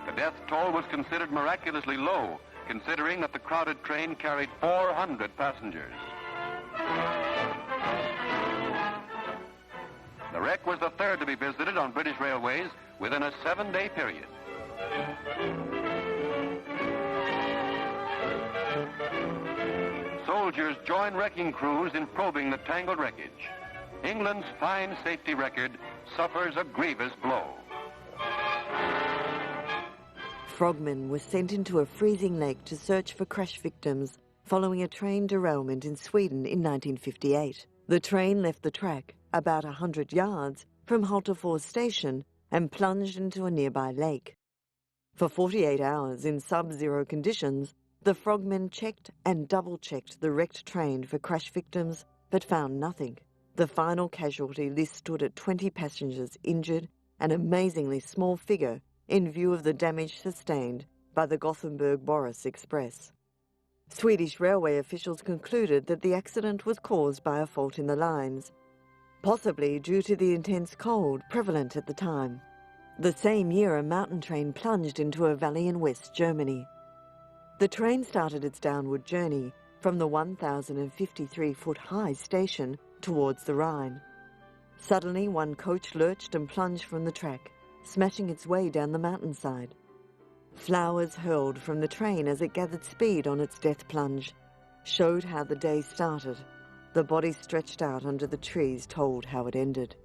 The death toll was considered miraculously low, considering that the crowded train carried 400 passengers. The wreck was the third to be visited on British railways within a 7-day period. Soldiers join wrecking crews in probing the tangled wreckage. England's fine safety record suffers a grievous blow.
Frogmen were sent into a freezing lake to search for crash victims following a train derailment in Sweden in 1958. The train left the track about 100 yards from Hultafors station and plunged into a nearby lake. For 48 hours in sub-zero conditions, the frogmen checked and double-checked the wrecked train for crash victims, but found nothing. The final casualty list stood at 20 passengers injured, an amazingly small figure in view of the damage sustained by the Gothenburg-Borås Express. Swedish railway officials concluded that the accident was caused by a fault in the lines, possibly due to the intense cold prevalent at the time. The same year, a mountain train plunged into a valley in West Germany. The train started its downward journey from the 1,053-foot-high station towards the Rhine. Suddenly, one coach lurched and plunged from the track, smashing its way down the mountainside. Flowers hurled from the train as it gathered speed on its death plunge, showed how the day started. The body stretched out under the trees told how it ended.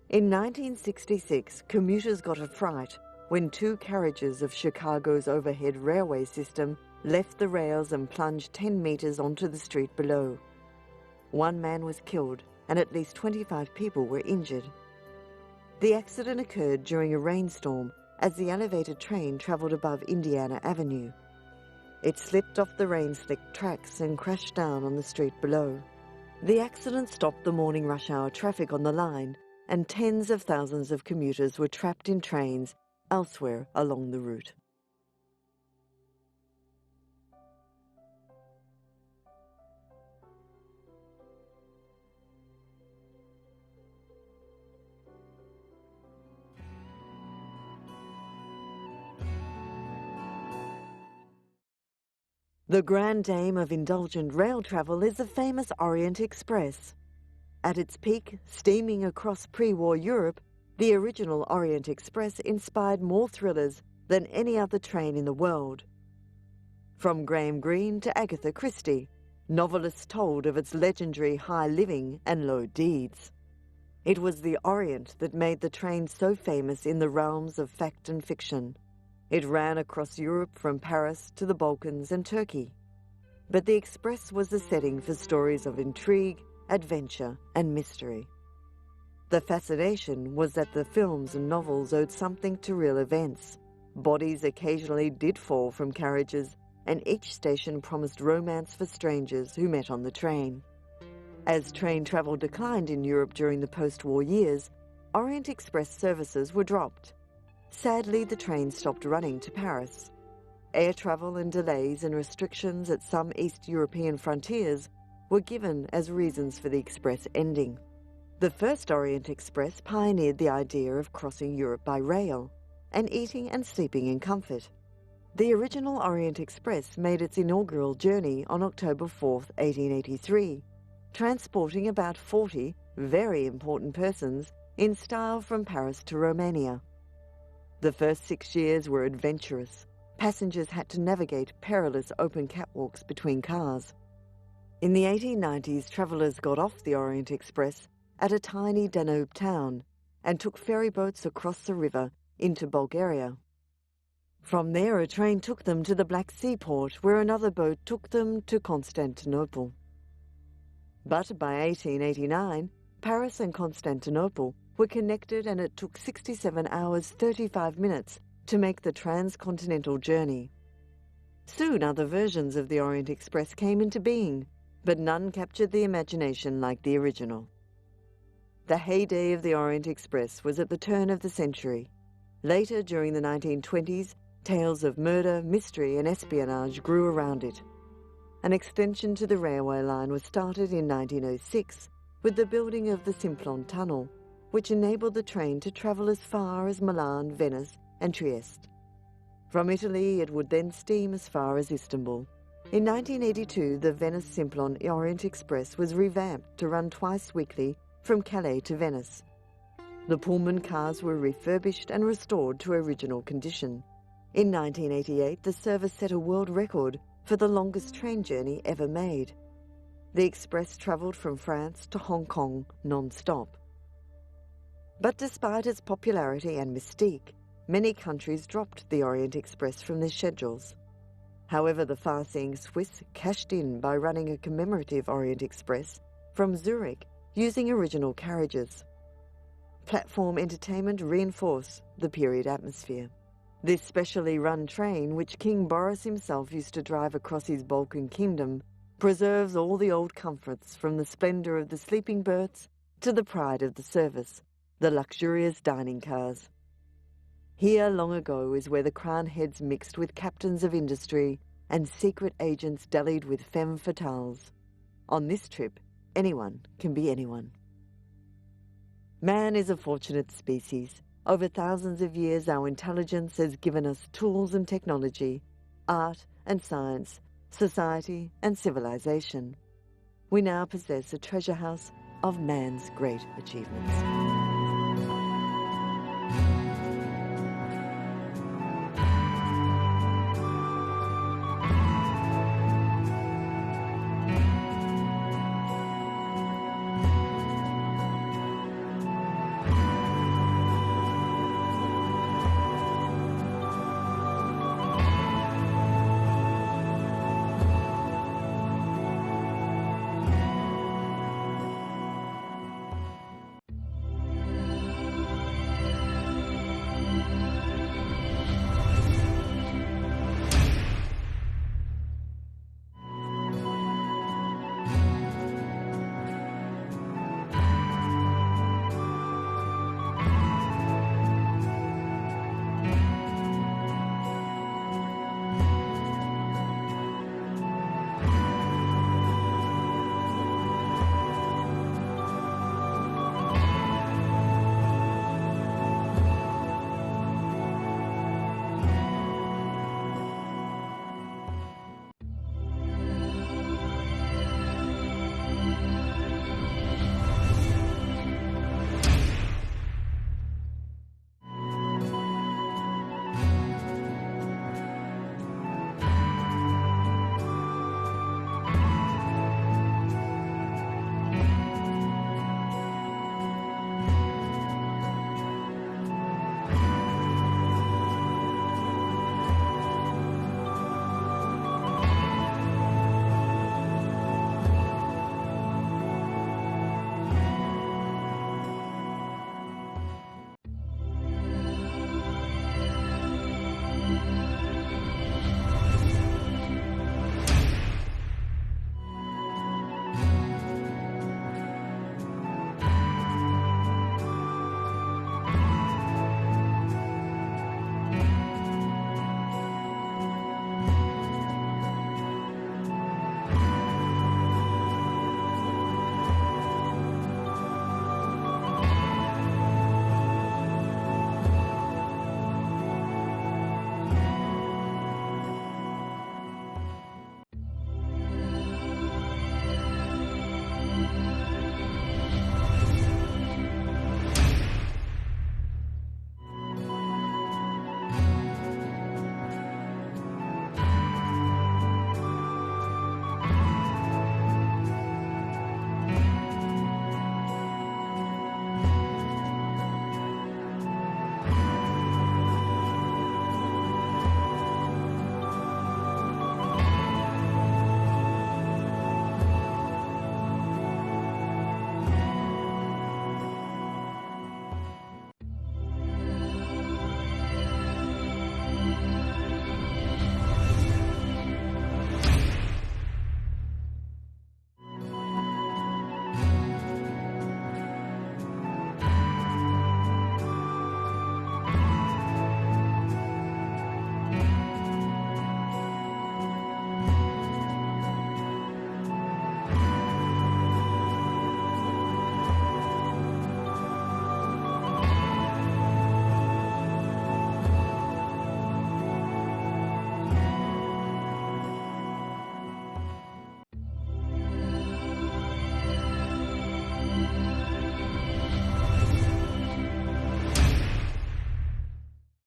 In 1966, commuters got a fright when 2 carriages of Chicago's overhead railway system left the rails and plunged 10 meters onto the street below. 1 man was killed and at least 25 people were injured. The accident occurred during a rainstorm as the elevated train traveled above Indiana Avenue. It slipped off the rain-slicked tracks and crashed down on the street below. The accident stopped the morning rush hour traffic on the line, and tens of thousands of commuters were trapped in trains elsewhere along the route. The grand aim of indulgent rail travel is the famous Orient Express. At its peak, steaming across pre-war Europe, the original Orient Express inspired more thrillers than any other train in the world. From Graham Greene to Agatha Christie, novelists told of its legendary high living and low deeds. It was the Orient that made the train so famous in the realms of fact and fiction. It ran across Europe from Paris to the Balkans and Turkey. But the Express was the setting for stories of intrigue, adventure, and mystery. The fascination was that the films and novels owed something to real events. Bodies occasionally did fall from carriages, and each station promised romance for strangers who met on the train. As train travel declined in Europe during the post-war years, Orient Express services were dropped. Sadly, the train stopped running to Paris. Air travel and delays and restrictions at some East European frontiers were given as reasons for the express ending. The first Orient Express pioneered the idea of crossing Europe by rail and eating and sleeping in comfort. The original Orient Express made its inaugural journey on October 4, 1883, transporting about 40 very important persons in style from Paris to Romania. The first 6 years were adventurous. Passengers had to navigate perilous open catwalks between cars. In the 1890s, travellers got off the Orient Express at a tiny Danube town and took ferry boats across the river into Bulgaria. From there, a train took them to the Black Sea port, where another boat took them to Constantinople. But by 1889, Paris and Constantinople were connected, and it took 67 hours 35 minutes to make the transcontinental journey. Soon other versions of the Orient Express came into being, but none captured the imagination like the original. The heyday of the Orient Express was at the turn of the century. Later, during the 1920s, tales of murder, mystery and espionage grew around it. An extension to the railway line was started in 1906 with the building of the Simplon Tunnel, which enabled the train to travel as far as Milan, Venice and Trieste. From Italy, it would then steam as far as Istanbul. In 1982, the Venice Simplon Orient Express was revamped to run twice weekly from Calais to Venice. The Pullman cars were refurbished and restored to original condition. In 1988, the service set a world record for the longest train journey ever made. The express travelled from France to Hong Kong non-stop. But despite its popularity and mystique, many countries dropped the Orient Express from their schedules. However, the far-seeing Swiss cashed in by running a commemorative Orient Express from Zurich using original carriages. Platform entertainment reinforced the period atmosphere. This specially run train, which King Boris himself used to drive across his Balkan kingdom, preserves all the old comforts, from the splendour of the sleeping berths to the pride of the service, the luxurious dining cars. Here, long ago, is where the crown heads mixed with captains of industry and secret agents dallied with femme fatales. On this trip, anyone can be anyone. Man is a fortunate species. Over thousands of years, our intelligence has given us tools and technology, art and science, society and civilization. We now possess a treasure house of man's great achievements.